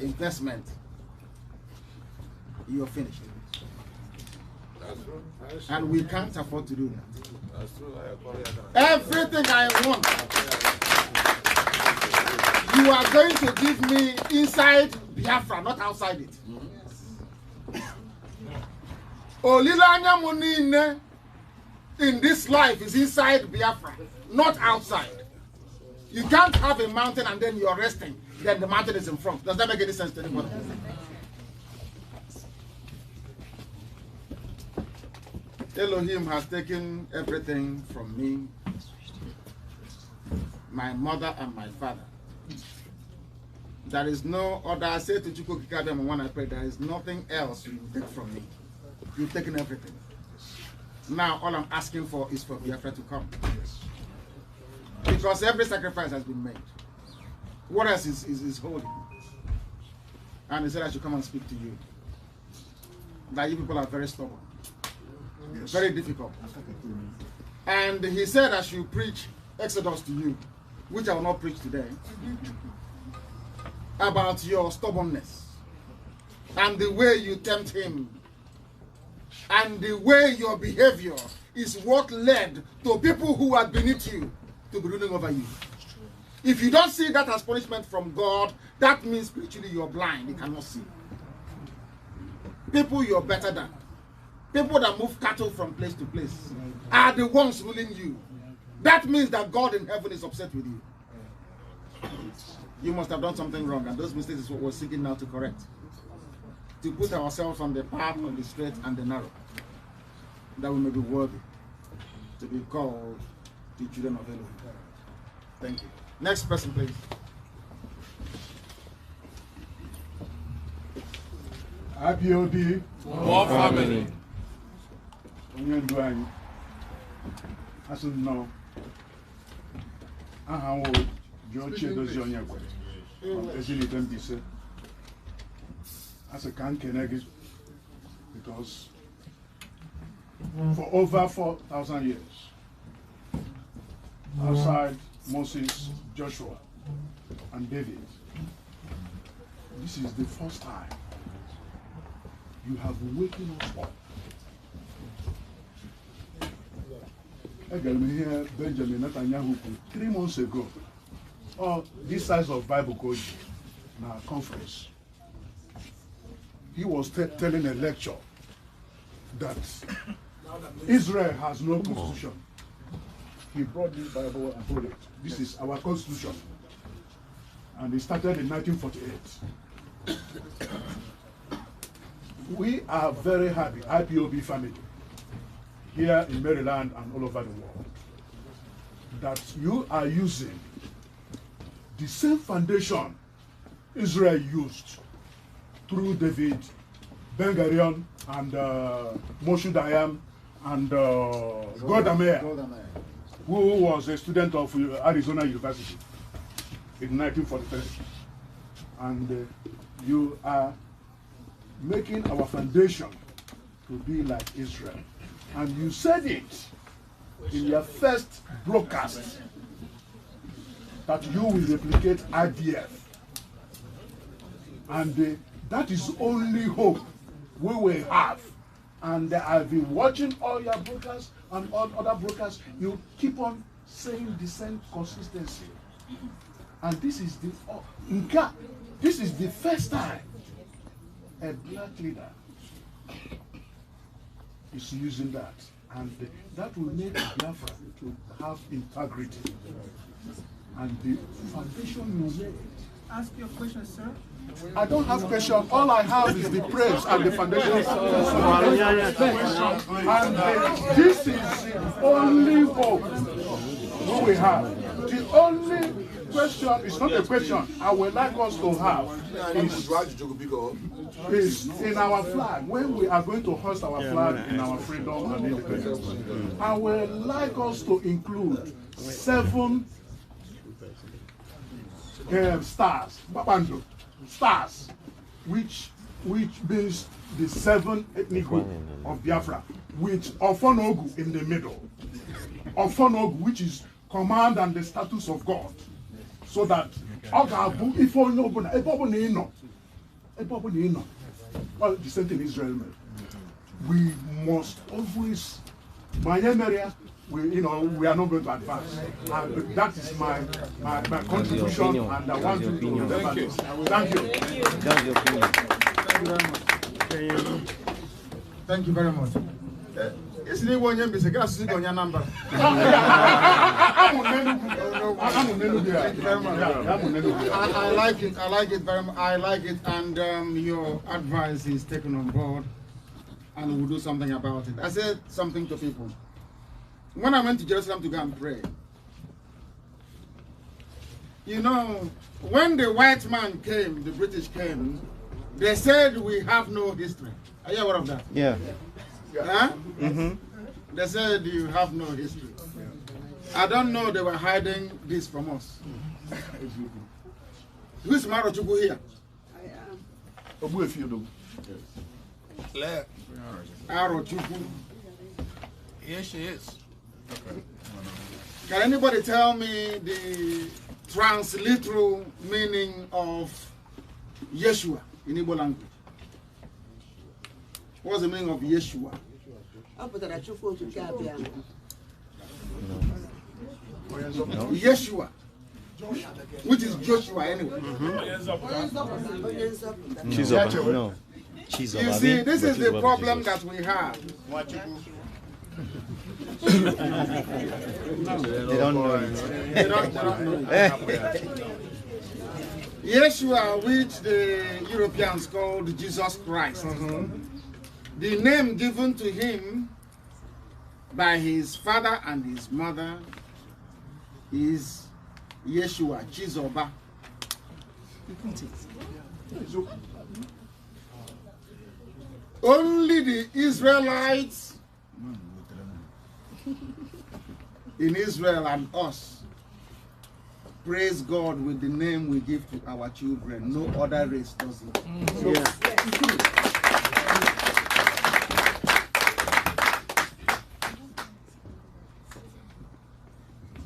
investment, you're finished. That's true. And we can't afford to do that. That's true. Everything I want, you are going to give me inside Biafra, not outside it. Olilanya munine in this life is inside Biafra, not outside. You can't have a mountain and then you're resting, then the mountain is in front. Does that make any sense to anybody? Elohim has taken everything from me, my mother and my father. There is no other. I say to Chukwu Kikabiyama when I pray, there is nothing else you take from me. You've taken everything. Now all I'm asking for is for Biafra to come. Because every sacrifice has been made. What else is holy? And he said I should come and speak to you. That you people are very stubborn. Yes. Very difficult. And he said I should preach Exodus to you, which I will not preach today, about your stubbornness and the way you tempt him and the way your behavior is what led to people who are beneath you to be ruling over you. If you don't see that as punishment from God, that means spiritually you're blind, you cannot see. People you're better than, people that move cattle from place to place, are the ones ruling you. That means that God in heaven is upset with you. You must have done something wrong, and those mistakes is what we're seeking now to correct. To put ourselves on the path of the straight and the narrow, that we may be worthy to be called the children of Elohim. Thank you. Next person, please. IPOD. More family. I said no. I said can't connect it because for over 4,000 years, outside Moses, Joshua, and David, this is the first time you have waken us up. I got me here, Benjamin Netanyahu, 3 months ago. Oh, this size of Bible code in our conference. He was telling a lecture that Israel has no constitution. He brought this Bible and told it. This is our constitution. And it started in 1948. We are very happy, IPOB family, here in Maryland and all over the world, that you are using the same foundation Israel used through David, Ben-Gurion, and Moshe Dayan, and Golda Meir, who was a student of Arizona University in 1943. And you are making our foundation to be like Israel. And you said it in your first broadcast that you will replicate IDF. And that is only hope we will have. And I've been watching all your broadcasts and all other broadcasts. You keep on saying the same consistency. And this is the first time a black leader is using that. And that will make Biafra to have integrity. And the foundation you made. Ask your question, sir. I don't have question. All I have is the praise and the foundation. And this is the only hope we have. The only question is not a question I would like us to have is in our flag. When we are going to hoist our flag in our freedom and independence, I would like us to include 7 stars. Stars, which means the 7 ethnic group of Biafra. with Ofonogu in the middle. Ofonogu, which is command and the status of God. So that well, the same thing Israel made. We must always, we are not going to advance. And that is my contribution, and I want you to remember this. Thank you. That's your opinion. Thank you very much. It's the one you miss a gas on your number. I like it. I like it very much. I like it, and your advice is taken on board, and we'll do something about it. I said something to people. When I went to Jerusalem to go and pray, you know, when the white man came, the British came, they said we have no history. Are you aware of that? Yeah. Huh? They said you have no history. I don't know they were hiding this from us. Who's Marochuku here? I am. Claire. Arochuku. Yes, she is. Can anybody tell me the transliteral meaning of Yeshua in Igbo language? What's the meaning of Yeshua? Yeshua, which is Joshua anyway. No. You see, this is the problem that we have. They don't know it. They don't know it. Yeshua, which the Europeans called Jesus Christ. The name given to him by his father and his mother is Yeshua, Chizoba. Only the Israelites in Israel and us praise God with the name we give to our children. No other race does it.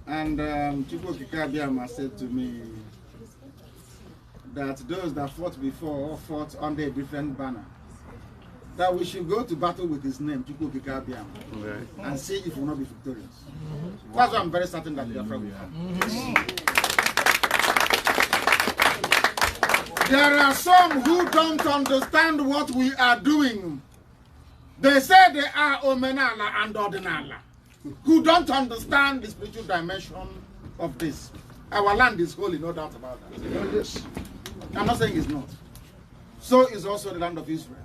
And Chukwu Kikabiama said to me that those that fought before fought under a different banner. That we should go to battle with his name, Chukwu Kikabiama, and see if we will not be victorious. That's why I'm very certain that Biafra will come. There are some who don't understand what we are doing. They say they are Omenala and Ordinala, who don't understand the spiritual dimension of this. Our land is holy, no doubt about that. Yes. I'm not saying it's not. So is also the land of Israel.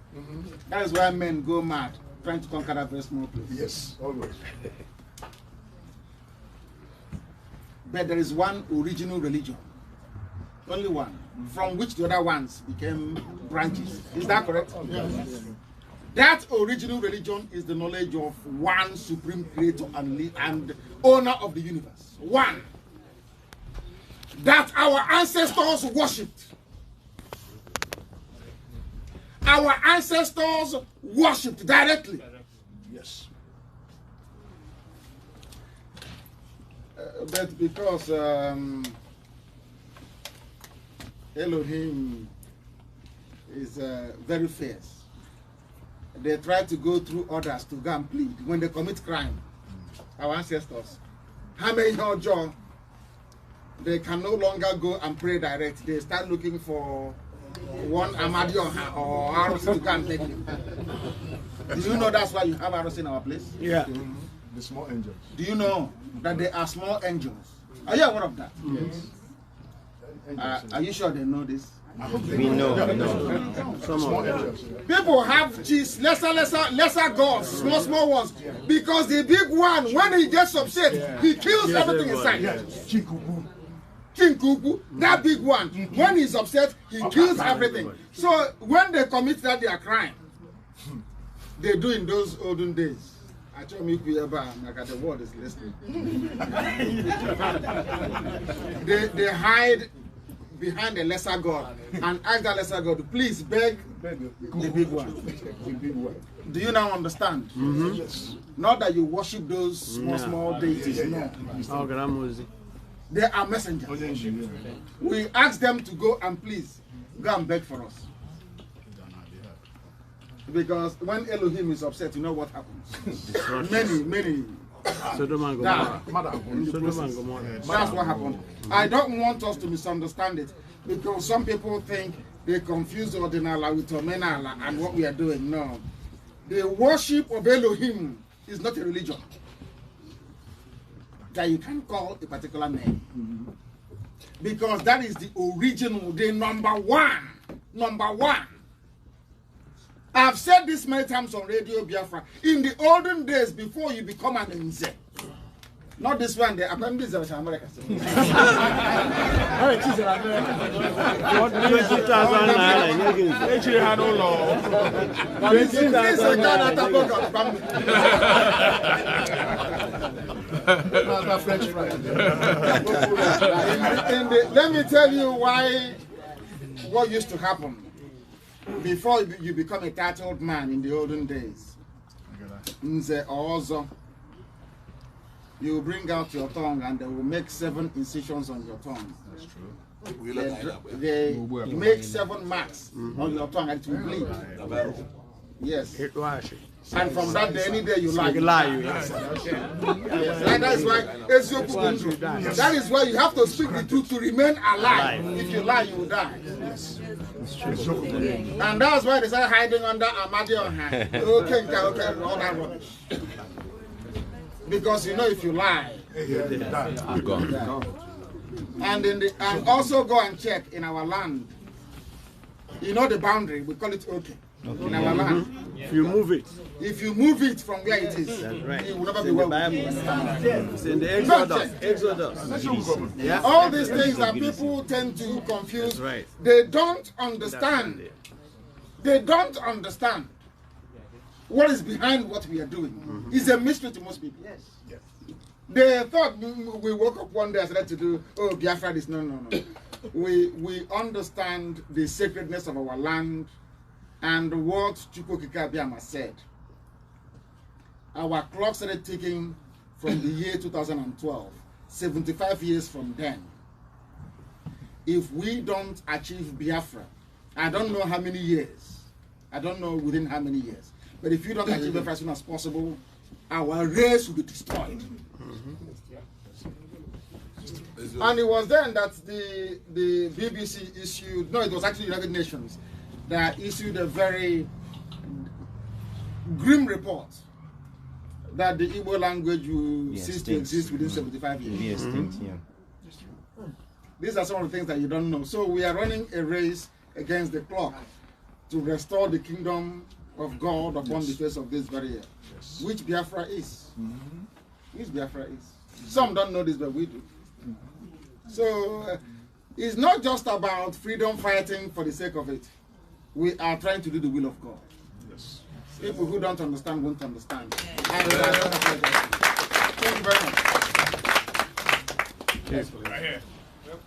That is why men go mad trying to conquer that very small place. Yes, always. But there is one original religion. Only one. From which the other ones became branches. Is that correct? Yes. That original religion is the knowledge of one supreme creator and owner of the universe. One. That our ancestors worshipped. Our ancestors worshipped directly. Yes. But because Elohim is very fierce, they try to go through others to go and plead when they commit crime. Our ancestors, how many John? They can no longer go and pray direct. They start looking for one Amadioha or Aros to go and take him. Do you know that's why you have Aros in our place? Yeah. The small angels. Do you know that they are small angels? Are you aware of that? Yes. Are you sure they know this? We know. Small angels. People have lesser gods, small ones, because the big one, when he gets upset, he kills everything inside. Yes. Chikubu. King Kuku, that big one, when he's upset, he kills everything. So when they commit that their crime, they do in those olden days. The word is listening. They hide behind a lesser god and ask that lesser god to please beg the big one. Do you now understand? Yes. Not that you worship those small deities. No. They are messengers. We ask them to go and please go and beg for us. Because when Elohim is upset, you know what happens. many. Sodom and Gomorrah. That's what happened. I don't want us to misunderstand it, because some people think they confuse Ordinala with Omenala and what we are doing. No. The worship of Elohim is not a religion that you can call a particular name. Because that is the original, the number one. I've said this many times on Radio Biafra. In the olden days, before you become an Nze, not this one, the appendix of America. Actually, had no law. Let me tell you what used to happen before you become a titled man in the olden days. Nze Ozo, you bring out your tongue and they will make 7 incisions on your tongue. That's true. They make 7 marks on your tongue and it will bleed. Yes. And from that day, any day you lie. Yes. That is why you have to speak the truth to remain alive. If you lie, you will die. Yes. And that's why they started hiding under Amadi Oha. Okay, all that rubbish. Because you know if you lie, you die. And also go and check in our land. You know the boundary, we call it okay. In our land. If you move it. If you move it from where it is, right. it will never be well. It's in the Exodus. Yeah. All these things that people tend to confuse, they don't understand. They don't understand what is behind what we are doing. It's a mystery to most people. Yes. They thought we woke up one day and started to do, oh, Biafra this. No. We understand the sacredness of our land and what Chukwokika Biama said. Our clock started ticking from the year 2012, 75 years from then. If we don't achieve Biafra, I don't know how many years, I don't know within how many years, but if you don't achieve Biafra as soon as possible, our race will be destroyed. And it was then that the BBC issued, no, it was actually United Nations that issued a very grim report that the Igbo language will cease to exist within 75 years. These are some of the things that you don't know. So we are running a race against the clock to restore the kingdom of God upon the face of this very earth, which Biafra is. Which Biafra is. Some don't know this, but we do. So it's not just about freedom fighting for the sake of it. We are trying to do the will of God. Yes. People who don't understand won't understand. Thank you very much. Right here.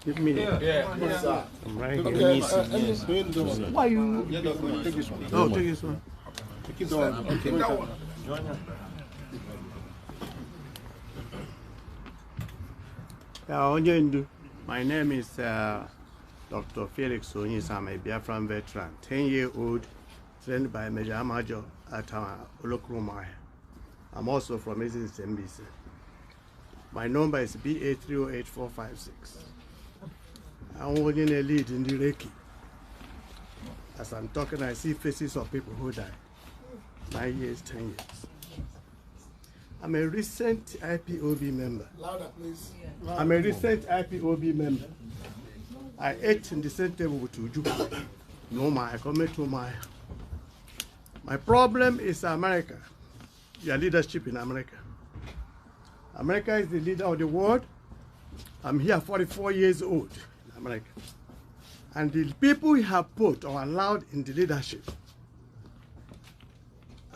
Give me that. Yeah. I'm right here. Okay. Why you? Take this one. Oh, take this one. Take it on. Okay. That one. My name is Dr. Felix Onyis. I'm a Biafran veteran, 10-year-old, trained by Major Amajo at Olokrumai. I'm also from SMBC. My number is BA308456. I'm holding a lead in the Reiki. As I'm talking, I see faces of people who died. 9 years, 10 years. I'm a recent IPOB member. Louder, please. I'm a recent IPOB member. I ate in the same table with Uju. I come to my problem is America. Your leadership in America. America is the leader of the world. I'm here 44 years old in America. And the people we have put or allowed in the leadership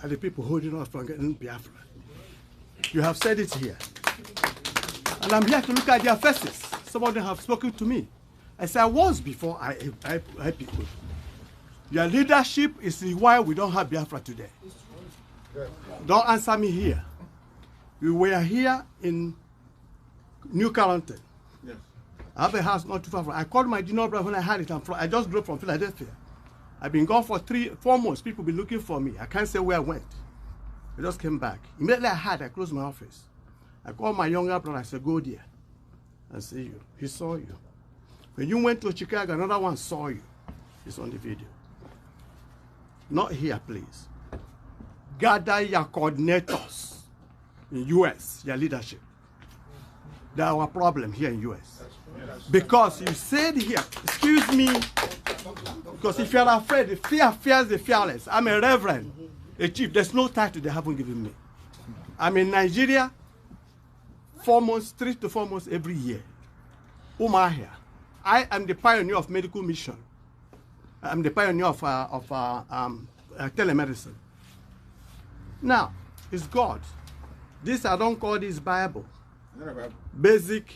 are the people holding us from getting Biafra. You have said it here. And I'm here to look at their faces. Some of them have spoken to me. I said, I was before I people. Your leadership is why we don't have Biafra today. Don't answer me here. We were here in New Carrollton. Yes. I have a house not too far from. I called my junior brother when I had it. I just drove from Philadelphia. I've been gone for 4 months. People been looking for me. I can't say where I went. I just came back. Immediately I closed my office. I called my younger brother. I said, go there and see you. He saw you. When you went to Chicago, another one saw you. It's on the video. Not here, please. Gather your coordinators in U.S., your leadership. That's our problem here in U.S. Because you said here, excuse me, because if you're afraid, the fear fears the fearless. I'm a reverend, a chief. There's no title they haven't given me. I'm in Nigeria 4 months, 3 to 4 months every year. Umahia. I am the pioneer of medical mission. I'm the pioneer of telemedicine. Now, it's God. This, I don't call this Bible. Basic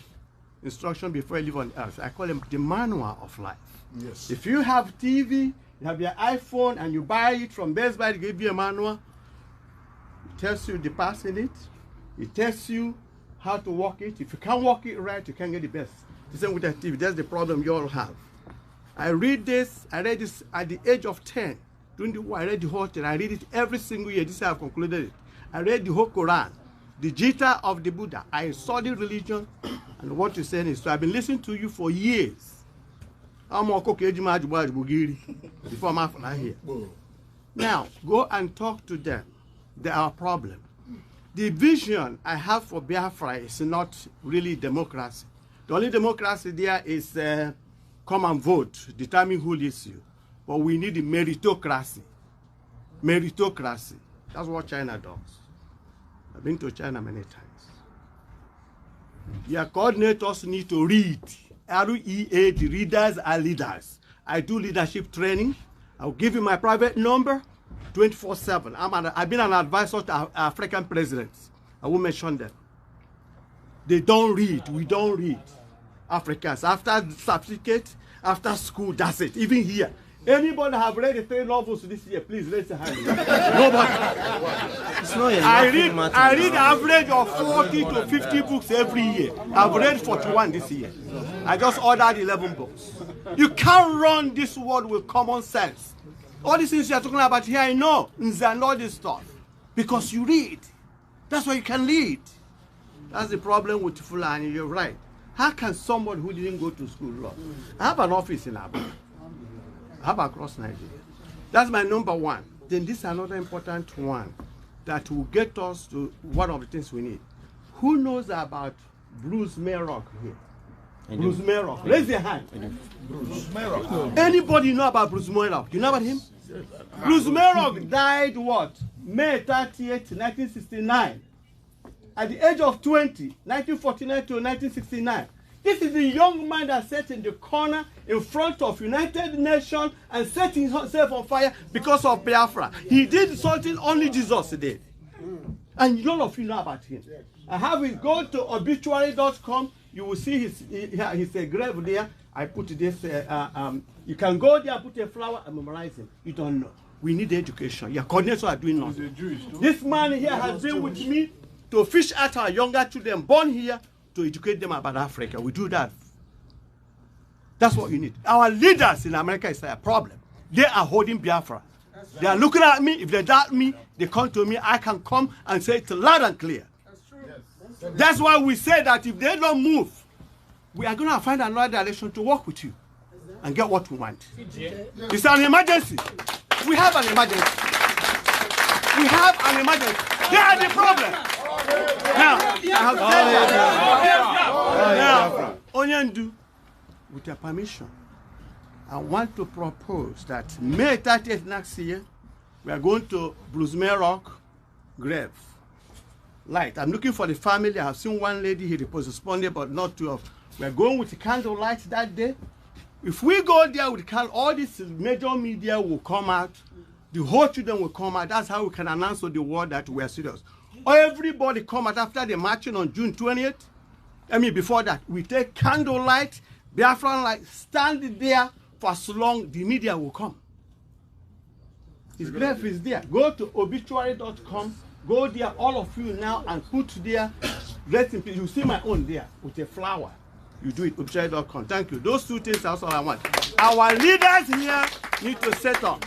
instruction before you live on earth. I call them the manual of life. Yes. If you have TV, you have your iPhone, and you buy it from Best Buy, they give you a manual. It tells you the parts in it. It tells you how to work it. If you can't work it right, you can't get the best. The same with that TV. That's the problem you all have. I read this. I read this at the age of 10. During the war, I read the whole thing. I read it every single year. This is how I've concluded it. I read the whole Quran, the Gita of the Buddha. I studied religion, and what you're saying is, so I've been listening to you for years. Before I'm here. Now, go and talk to them. They are a problem. The vision I have for Biafra is not really democracy. The only democracy there is come and vote, determine who leads you. But we need the meritocracy. Meritocracy. That's what China does. I've been to China many times. Your coordinators need to read. REA, the readers are leaders. I do leadership training. I'll give you my private number 24/7. I've been an advisor to African presidents. I won't mention them. They don't read. We don't read. Africans. After certificate, after school, that's it. Even here. Anybody have read the 3 novels this year? Please raise your hand. Nobody. I read average of 40 to 50 books every year. I've read 41 this year. I just ordered 11 books. You can't run this world with common sense. All these things you're talking about here, I know. And all this stuff. Because you read. That's why you can lead. That's the problem with Fulani. You're right. How can someone who didn't go to school run? I have an office in Abuja. I have across Nigeria. That's my number one. Then this is another important one that will get us to one of the things we need. Who knows about Bruce Mayrock here? Bruce Mayrock. Raise your hand. Bruce Mayrock. Anybody know about Bruce Mayrock? You know about him? Bruce Mayrock died what? May 30th, 1969. At the age of 20, 1949 to 1969. This is the young man that sat in the corner in front of United Nations and set himself on fire because of Biafra. He did something only Jesus did. And none of you know about him. I have it. Go to obituary.com. You will see his grave there. I put this. You can go there, put a flower, and memorize him. You don't know. We need education. Your coordinators are doing nothing. This man here has been with me to fish out our younger children born here to educate them about Africa. We do that. That's what you need. Our leaders in America is a problem. They are holding Biafra. They are looking at me. If they doubt me, they come to me. I can come and say it loud and clear. That's true. Yes. That's why we say that if they don't move, we are going to find another direction to work with you and get what we want. It's an emergency. We have an emergency. We have an emergency. They are the problem. Now, I have Onyendu, with your permission, I want to propose that May 30th next year, we are going to Bruce Mayrock grave. Light. I'm looking for the family. I have seen one lady here responded, but not two of. We are going with the candlelight that day. If we go there with candle, all this major media will come out. The whole children will come out. That's how we can announce to the world that we are serious. Everybody come out after the marching on June 20th. I mean, before that, we take candlelight, Biafran like stand there for as long the media will come. His grave is there. Go to obituary.com. Go there, all of you now, and put there. Rest in peace. You see my own there with a flower. You do it, obituary.com. Thank you. Those two things are all I want. Our leaders here need to set up.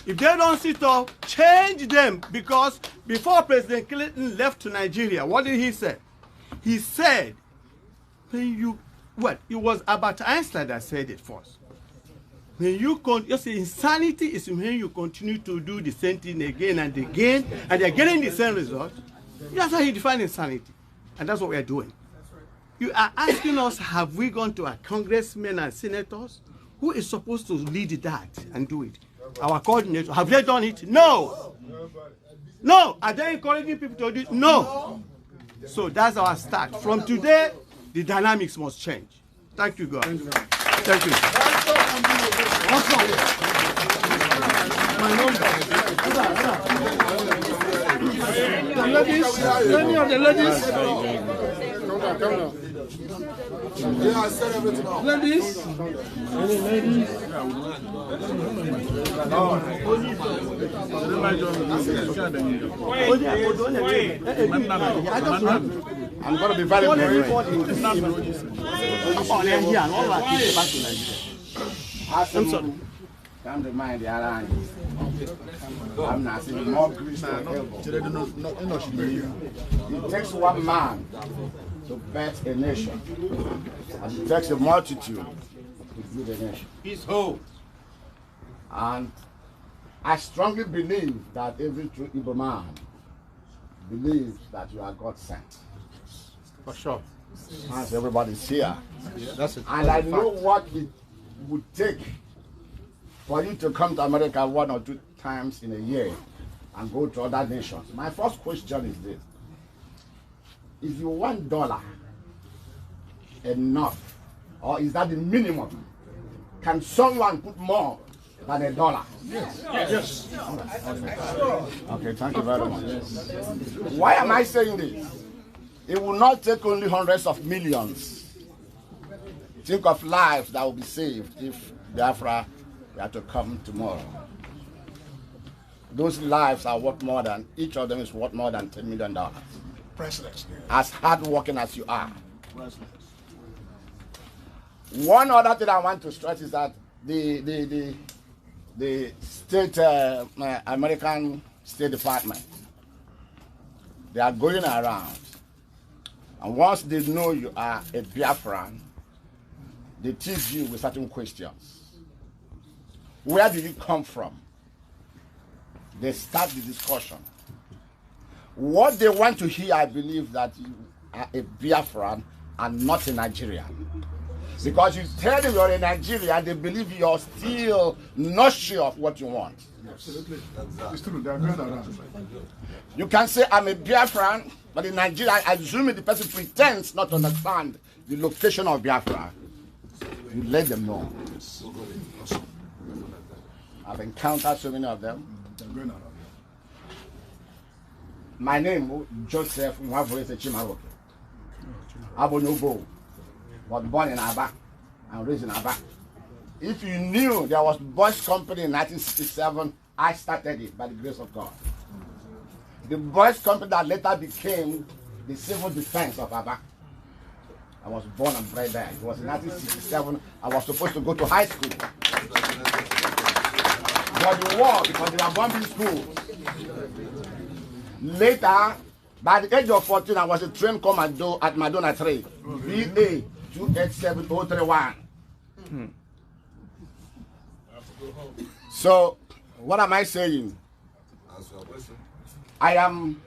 If they don't sit up, change them. Because before President Clinton left to Nigeria, what did he say? He said, when you, what? It was Albert Einstein that said it first. When you see, insanity is when you continue to do the same thing again and again, and they're getting the same result. That's how he defined insanity. And that's what we are doing. You are asking us, have we gone to our congressmen and senators? Who is supposed to lead that and do it? Our coordinator. Have they done it? No. No. Are they encouraging people to do it? No. So that's our start. From today, the dynamics must change. Thank you, God. Thank you. My number. The ladies, any of the ladies? Ladies? Any ladies? I'm going to be very brief. I'm sorry. I'm the mind the around. I'm not seeing more grease than elbow. It takes one man to bet a nation, and it takes a multitude to build a nation. His hope. And I strongly believe that every true Igbo man believes that you are God sent. For sure. As everybody's here. Yeah, that's it. And I know what it would take for you to come to America 1 or 2 times in a year and go to other nations. My first question is this. Is your $1 enough? Or is that the minimum? Can someone put more than $1? Yes. Yes. Okay, thank you very much. Why am I saying this? It will not take only hundreds of millions. Think of lives that will be saved if Biafra were to come tomorrow. Those lives are worth more than, each of them is worth more than $10 million. Priceless. As hardworking as you are. Priceless. One other thing I want to stress is that the state, American State Department, they are going around, and once they know you are a Biafran, they tease you with certain questions. Where did you come from? They start the discussion. What they want to hear, I believe, that you are a Biafran and not a Nigerian. Because you tell them you're a Nigerian, they believe you're still not sure of what you want. Absolutely. It's true, they're going around. You can say, I'm a Biafran, but in Nigeria, I assume the person pretends not to understand the location of Biafra. You let them know. I've encountered so many of them. My name, Joseph Mwavoese Chimaroke. Abonobo. Was born in Aba and raised in Aba. If you knew there was Boys Company in 1967, I started it by the grace of God. The Boys Company that later became the Civil Defense of Aba. I was born and bred there. It was in 1967. I was supposed to go to high school. But the war, because they were bombing schools. Later, by the age of 14, I was a trained commando at Madonna 3, VA 287031. So, what am I saying? I am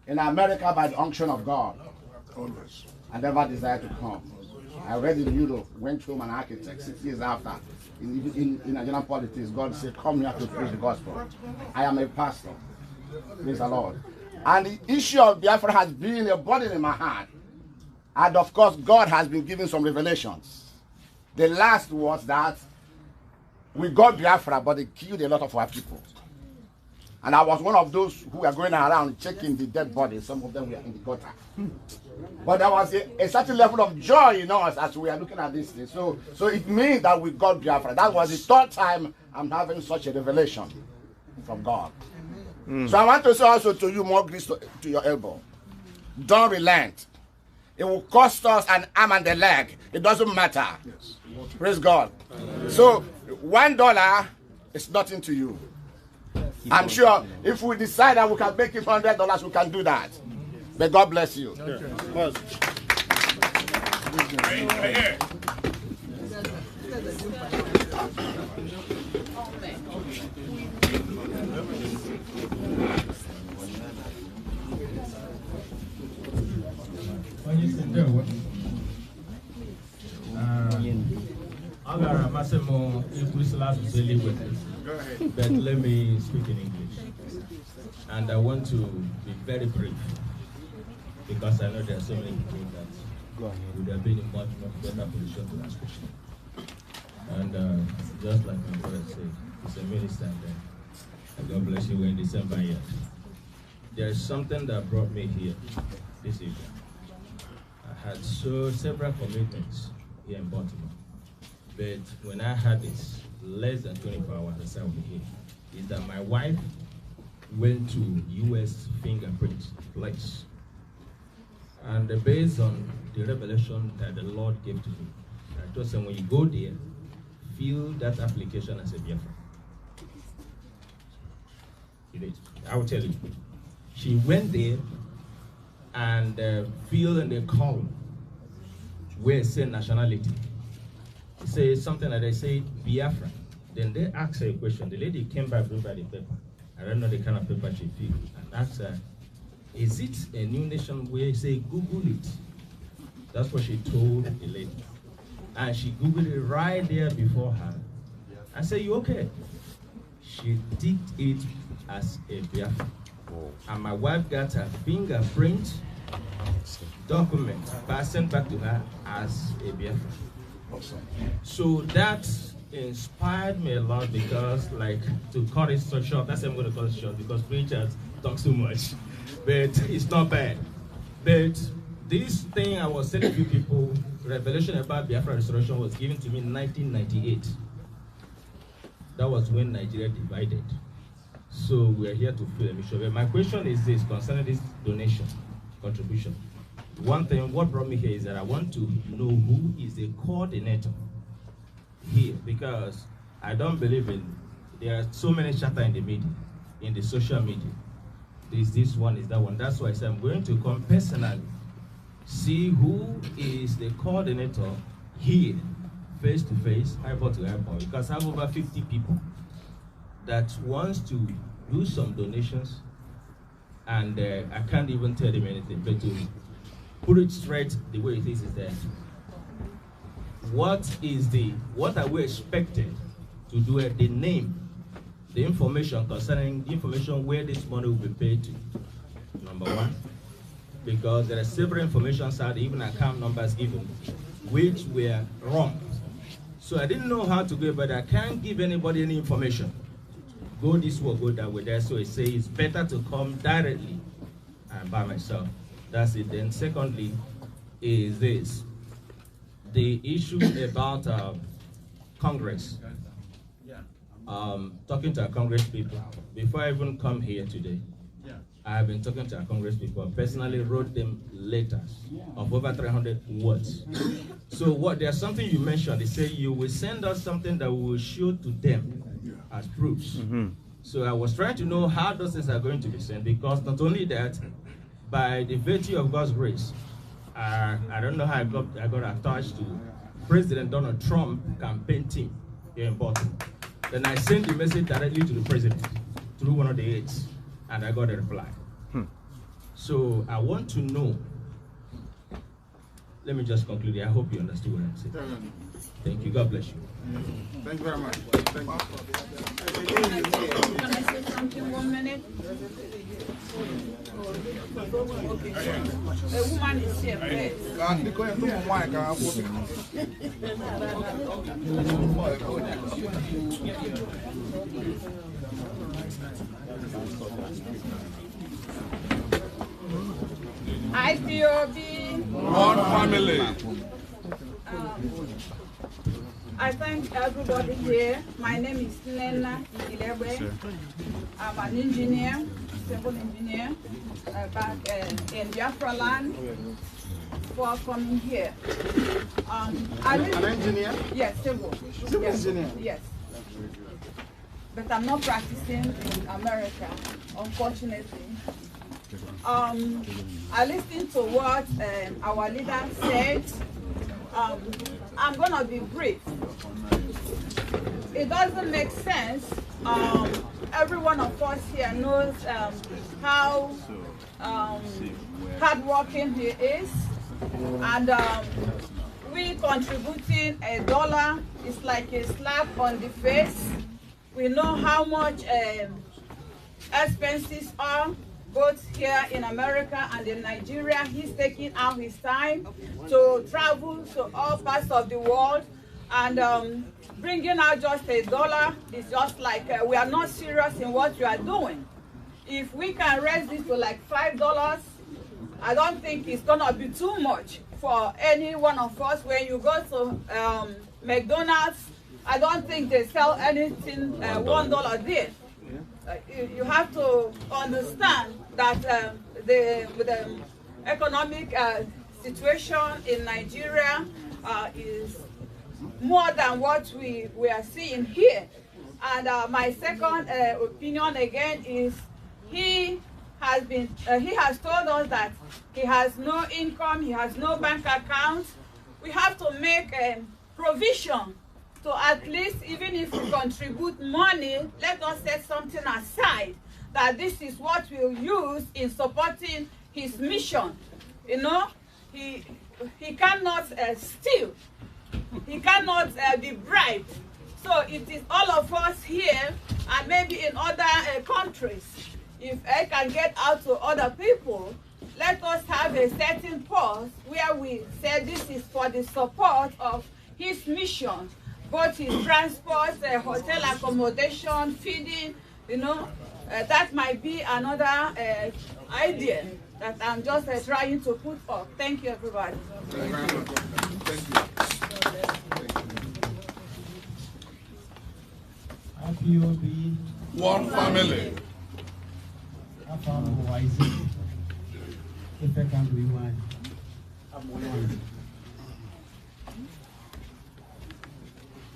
in America by the unction of God. Always. I never desired to come. I read in Europe, went through an architect 6 years after. In Nigerian politics, God said, come here to preach the gospel. I am a pastor. Praise the Lord. And the issue of Biafra has been a burden in my heart. And of course, God has been giving some revelations. The last was that we got Biafra, but they killed a lot of our people. And I was one of those who were going around checking the dead bodies. Some of them were in the gutter. But there was a certain level of joy in us as we are looking at this thing. So it means that we got Biafra. That was the third time I'm having such a revelation from God. So I want to say also to you, more grace to your elbow. Don't relent. It will cost us an arm and a leg. It doesn't matter. Yes. Praise God. So $1 is nothing to you. I'm sure if we decide that we can make it $100, we can do that. May God bless you. But let me speak in English. And I want to be very brief because I know there are so many people that would have been in much better position to ask questions. And just like my brother said, he's a minister and God bless you, we're in December yet. There is something that brought me here this evening. I had several commitments here in Baltimore, but when I had this, less than 24 hours I said I would be here, is that my wife went to US fingerprint place. And based on the revelation that the Lord gave to me, I told them when you go there, fill that application as a Biafra. I will tell you. She went there and filled in the column where it said nationality. It says something like they say Biafra. Then they asked her a question. The lady came back with the paper. I don't know the kind of paper she filled. And asked her, is it a new nation where you say Google it? That's what she told the lady. And she Googled it right there before her. I said, you okay? She ticked it as a Biafra. And my wife got her fingerprint document sent back to her as a Biafra. Awesome. So that inspired me a lot because, like, to cut it so short, that's why I'm going to cut it short because preachers talk so much. But it's not bad. But this thing I was telling you people, revelation about Biafra restoration was given to me in 1998. That was when Nigeria divided. So we are here to fill a mission. But my question is this, concerning this donation, contribution. One thing, what brought me here is that I want to know who is the coordinator here, because I don't believe in, there are so many chatter in the media, in the social media. There's this one, is that one. That's why I said I'm going to come personally, see who is the coordinator here, face to face, eyeball to eyeball, because I have over 50 people that wants to do some donations, and I can't even tell them anything, but to put it straight the way it is that what are we expected to do at the name, the information concerning the information where this money will be paid to, number one, because there are several informations out, even account numbers given, which were wrong. So I didn't know how to go, but I can't give anybody any information. Go this way, go that way. That's why I say it's better to come directly and by myself. That's it. Then secondly is this, the issue about Congress. Talking to our Congress people, before I even come here today, I have been talking to our Congress people. I personally wrote them letters of over 300 words. So there's something you mentioned, they say you will send us something that we will show to them as proofs. So I was trying to know how those things are going to be sent, because not only that, by the virtue of God's grace, I don't know how I got attached to President Donald Trump campaign team here in Baltimore. Then I sent the message directly to the president through one of the aides, and I got a reply. So I want to know, let me just conclude here. I hope you understood what I'm saying. Thank you. God bless you. Thank you very much. Thank you. Can I say something 1 minute? Okay. A woman is here first. IPOB. One family. I thank everybody here. My name is Nena Ilebe. I'm an engineer, civil engineer, back in Biafra land. For coming here. An engineer? Yes, civil. Civil engineer? Yes. But I'm not practicing in America, unfortunately. I listened to what our leader said. I'm going to be brief. It doesn't make sense. Every one of us here knows how hardworking he is. And we contributing $1 is like a slap on the face. We know how much expenses are, both here in America and in Nigeria. He's taking out his time to travel to all parts of the world, and bringing out just $1 is just like we are not serious in what we are doing. If we can raise this to like $5, I don't think it's gonna be too much for any one of us. When you go to McDonald's, I don't think they sell anything $1 there. You have to understand that the economic situation in Nigeria is more than what we are seeing here. And my second opinion again is he has told us that he has no income, he has no bank account. We have to make a provision to at least, even if we contribute money, let us set something aside that this is what we'll use in supporting his mission. You know, he cannot steal, he cannot be bribed. So it is all of us here and maybe in other countries. If I can get out to other people, let us have a certain pause where we say this is for the support of his mission, both his transport, hotel accommodation, feeding, you know. That might be another idea that I'm just trying to put up. Thank you, everybody. IPOB. One family. If I can be one.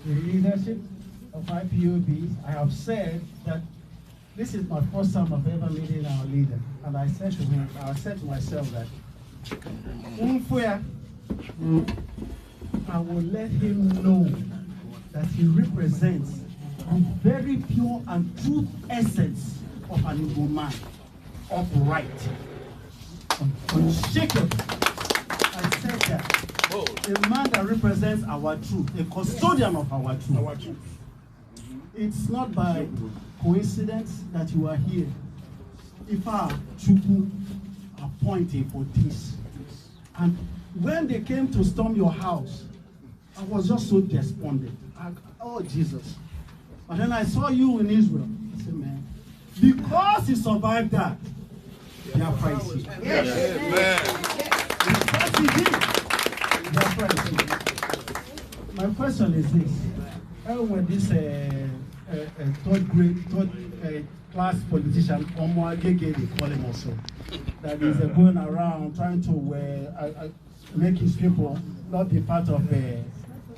The leadership of IPOB, I have said that this is my first time I've ever meeting our leader. And I said to him, I said to myself that I will let him know that he represents the very pure and true essence of an Igbo man, upright, unshakable. I said that a man that represents our truth, a custodian of our truth. It's not by coincidence that you are here. If our Chukwu appointed for this, and when they came to storm your house, I was just so despondent. Oh Jesus! But then I saw you in Israel. I said, man, because he survived that, Biafra is here. Yes. Because he did, Biafra is here. My question is this: when this third class politician, Omwagege, they call him also, that is going around trying to make his people not be part of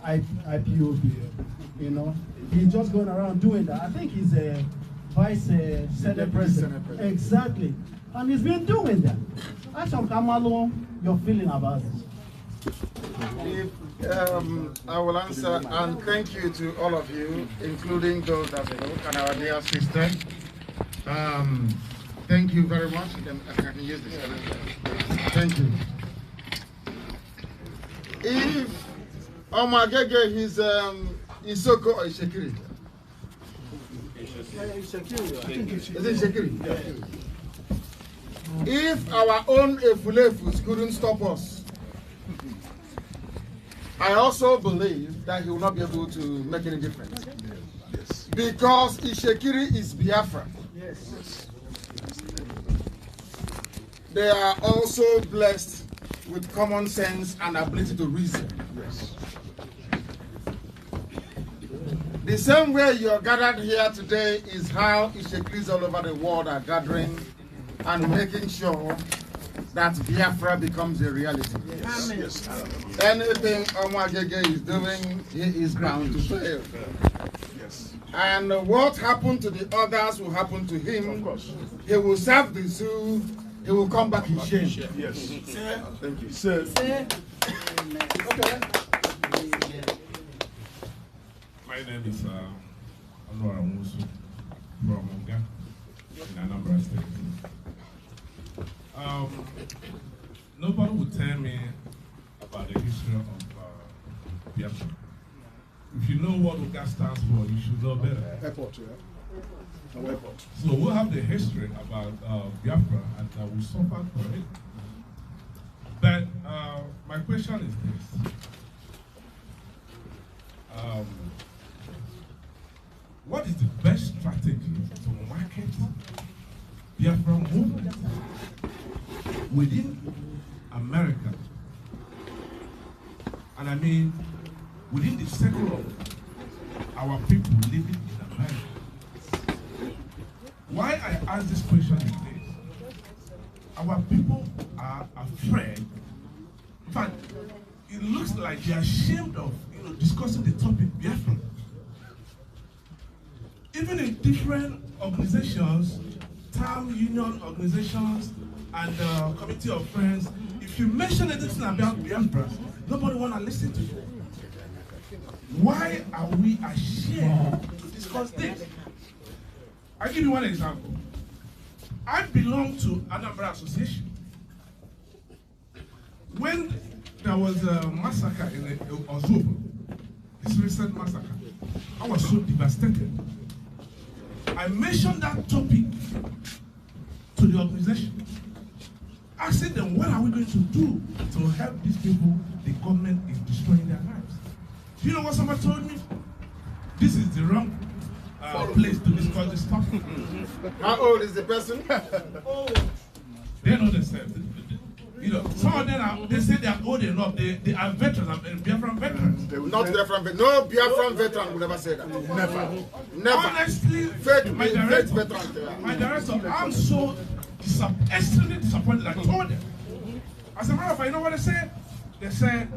IPOB, you know. He's just going around doing that. I think he's a vice Senate president. Exactly. And he's been doing that. Ask Kamalo your feeling about this. I will answer, and thank you to all of you, including those that spoke, and our dear sister. Thank you very much. I can use this. Thank you. If Omagege is so-called Shekiri. Is it Shekiri? If our own Efulefus couldn't stop us, I also believe that he will not be able to make any difference. Yes. Because Ishekiri is Biafra. Yes. They are also blessed with common sense and ability to reason. Yes. The same way you're gathered here today is how Ishekris all over the world are gathering and making sure that Biafra becomes a reality. Yes. Yes. Anything Omagege is doing, he is bound to fail. Yes. And what happened to the others will happen to him. Of course. He will serve the zoo. He will come back in shame. Yes. Thank you. Sir. Okay. My name is Anwar Amusu from Onga in Anambra State. Nobody would tell me about the history of Biafra. If you know what Onga stands for, you should know better. Airport, yeah. No airport. So we'll have the history about Biafra and we suffered for it. But my question is this. What is the best strategy to market Biafra movement within America? And I mean, within the circle of our people living in America. Why I ask this question is this. Our people are afraid. In fact, it looks like they are ashamed of discussing the topic Biafra. Even in different organizations, town union organizations, and committee of friends, if you mention anything about Biafra, nobody want to listen to you. Why are we ashamed to discuss this? I'll give you one example. I belong to Anambra Association. When there was a massacre in Ozobo, this recent massacre, I was so devastated. I mentioned that topic to the organization, asking them, what are we going to do to help these people the government is destroying their lives? Do you know what somebody told me? This is the wrong place to discuss this topic. How old is the person? They know themselves. Some of them they say they are old enough. They are veterans, Biafran veterans. Not Biafran veterans. No Biafran veteran will never say that. Never. Honestly, my director, I'm so extremely disappointed. I told them. As a matter of fact, you know what they said? They said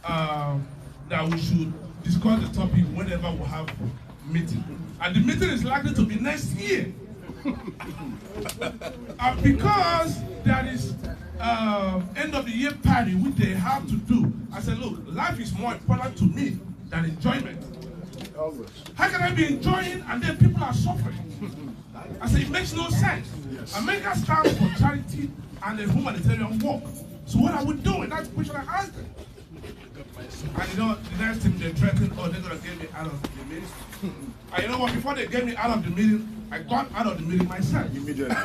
that we should discuss the topic whenever we have meeting. And the meeting is likely to be next year. Because there is end of the year party which they have to do. I said, look, life is more important to me than enjoyment. Always. How can I be enjoying and then people are suffering? I said, it makes no sense. Yes. America stands for charity and a humanitarian work. So what are we doing? That's the question I asked them. And the next thing they threatened, oh, they're going to get me out of the meeting. And you know what? Before they get me out of the meeting, I got out of the meeting myself. Immediately.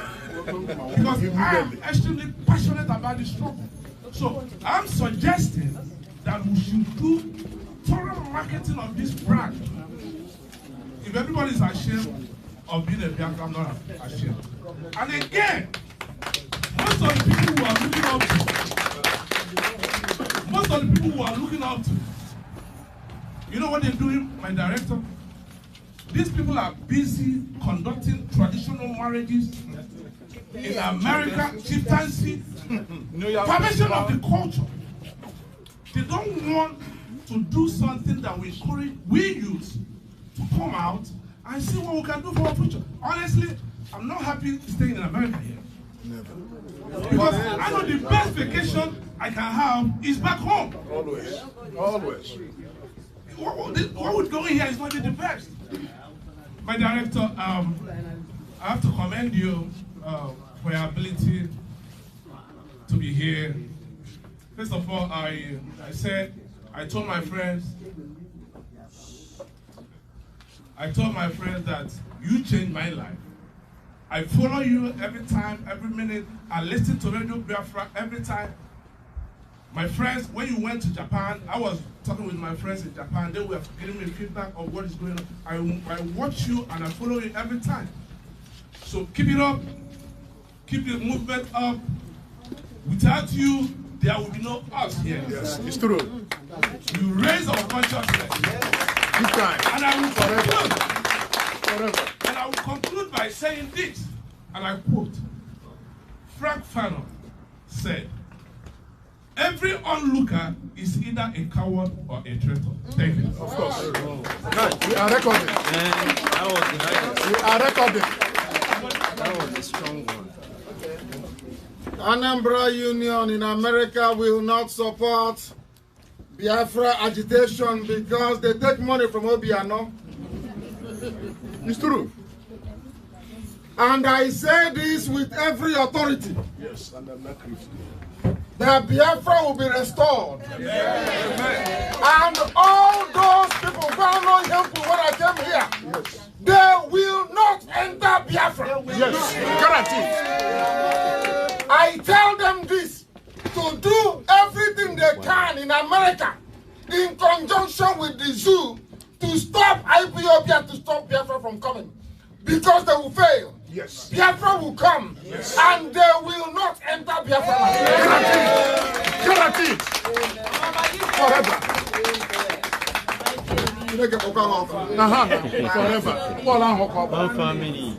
Because I am extremely passionate about this struggle. So I'm suggesting that we should do thorough marketing of this brand. If everybody is ashamed of being a Biafra, I'm not ashamed. And again, most of the people who are looking up to, you know what they're doing, my director? These people are busy conducting traditional marriages in America, chieftaincy, perversion of the culture. They don't want to do something that will encourage we youth to come out and see what we can do for our future. Honestly, I'm not happy staying in America here. Never. Because I know the best vacation I can have is back home. Always. Always. What we're doing here is not the best. My director, I have to commend you for your ability to be here. First of all, I told my friends that you changed my life. I follow you every time, every minute. I listen to Radio Biafra every time. My friends, when you went to Japan, I was talking with my friends in Japan. They were giving me feedback of what is going on. I watch you and I follow you every time. So keep it up. Keep the movement up. Without you, there will be no us here. Yes, it's true. You raise our consciousness. This time. And I will conclude. Forever. And I will conclude by saying this. And I quote, Frank Fanon said, every onlooker is either a coward or a traitor. Thank you. Of course. Right. We are recording. That was the highest. We are recording. That was a strong one. Anambra Union in America will not support Biafra agitation because they take money from Obiano. It's true. And I say this with every authority. Yes, and I'm not critical. That Biafra will be restored. Amen. And all those people who are not helpful when I came here, yes, they will not enter Biafra. Yes, guaranteed. I tell them this, to do everything they can in America in conjunction with the zoo to stop IPOB, to stop Biafra from coming. Because they will fail. Yes. Biafra will come, yes, and they will not enter Biafra. Guaranteed. Guaranteed. Forever. Forever. One family.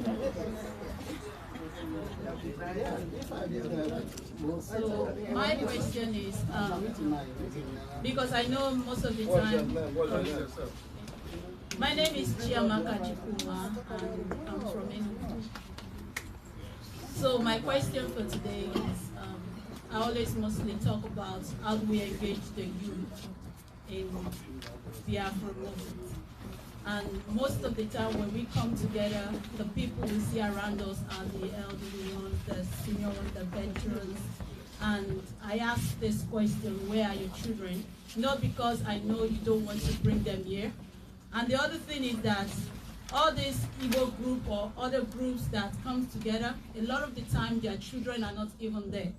So my question is, because I know most of the time, my name is Chiamaka Chikuma, and I'm from Enugu. So my question for today is, I always mostly talk about how do we engage the youth in Biafra movement. And most of the time when we come together, the people we see around us are the elderly ones, the senior ones, the veterans. And I ask this question, where are your children? Not because I know you don't want to bring them here. And the other thing is that all this Igbo group or other groups that come together, a lot of the time their children are not even there.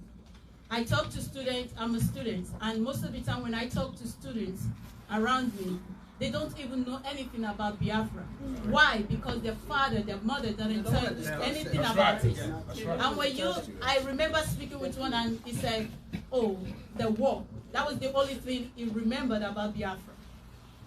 I talk to students, I'm a student, and most of the time when I talk to students around me, they don't even know anything about Biafra. Why? Because their father, their mother didn't tell them anything about it. And when I remember speaking with one and he said, oh, the war. That was the only thing he remembered about Biafra.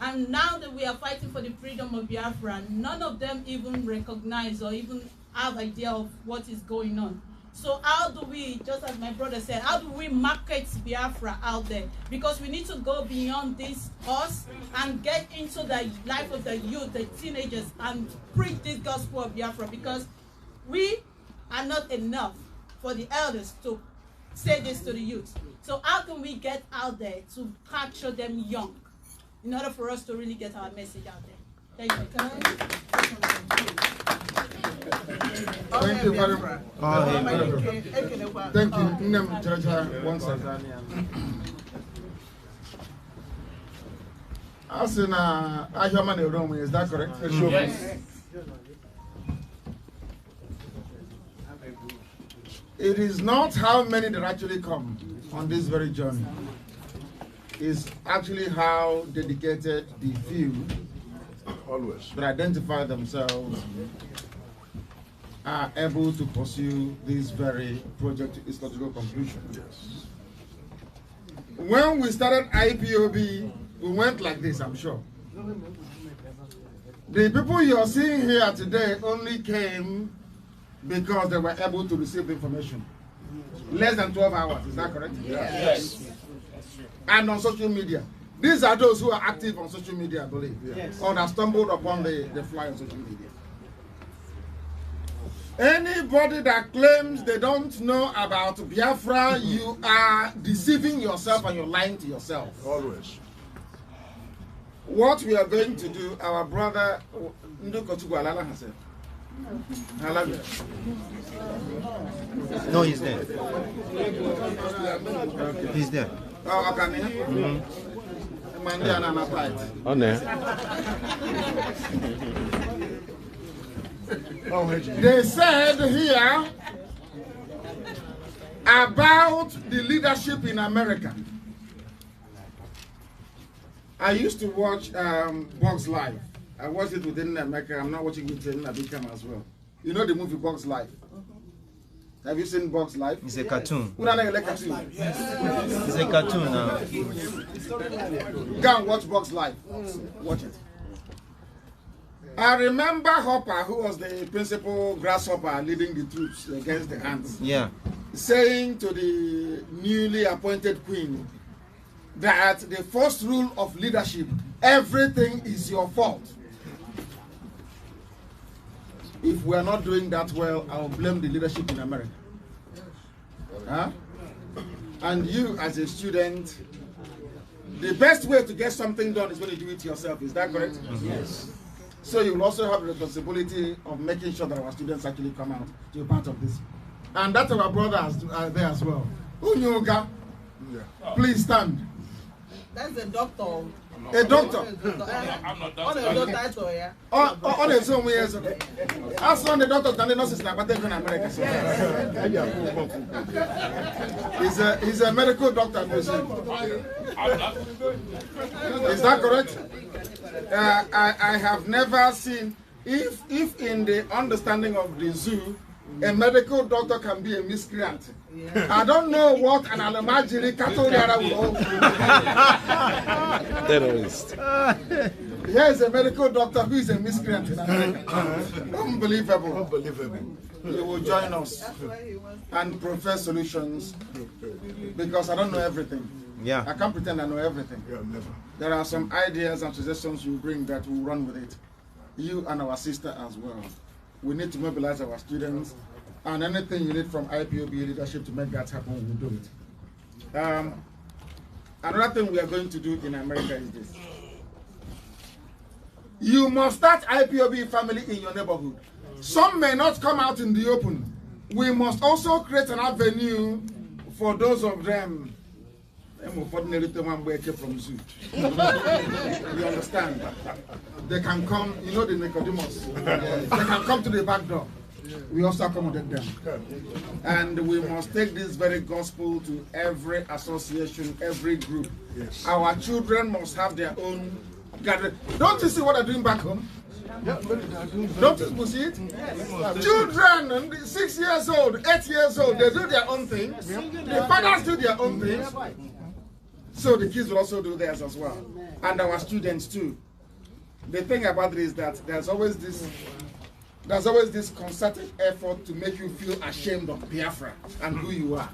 And now that we are fighting for the freedom of Biafra, none of them even recognize or even have idea of what is going on. So how do we, just as my brother said, how do we market Biafra out there? Because we need to go beyond this us and get into the life of the youth, the teenagers, and preach this gospel of Biafra, because we are not enough for the elders to say this to the youth. So how can we get out there to capture them young in order for us to really get our message out there? Thank you. Thank you very much. Thank you. One second. As in Ahyaman Romi, is that correct? Yes. It is not how many that actually come on this very journey. It's actually how dedicated the few always that identify themselves are able to pursue this very project to its logical conclusion. Yes. When we started IPOB, we went like this, I'm sure. The people you are seeing here today only came because they were able to receive the information. Less than 12 hours, is that correct? Yes. And on social media. These are those who are active on social media, I believe. Yes. Or that stumbled upon the fly on social media. Anybody that claims they don't know about Biafra, you are deceiving yourself and you're lying to yourself. Always. What we are going to do, our brother Ndukochukwu Alala has said. No, he's there. Okay. He's there. Oh, okay. On there. They said here about the leadership in America. I used to watch Bugs Life. I watched it within America. I'm not watching it in Abikam as well. You know the movie Bugs Life? Have you seen Bugs Life? It's a cartoon. Cartoon. It's a cartoon now. Go and watch Bugs Life. Watch it. I remember Hopper, who was the principal grasshopper leading the troops against the ants, saying to the newly appointed queen that the first rule of leadership, everything is your fault. If we are not doing that well, I will blame the leadership in America. Huh? And you, as a student, the best way to get something done is when you do it yourself. Is that correct? Yes. So you will also have the responsibility of making sure that our students actually come out to be part of this. And that's our brothers there as well. Unyoga, please stand. That's a doctor. A doctor. I'm not doctor. On his own way. As one the doctors and the nurses now, but they're in America. He's a medical doctor. Is that correct? I have never seen, if in the understanding of the zoo, a medical doctor can be a miscreant. I don't know what an alamajiri Catholic will terrorist. Here is a medical doctor who is a miscreant in America. Unbelievable. Unbelievable. He will join us and profess solutions because I don't know everything. Yeah. I can't pretend I know everything. Yeah, never. There are some ideas and suggestions you bring that will run with it. You and our sister as well. We need to mobilize our students, and anything you need from IPOB leadership to make that happen, we'll do it. Another thing we are going to do in America is this. You must start IPOB family in your neighborhood. Some may not come out in the open. We must also create an avenue for those of them from zoo. You understand? They can come, you know the Nicodemus. They can come to the back door. We also accommodate them. And we must take this very gospel to every association, every group. Yes. Our children must have their own gathering. Don't you see what they're doing back home? Don't you see it? Children, 6 years old, 8 years old, they do their own things. The fathers do their own things. So the kids will also do theirs as well. And our students too. The thing about it is that there's always this concerted effort to make you feel ashamed of Biafra and who you are.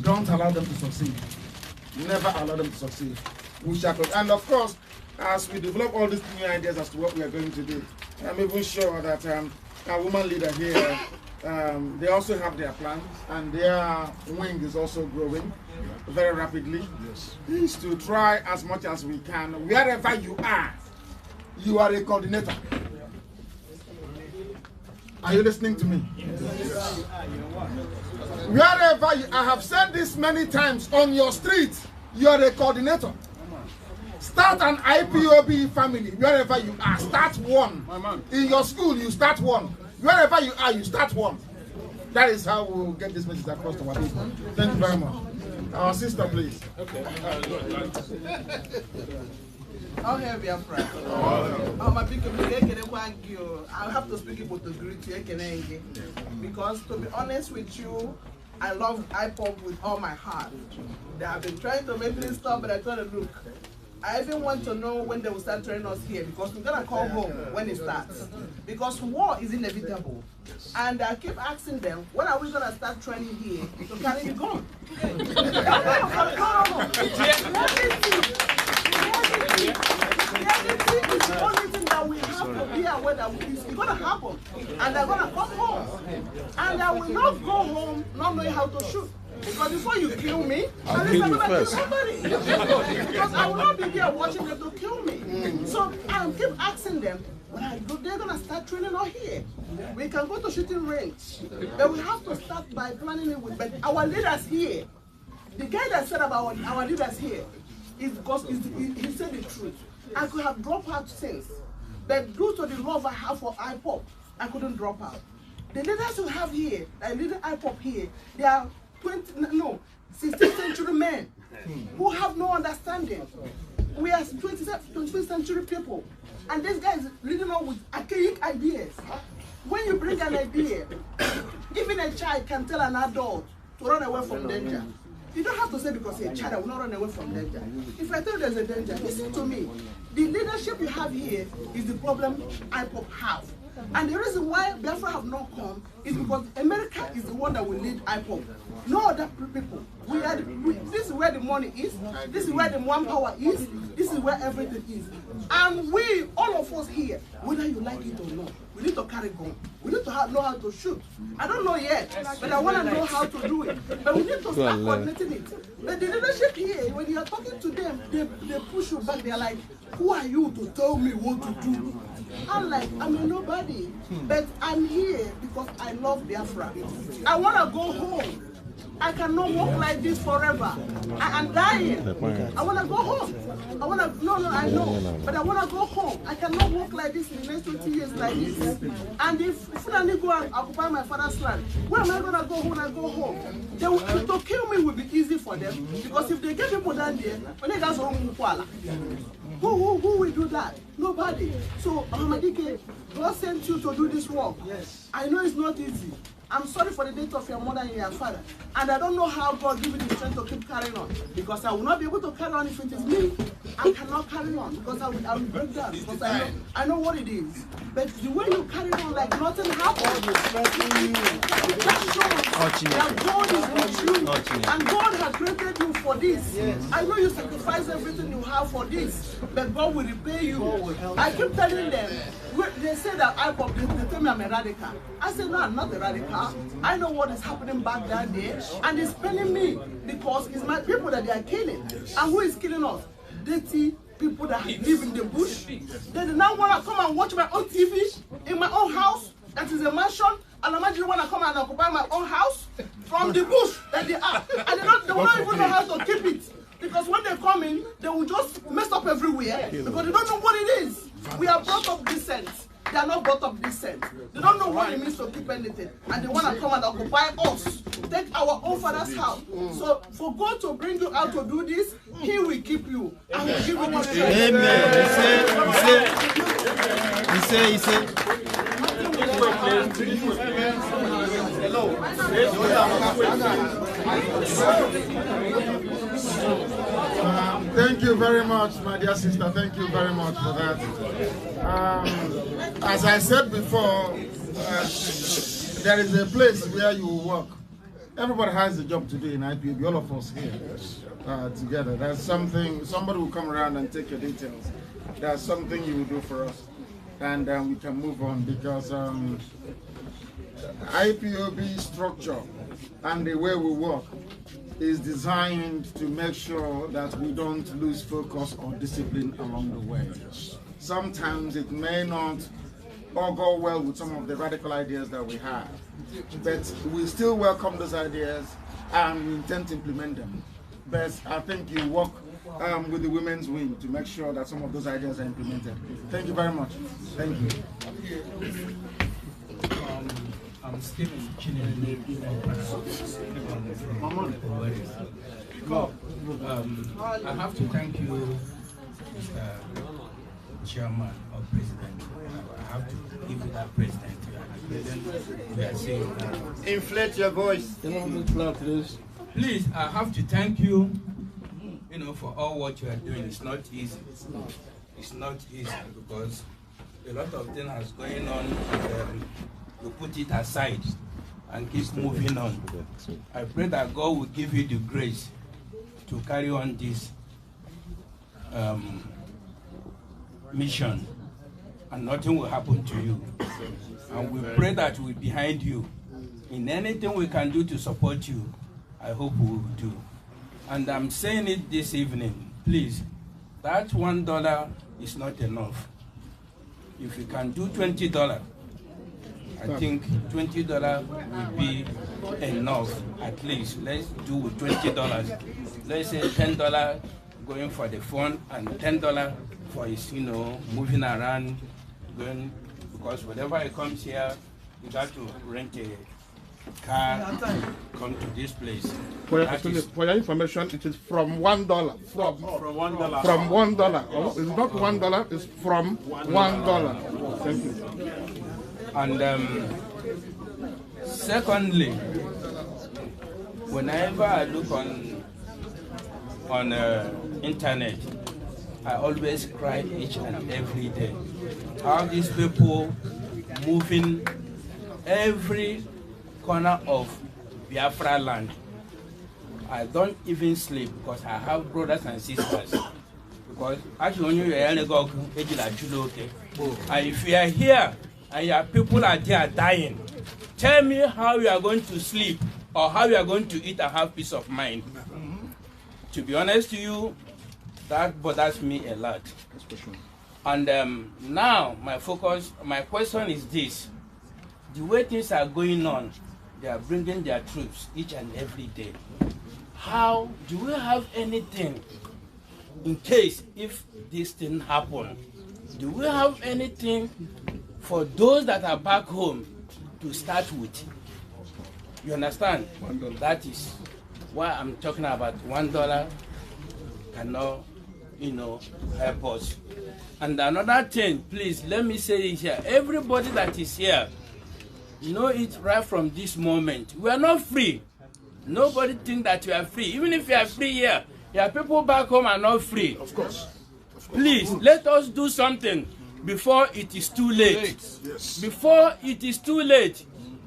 Don't allow them to succeed. Never allow them to succeed. We shall, and of course, as we develop all these new ideas as to what we are going to do, I'm even sure that our woman leader here, they also have their plans, and their wing is also growing very rapidly. Yes. Is to try as much as we can, wherever you are a coordinator. Are you listening to me? Yes. Wherever you, I have said this many times, on your street, you are a coordinator. Start an IPOB family wherever you are. Start one. In your school, you start one. Wherever you are, you start one. That is how we'll get this message across to our people. Thank you very much. Our sister, please. Okay. I'll have Biafra. I have to speak about the greet because, to be honest with you, I love IPOB with all my heart. They have been trying to make me stop, but I told them, look, I even want to know when they will start training us here, because we're going to call home when it starts. Because war is inevitable. And I keep asking them, when are we going to start training here? So can it be gone? It's the only thing that we have to be aware that it's going to happen. And they're going to come home. And I will not go home not knowing how to shoot. Because before you kill me, at least I'm going to kill somebody. Because I will not be there watching them to kill me. So I keep asking them, when I go, they're going to start training out here. We can go to shooting range. But we have to start by planning it with our leaders here. The guy that said about our leaders here is because he said the truth. I could have dropped out since. But due to the love I have for IPOB, I couldn't drop out. The leaders you have here, the leader IPOB here, they are 16th century men who have no understanding. We are 21st century people. And this guy is leading on with archaic ideas. When you bring an idea, even a child can tell an adult to run away from danger. You don't have to say because a child will not run away from danger. If I tell you there's a danger, listen to me. The leadership you have here is the problem IPOP have. And the reason why Biafra have not come is because America is the one that will lead IPOP. No other people. This is where the money is. This is where the manpower is. This is where everything is. And we, all of us here, whether you like it or not, we need to carry gun. We need to know how to shoot. I don't know yet, but I want to know how to do it. But we need to start coordinating it. But the leadership here, when you are talking to them, they push you back. They're like, who are you to tell me what to do? I'm like, I'm a nobody. But I'm here because I love Biafra. I want to go home. I cannot walk like this forever. I am dying. I want to go home. I want to, I know. But I want to go home. I cannot walk like this in the next 20 years like this. And if Fulani go and occupy my father's land, where am I going to go when I go home? To kill me will be easy for them. Because if they get people down there, when they guys who will do that? Nobody. So, Ahmadike, God sent you to do this work. Yes. I know it's not easy. I'm sorry for the death of your mother and your father. And I don't know how God gave you the strength to keep carrying on. Because I will not be able to carry on if it is me. I cannot carry on because I will break down. Because I know what it is. But the way you carry on like nothing happened, that shows that God is with you. And God has created you for this. Yes. I know you sacrifice everything you have for this. But God will repay you. I keep telling them, they say that they tell me I'm a radical. I say, no, I'm not a radical. I know what is happening back down there, and it's paining me because it's my people that they are killing. And who is killing us? Dirty people that live in the bush. They do not want to come and watch my own TV in my own house. That is a mansion. And imagine want to come and occupy my own house from the bush that they are. And they will not even know how to keep it. Because when they come in, they will just mess up everywhere because they don't know what it is. We are brought up decent. They are not brought up decent. They don't know what it means to keep anything. And they want to come and occupy us. Take our own father's house. So for God to bring you out to do this, He will keep you. And will give you what you need. He said. Thank you very much, my dear sister. Thank you very much for that. As I said before, there is a place where you work. Everybody has a job to do in IPOB, all of us here together. There's something, somebody will come around and take your details. There's something you will do for us. And we can move on because IPOB structure and the way we work is designed to make sure that we don't lose focus or discipline along the way. Sometimes it may not all go well with some of the radical ideas that we have, but we still welcome those ideas and we intend to implement them. But I think you work with the women's wing to make sure that some of those ideas are implemented. Thank you very much. Thank you. I'm Stephen I have to thank you, Mr. Chairman or President. I have to give you that President. We are saying inflate your voice. Please, I have to thank you, for all what you are doing. It's not easy. It's not easy because a lot of things is going on. You put it aside and keep moving on. I pray that God will give you the grace to carry on this mission and nothing will happen to you. And we pray that we're behind you. In anything we can do to support you, I hope we will do. And I'm saying it this evening, please, that $1 is not enough. If you can do $20, I think $20 will be enough at least. Let's do with $20. Let's say $10 going for the phone and $10 for his, moving around, going, because whenever he comes here, you got to rent car come to this place. For your information, it is from $1. From $1. From $1. Oh, it's not $1. It's from $1. Thank you. And secondly, whenever I look on internet, I always cry each and every day. How these people moving every corner of Biafra land. I don't even sleep because I have brothers and sisters. Because actually, when you are and if you are here and your people are there dying, tell me how you are going to sleep or how you are going to eat and have peace of mind. To be honest to you, that bothers me a lot. And now my question is this: the way things are going on, they are bringing their troops each and every day. How do we have anything in case if this thing happen? Do we have anything for those that are back home to start with? You understand? That is why I'm talking about $1 cannot, help us. And another thing, please let me say it here. Everybody that is here, know it right from this moment. We are not free. Nobody think that we are free. Even if you are free here, your people back home are not free. Of course. Please, let us do something before it is too late. Yes. Before it is too late.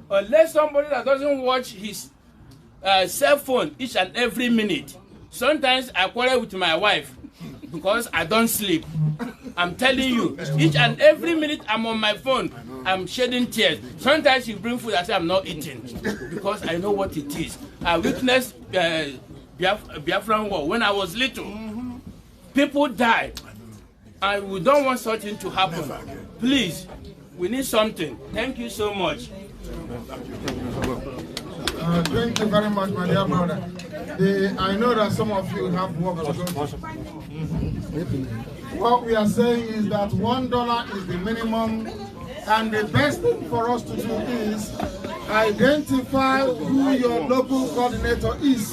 Unless somebody that doesn't watch his cell phone each and every minute. Sometimes I quarrel with my wife because I don't sleep. I'm telling you, each and every minute I'm on my phone, I'm shedding tears. Sometimes she brings food, I say I'm not eating because I know what it is. I witnessed Biafran war when I was little. People died, and we don't want something to happen. Please, we need something. Thank you so much. Thank you very much, my dear brother. I know that some of you have work to do. What we are saying is that $1 is the minimum, and the best thing for us to do is identify who your local coordinator is.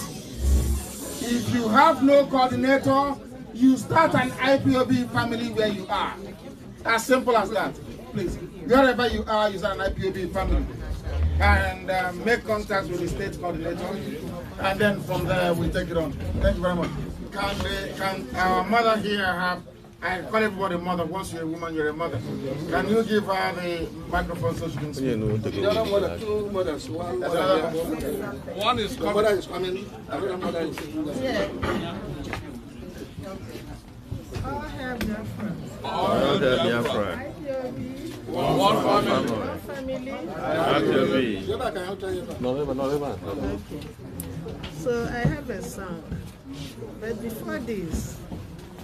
If you have no coordinator, you start an IPOB family where you are. As simple as that. Please, wherever you are, you start an IPOB family. And make contact with the state coordinator, and then from there we take it on. Thank you very much. Can our mother here have, I call everybody mother, once you're a woman, you're a mother. Can you give her the microphone so she can speak? The other mother, two mothers, one is coming. Mother is coming, another mother is yeah. All hail Biafra. All hail Biafra. One family. Okay. So I have a song, but before this,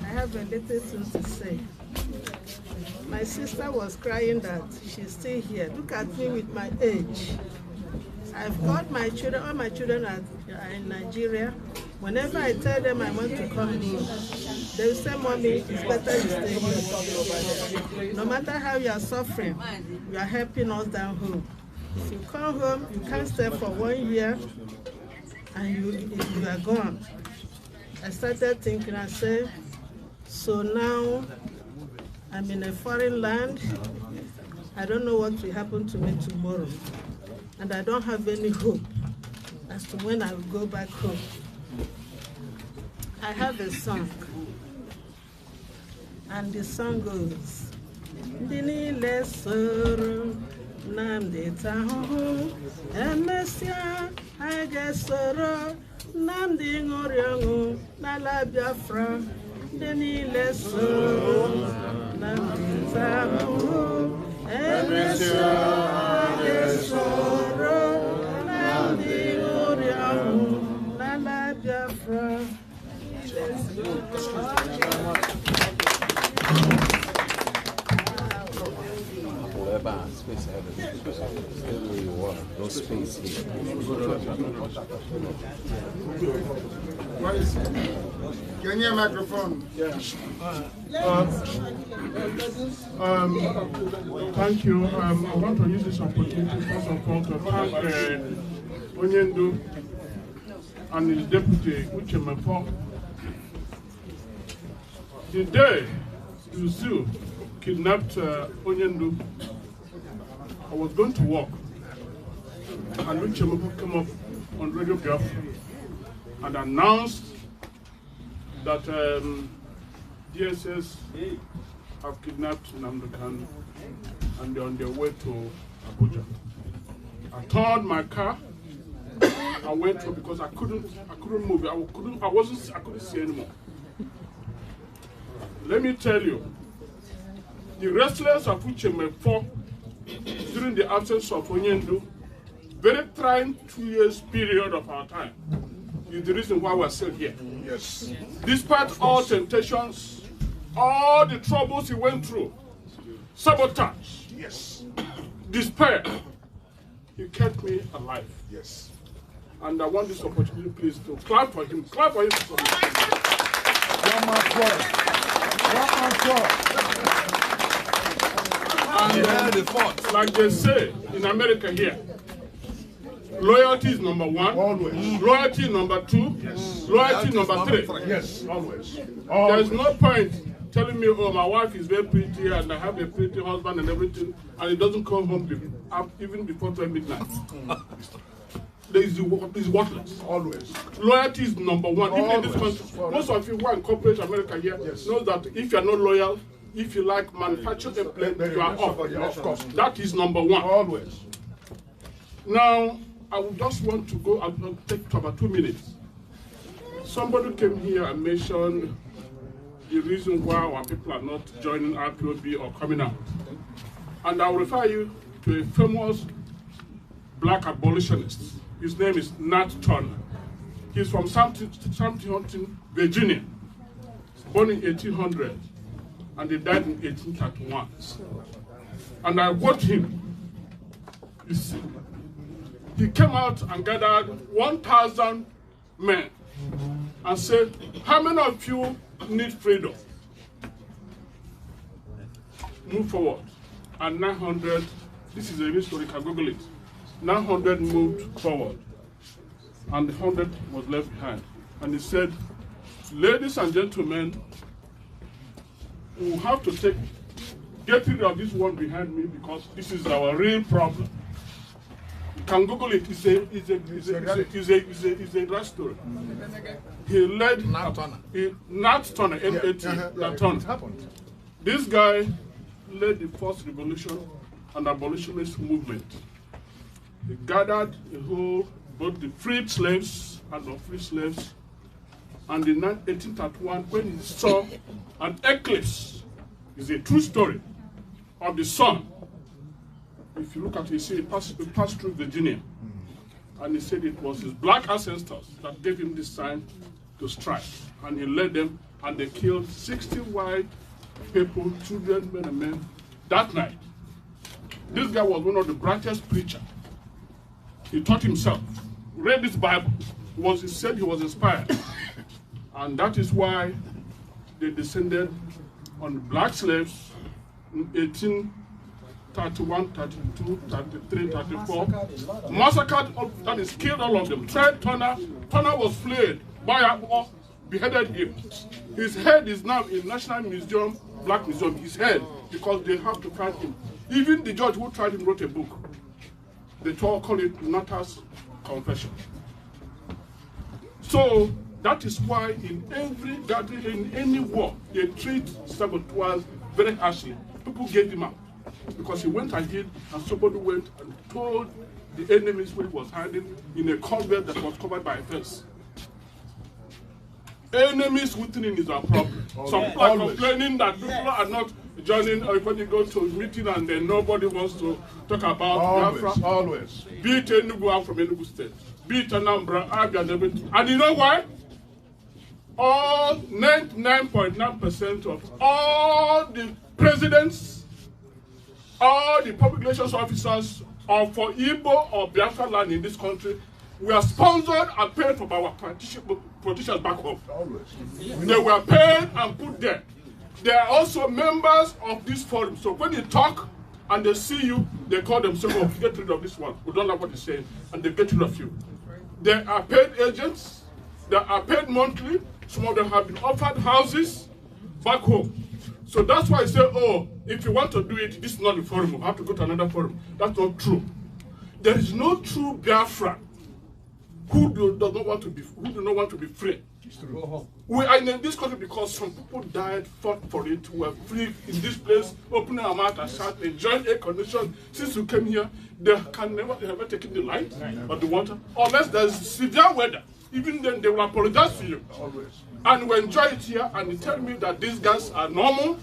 I have a little thing to say. My sister was crying that she's still here. Look at me with my age. I've got my children, all my children are in Nigeria. Whenever I tell them I want to come home, they will say, Mommy, it's better you stay here. No matter how you are suffering, you are helping us down home. If you come home, you can't stay for 1 year, and you are gone. I started thinking, I said, so now I'm in a foreign land. I don't know what will happen to me tomorrow. And I don't have any hope as to when I will go back home. I have a song, and the song goes, Dini lesoro Nnamdi Townhall, Emesia I gesoro Nnamdi ngoriangu nala Biafra. Dini lesoro Nnamdi Townhall, Emesia I gesoro Nnamdi ngoriangu nala Biafra. space ahead of you. Stay where you are. No space here. Can you hear microphone? Yeah. Thank you. I want to use this opportunity first of all to thank Onyendu and his deputy Uchemefo. The day Yusu kidnapped Onyendu, I was going to work, and Uchemefo came up on Radio Biafra and announced that DSS have kidnapped Nnamdi Kanu and they're on their way to Abuja. I turned my car. I went through because I couldn't move. I couldn't see anymore. Let me tell you, the restlessness of Uchemefo during the absence of Onyendu, very trying 2 years period of our time, is the reason why we're still here. Yes. Despite all temptations, all the troubles he went through, sabotage, yes, despair, he kept me alive. Yes. And I want this opportunity, please, to clap for him. Clap for him. One man for. And like they say in America here, loyalty is number one. Always. Loyalty number two. Yes. Loyalty number three. Yes, always. There's no point telling me, oh, my wife is very pretty and I have a pretty husband and everything, and he doesn't come home even before 12 midnight. Is worthless. Always. Loyalty is number one. Even in this country, most of you who are in corporate America here know that if you are not loyal, if you like manufactured employment, you are off. Of course. That is number one. Always. Now, I would just want to go, I'll take about 2 minutes. Somebody came here and mentioned the reason why our people are not joining IPOB or coming out. And I'll refer you to a famous black abolitionist. His name is Nat Turner. He's from Huntington, Virginia. Born in 1800, and he died in 1831. And I watched him. You see, he came out and gathered 1,000 men and said, how many of you need freedom? Move forward. And 900, this is a real story, you can Google it. 900 moved forward, and the 100 was left behind. And he said, ladies and gentlemen, we have to get rid of this one behind me because this is our real problem. You can Google it. It's a great story. He led Nat Turner, M-A-T, Nat Turner. This guy led the first revolution and abolitionist movement. He gathered both the freed slaves and the free slaves. And in 1831, when he saw an eclipse, it's a true story, of the sun. If you look at it, you see it passed through Virginia. And he said it was his black ancestors that gave him this sign to strike. And he led them, and they killed 60 white people, children, men and men, that night. This guy was one of the brightest preachers. He taught himself, read this Bible. He said he was inspired. And that is why they descended on the black slaves in 1831, 32, 33, 34. Massacred, that is, killed all of them. Tried Turner. Turner was flayed, beheaded him. His head is now in National Museum, Black Museum, his head, because they have to find him. Even the judge who tried him wrote a book. They call it Natas Confession. So that is why in every gathering, in any war, they treat saboteurs very harshly. People gave him up because he went and hid, and somebody went and told the enemies where he was hiding in a convent that was covered by a fence. Enemies within is our problem. Some people are complaining that people are not joining, or when you go to a meeting and then nobody wants to talk about Biafra. Always. Be it Enugu, I'm from Enugu State. Be it Anambra, Abia, and everything. And you know why? All 99.9% of all the presidents all the public relations officers or for Igbo or Biafra land in this country, we are sponsored and paid for our politicians back home. They were paid and put there. They are also members of this forum. So when they talk and they see you, they call themselves, oh, get rid of this one. We don't like what he's saying, and they get rid of you. They are paid agents. They are paid monthly. Some of them have been offered houses back home. So that's why I say, oh, if you want to do it, this is not the forum. You have to go to another forum. That's not true. There is no true Biafra who do not want to be free. We are in this country because some people died, fought for it, were free in this place, opening our mouth and shout, enjoying air condition. Since we came here, they can never taken the light or the water, unless there's severe weather. Even then, they will apologize to you. And we enjoy it here, and they tell me that these guys are normal.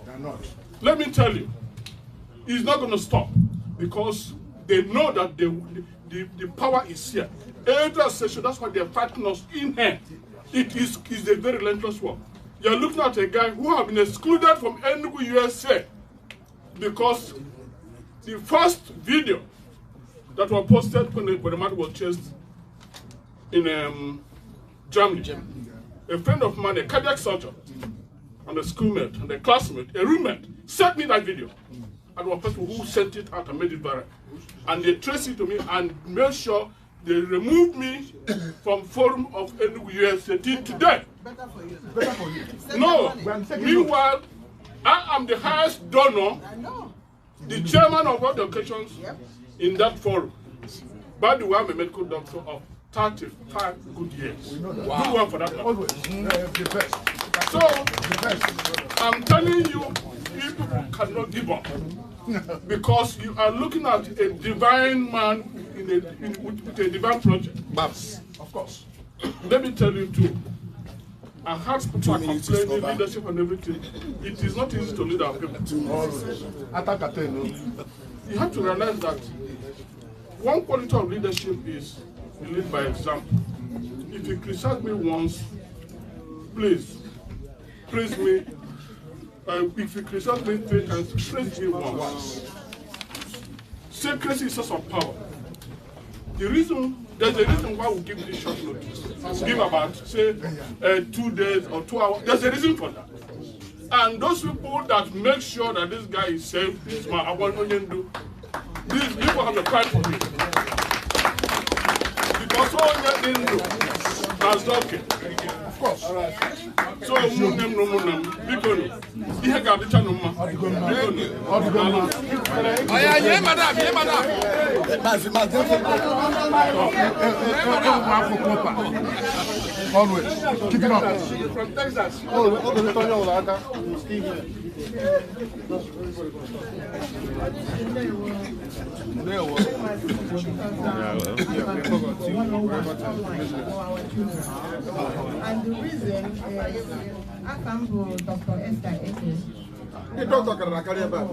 They're not. Let me tell you, it's not going to stop because they know that the power is here. Every session, that's why they're fighting us in here. It is a very relentless war. You're looking at a guy who has been excluded from Kanu USA because the first video that was posted when the man was chased in Germany, a friend of mine, a cardiac surgeon, and a schoolmate, and a classmate, a roommate, sent me that video. And one person who sent it out and made it viral. And they traced it to me and made sure they removed me from forum of Kanu USA today. Better for you. Better for you. No. Meanwhile, I am the highest donor, the chairman of all the occasions in that forum. By the way, I'm a medical doctor of 35 good years. Wow. Do one for that. Always. The best. So, I'm telling you, people cannot give up. Because you are looking at a divine man with a divine project. Babs. Of course. Let me tell you too. I had people are complaining leadership and everything. It is not easy to lead our people. You have to realize that one quality of leadership is you lead by example. If you criticize me once, please praise me. If you criticize me 3 times, praise me once. Secrecy is a source of power. There's a reason why we give this short notice. Give about, say, 2 days or 2 hours. There's a reason for that. And those people that make sure that this guy is safe, this man, I want to do. These people have a pride for me. Because all they didn't do, that's okay. Of course. All right. So, because he got the channel. Yeah, madam. Always. Keep it up. From Texas. And the reason I come to Dr. Esther Eke. The doctor can carry about.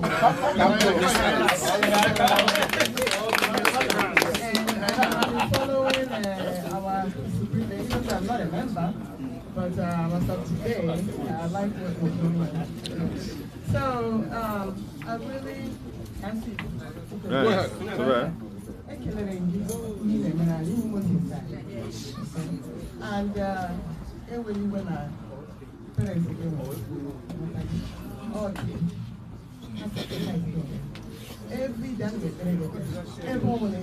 Following our supervision, I'm not a member, but as of today, I like what we're doing. So I really can see. Go ahead. And when I parents again, every day, everyone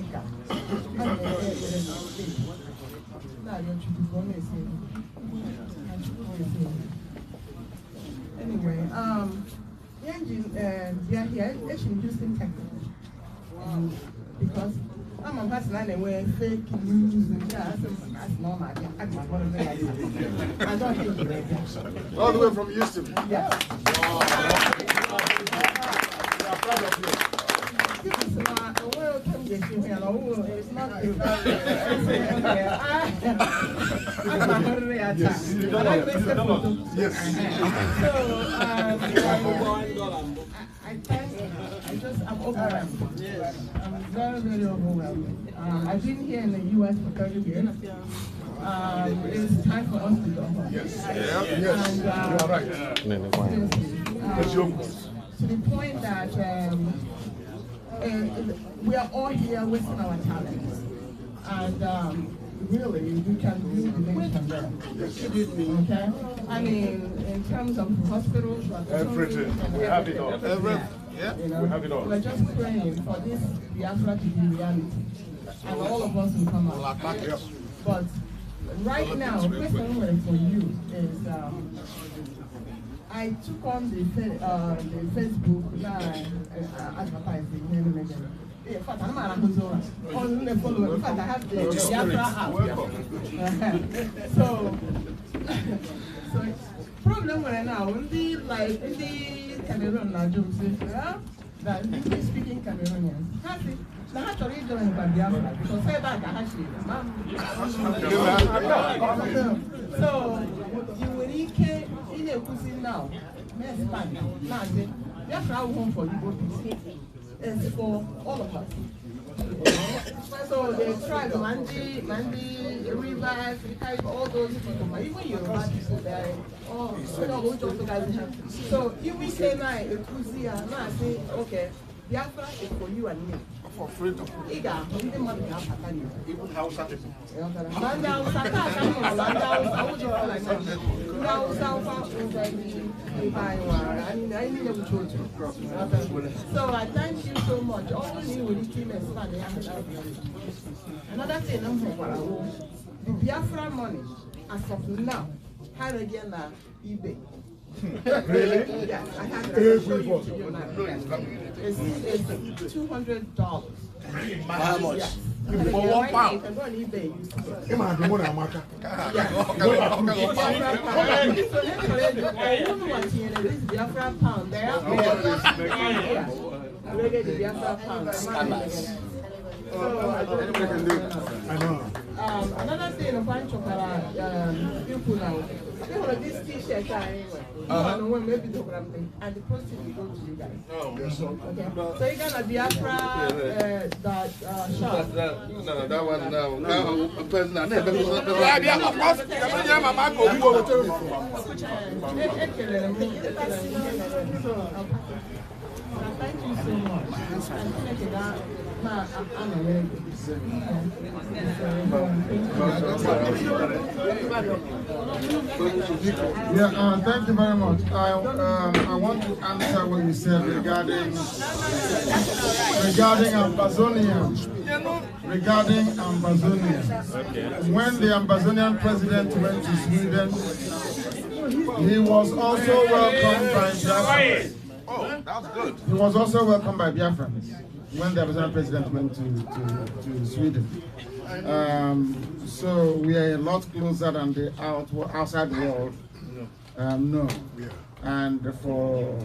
anyway, they are here, it's interesting technique. Because I'm a person anyway, fake news and that's normal. I don't think it's all the way from Houston. Yeah. It's not I'm overwhelmed. I'm very, very overwhelmed. I've been here in the U.S. for 30 years. It's time for us to go home. Yes. Yes. You are right. to the point that we are all here wasting our talents. And really, we can do the nation better. Okay? I mean, in terms of hospitals, everything. We have it all. Everything. Yeah, you know, we have it all. We're just praying for this Biafra to be reality. And all of us will come out. But right now, the question for you is, I took on the Facebook advertising. In fact, I'm not on the follower. In fact, I have the Biafra app. So problem right now, in the Cameroon, that English speaking Cameroonians, now how to read them by Biafra because say that so you will in a cuisine now, now Biafra home for you. It's for all of us. So the tribe, Mandi, Rivers, all those people, even Yoruba people there, so if we say now, I say, okay, Biafra is for you and me. For freedom. Even Hausa people. So I thank you so much. All you will team expand. Another thing, the Biafra money, as of now, how again eBay. Really? Yes, I have to show you to you now. It's $200. How much? Yes. For 1 pound. You can go on eBay. Come on, the one I'm working. This Biafra pound. There are Biafra pound. Another thing, a bunch of people now. This T-shirt anyway. Maybe and the proceeds will go to you guys. Okay. So you're gonna Biafra that shop. No, that one now. Thank you so much. Thank you very much. I want to answer what you said regarding Ambazonians. Regarding Ambazonians. When the Ambazonian president went to Sweden, he was also welcomed by Biafrans. Oh, that's good. He was also welcomed by Biafrans when the Ambazonian president went to Sweden. So we are a lot closer than the outside world. No. And for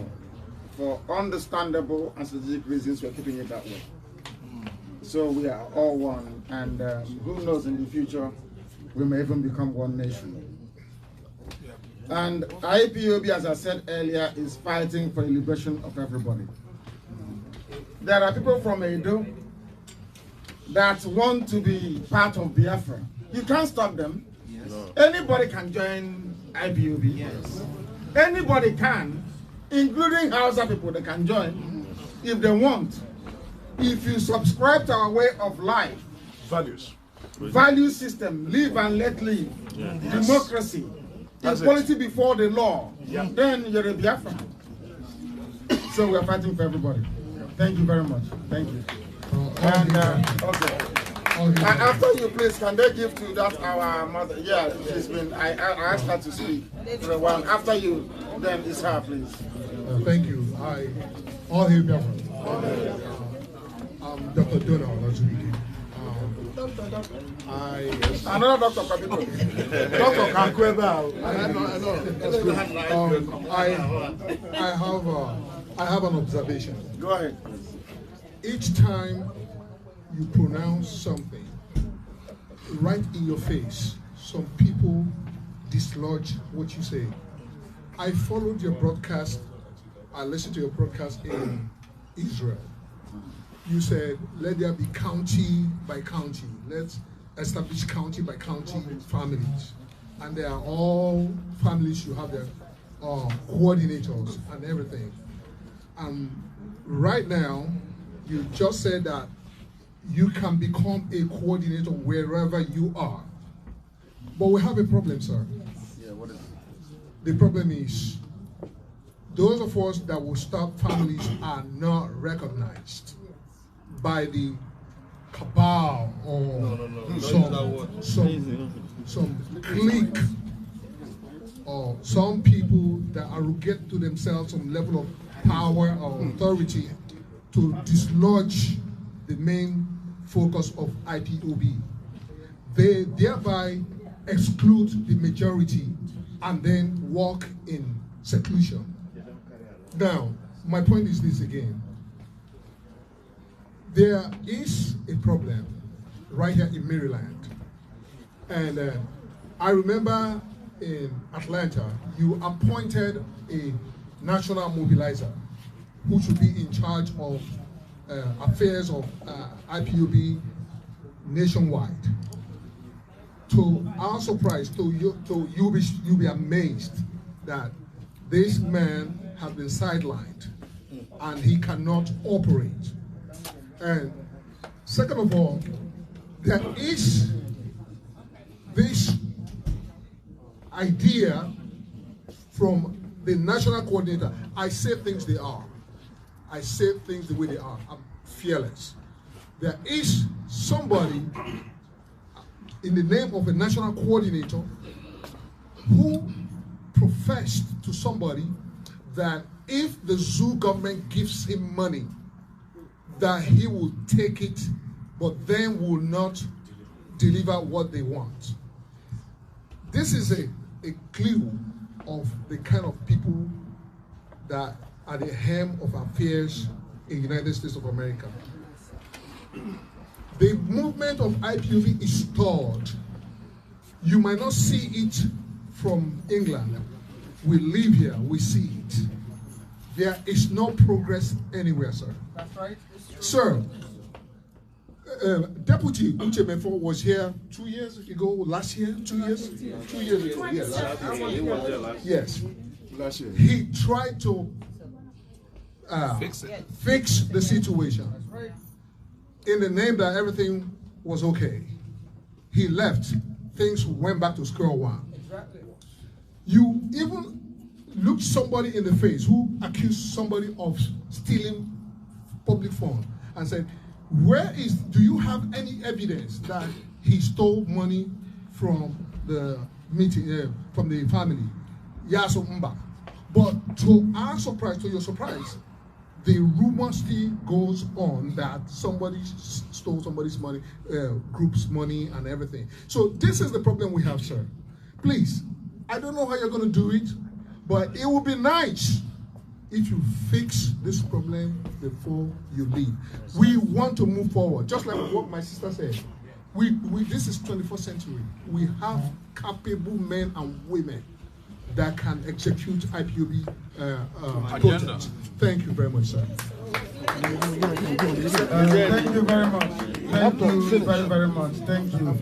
understandable and strategic reasons, we're keeping it that way. So we are all one, and who knows, in the future, we may even become one nation. And IPOB, as I said earlier, is fighting for the liberation of everybody. There are people from Edo that want to be part of Biafra. You can't stop them. Yes. Anybody can join IPOB. Yes. Anybody can, including Hausa people, they can join if they want. If you subscribe to our way of life, value system, live and let live, democracy, equality before the law, then you're a Biafra. So we're fighting for everybody. Thank you very much. Thank you. And okay. After you, please, can they give to that our mother? Yeah, she's been. I asked her to speak for a while. After you, then it's her, please. Thank you. All hail Biafra. I'm Dr. Donald Nazwiki. Another Dr. Kabito. Dr. Kankweba. I have an observation. Go ahead. Each time you pronounce something right in your face, some people dislodge what you say. I followed your broadcast. I listened to your broadcast in Israel. You said, let there be county by county. Let's establish county by county families. And they are all families, you have their coordinators and everything. And right now, you just said that you can become a coordinator wherever you are. But we have a problem, sir. Yeah, what is it? The problem is, those of us that will start families are not recognized by the cabal or some clique or some people that arrogate to themselves some level of power or authority to dislodge the main focus of IPOB. They thereby exclude the majority and then walk in seclusion. Now, my point is this again. There is a problem right here in Maryland. And I remember in Atlanta, you appointed a national mobilizer who should be in charge of affairs of IPOB nationwide. To our surprise, you'll be amazed that this man has been sidelined and he cannot operate. And second of all, there is this idea from the national coordinator. I say things they are. I say things the way they are. I'm fearless. There is somebody in the name of a national coordinator who professed to somebody that if the zoo government gives him money, that he will take it, but then will not deliver what they want. This is a clue of the kind of people that are the helm of affairs in the United States of America. The movement of IPOB is stalled. You might not see it from England. We live here, we see it. There is no progress anywhere, sir. That's right. Sir, Deputy Uchemefo was here 2 years ago, last year, 2 years? 2 years ago, yes. He was there last year. Yes. Last year. He tried to fix the situation in the name that everything was okay. He left, things went back to square one. You even looked somebody in the face who accused somebody of stealing public funds and said, do you have any evidence that he stole money from the meeting, from the family? Yaso Mba. But to our surprise, to your surprise, the rumor still goes on that somebody stole somebody's money, group's money and everything. So this is the problem we have, sir. Please, I don't know how you're going to do it, but it would be nice if you fix this problem before you leave. We want to move forward, just like what my sister said. This is 21st century. We have capable men and women that can execute IPOB projects. Thank you very much, sir. Thank you very much. Thank you very, very much. Thank you.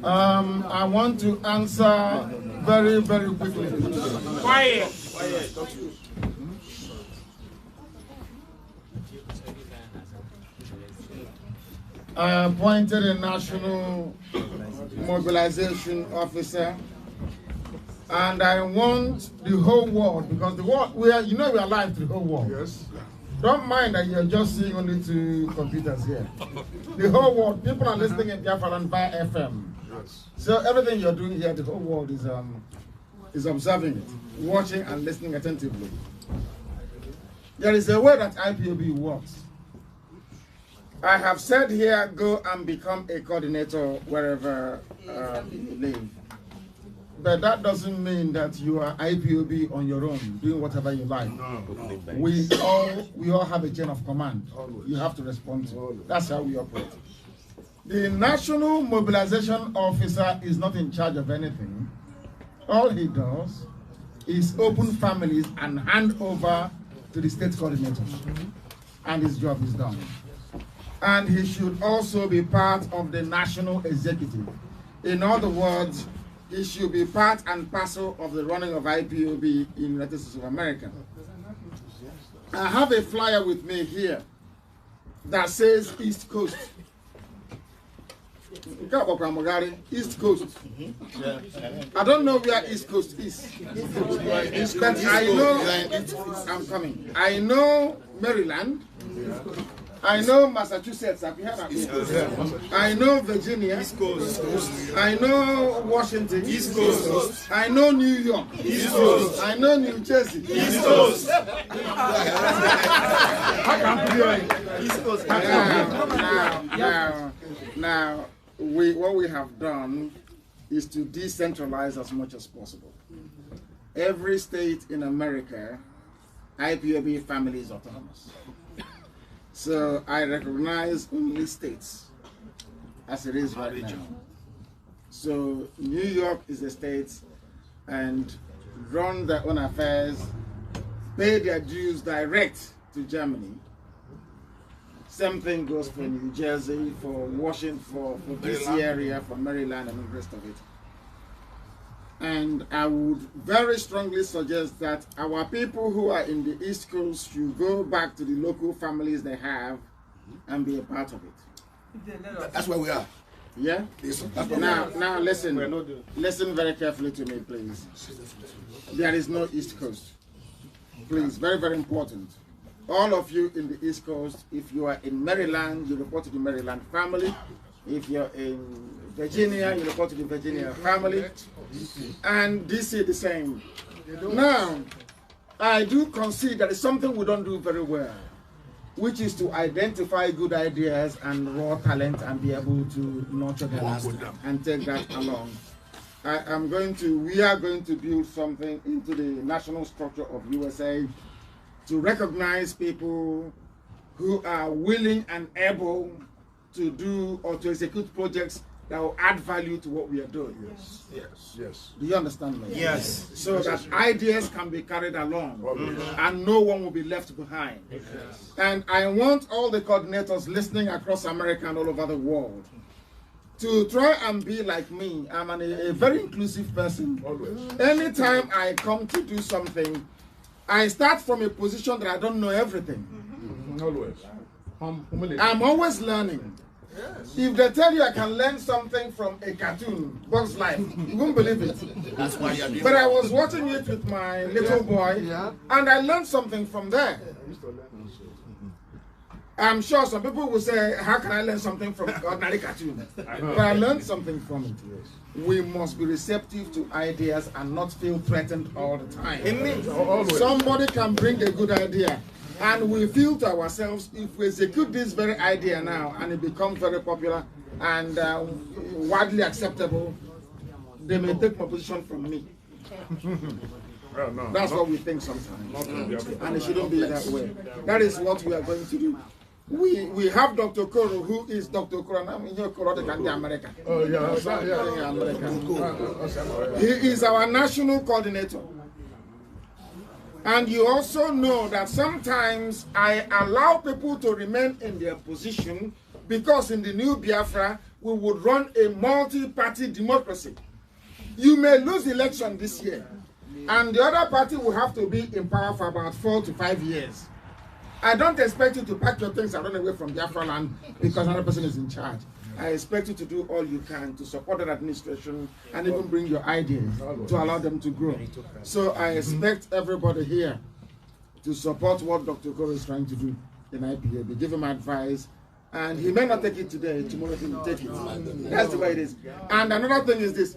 I want to answer very, very quickly. Quiet. I appointed a national mobilization officer, and I want the whole world, because the world, we are live to the whole world. Yes. Don't mind that you're just seeing only 2 computers here. The whole world, people are listening in Biafra and via FM. Yes. So everything you're doing here, the whole world is observing it, watching and listening attentively. There is a way that IPOB works. I have said here, go and become a coordinator wherever you live. But that doesn't mean that you are IPOB on your own, doing whatever you like. No. We all have a chain of command. You have to respond to. That's how we operate. The National Mobilization Officer is not in charge of anything. All he does is open families and hand over to the state coordinators. And his job is done. And he should also be part of the national executive. In other words, he should be part and parcel of the running of IPOB in the United States of America. I have a flyer with me here that says East Coast. East Coast. I don't know where East Coast is. But I know I'm coming. I know Maryland. I know Massachusetts. Have you heard of it? I know Virginia. East Coast. I know Washington. East Coast. I know New York. East Coast. I know New Jersey. East Coast. East Coast. Now, what we have done is to decentralize as much as possible. Every state in America, IPOB family is autonomous. So I recognize only states as it is right now. So New York is a state and run their own affairs, pay their dues direct to Germany. Same thing goes for New Jersey, for Washington, for DC area, for Maryland, and the rest of it. And I would very strongly suggest that our people who are in the East Coast should go back to the local families they have and be a part of it. That's where we are. Yeah? Now listen very carefully to me, please. There is no East Coast. Please, very, very important. All of you in the East Coast, if you are in Maryland, you report to the Maryland family. If you're in Virginia, you report to the Virginia family. And DC the same. Now, I do concede that it's something we don't do very well, which is to identify good ideas and raw talent and be able to nurture them and take that along. We are going to build something into the national structure of USA to recognize people who are willing and able to do or to execute projects that will add value to what we are doing. Yes. Do you understand me? Yes. So that ideas can be carried along and no one will be left behind. And I want all the coordinators listening across America and all over the world to try and be like me. I'm a very inclusive person. Anytime I come to do something, I start from a position that I don't know everything. I'm always learning. If they tell you I can learn something from a cartoon, Bugs Life, you won't believe it. That's why you're doing But I was watching it with my little boy, and I learned something from there. I'm sure some people will say, how can I learn something from ordinary cartoon? But I learned something from it. We must be receptive to ideas and not feel threatened all the time. Somebody can bring a good idea, and we feel to ourselves, if we execute this very idea now and it becomes very popular and widely acceptable, they may take my position from me. That's what we think sometimes. And it shouldn't be that way. That is what we are going to do. We have Dr. Koro, who is Dr. Koro. I'm in Koro, America. He is our national coordinator. And you also know that sometimes I allow people to remain in their position because in the new Biafra, we would run a multi-party democracy. You may lose election this year, and the other party will have to be in power for about 4 to 5 years. I don't expect you to pack your things and run away from Biafra land because another person is in charge. I expect you to do all you can to support that administration and even bring your ideas to allow them to grow. So I expect everybody here to support what Dr. Koro is trying to do in IPAB. Give him advice, and he may not take it today, tomorrow he will take it. That's the way it is. And another thing is this: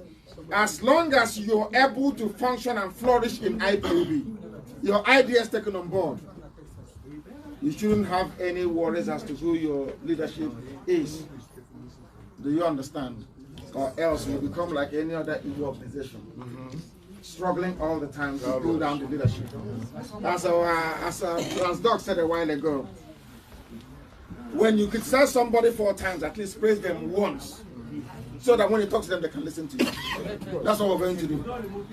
as long as you're able to function and flourish in IPAB, your ideas taken on board, you shouldn't have any worries as to who your leadership is. Do you understand? Or else you become like any other EU organization, struggling all the time to pull down the leadership. As Doc said a while ago, when you criticize somebody 4 times, at least praise them once, so that when you talk to them, they can listen to you. That's what we're going to do.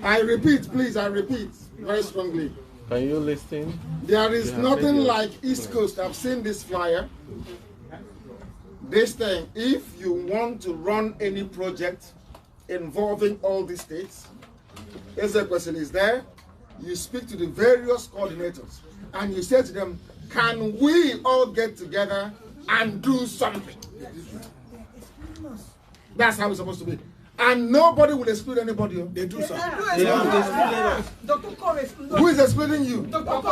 I repeat, please, I repeat very strongly. Can you listen? There is nothing like East Coast. I've seen this flyer. This thing, if you want to run any project involving all the states, Ezekwesili is there, you speak to the various coordinators and you say to them, can we all get together and do something? That's how it's supposed to be. And nobody will exclude anybody. They do something. Who is excluding you? Wait, hold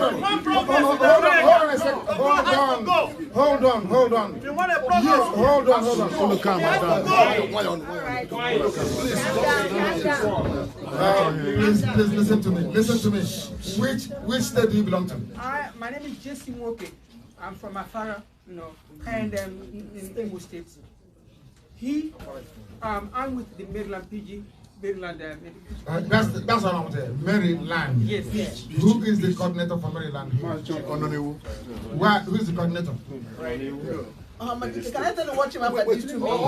on a second. Hold on. Yes, hold on. Please listen to me. Which state do you belong to? My name is Jesse Moke. I'm from Afara, and in Imo State. I'm with the Maryland PG. Maryland. That's what I'm saying. Maryland. Yes. Who is the coordinator for Maryland? Who is the coordinator? Can I tell you what you have at these 2 minutes?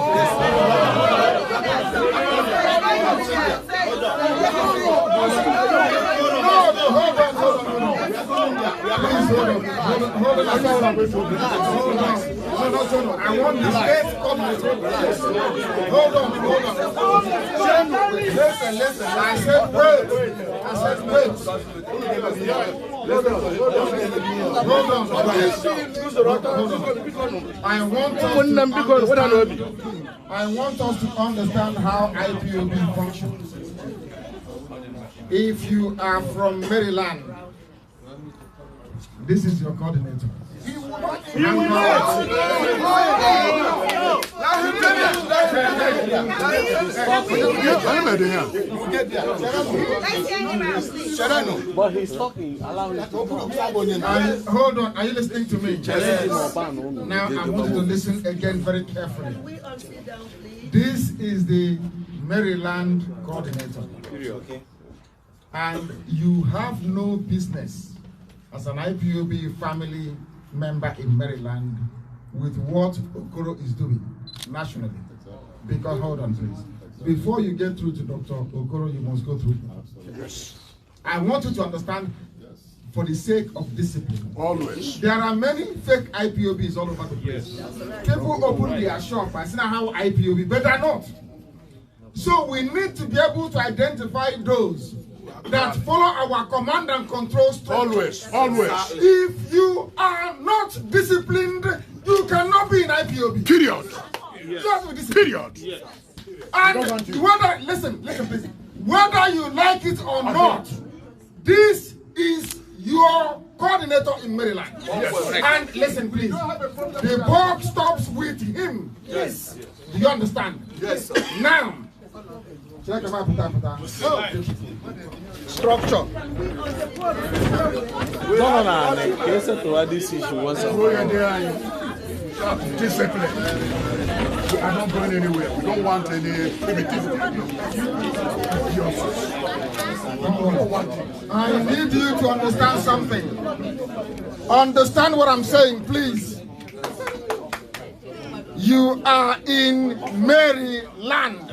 I want the state coordinator. Hold on. Listen. I said wait. Hold on. I want us to understand how IPOB functions. If you are from Maryland, this is your coordinator. But he's talking. Allow him to talk. Hold on. Are you listening to me? Yes. Now I want you to listen again very carefully. This is the Maryland coordinator. Okay. And you have no business as an IPOB family member in Maryland with what Okoro is doing nationally. Because, hold on please, before you get through to Dr. Okoro, you must go through. Yes. I want you to understand, for the sake of discipline. Always. There are many fake IPOBs all over the place. People open their shop and say how IPOB, but they're not. So we need to be able to identify those that follow our command and control structure. Always. If you are not disciplined, you cannot be in IPOB. Period. Just with discipline. Period. And whether, listen please, whether you like it or not, this is your coordinator in Maryland. Yes. And listen please, the buck stops with him. Yes. Do you understand? Yes. Now, Structure. No. Case to this issue was discipline. We are not going anywhere. We don't want any primitive. I need you to understand something. Understand what I'm saying, please. You are in Maryland.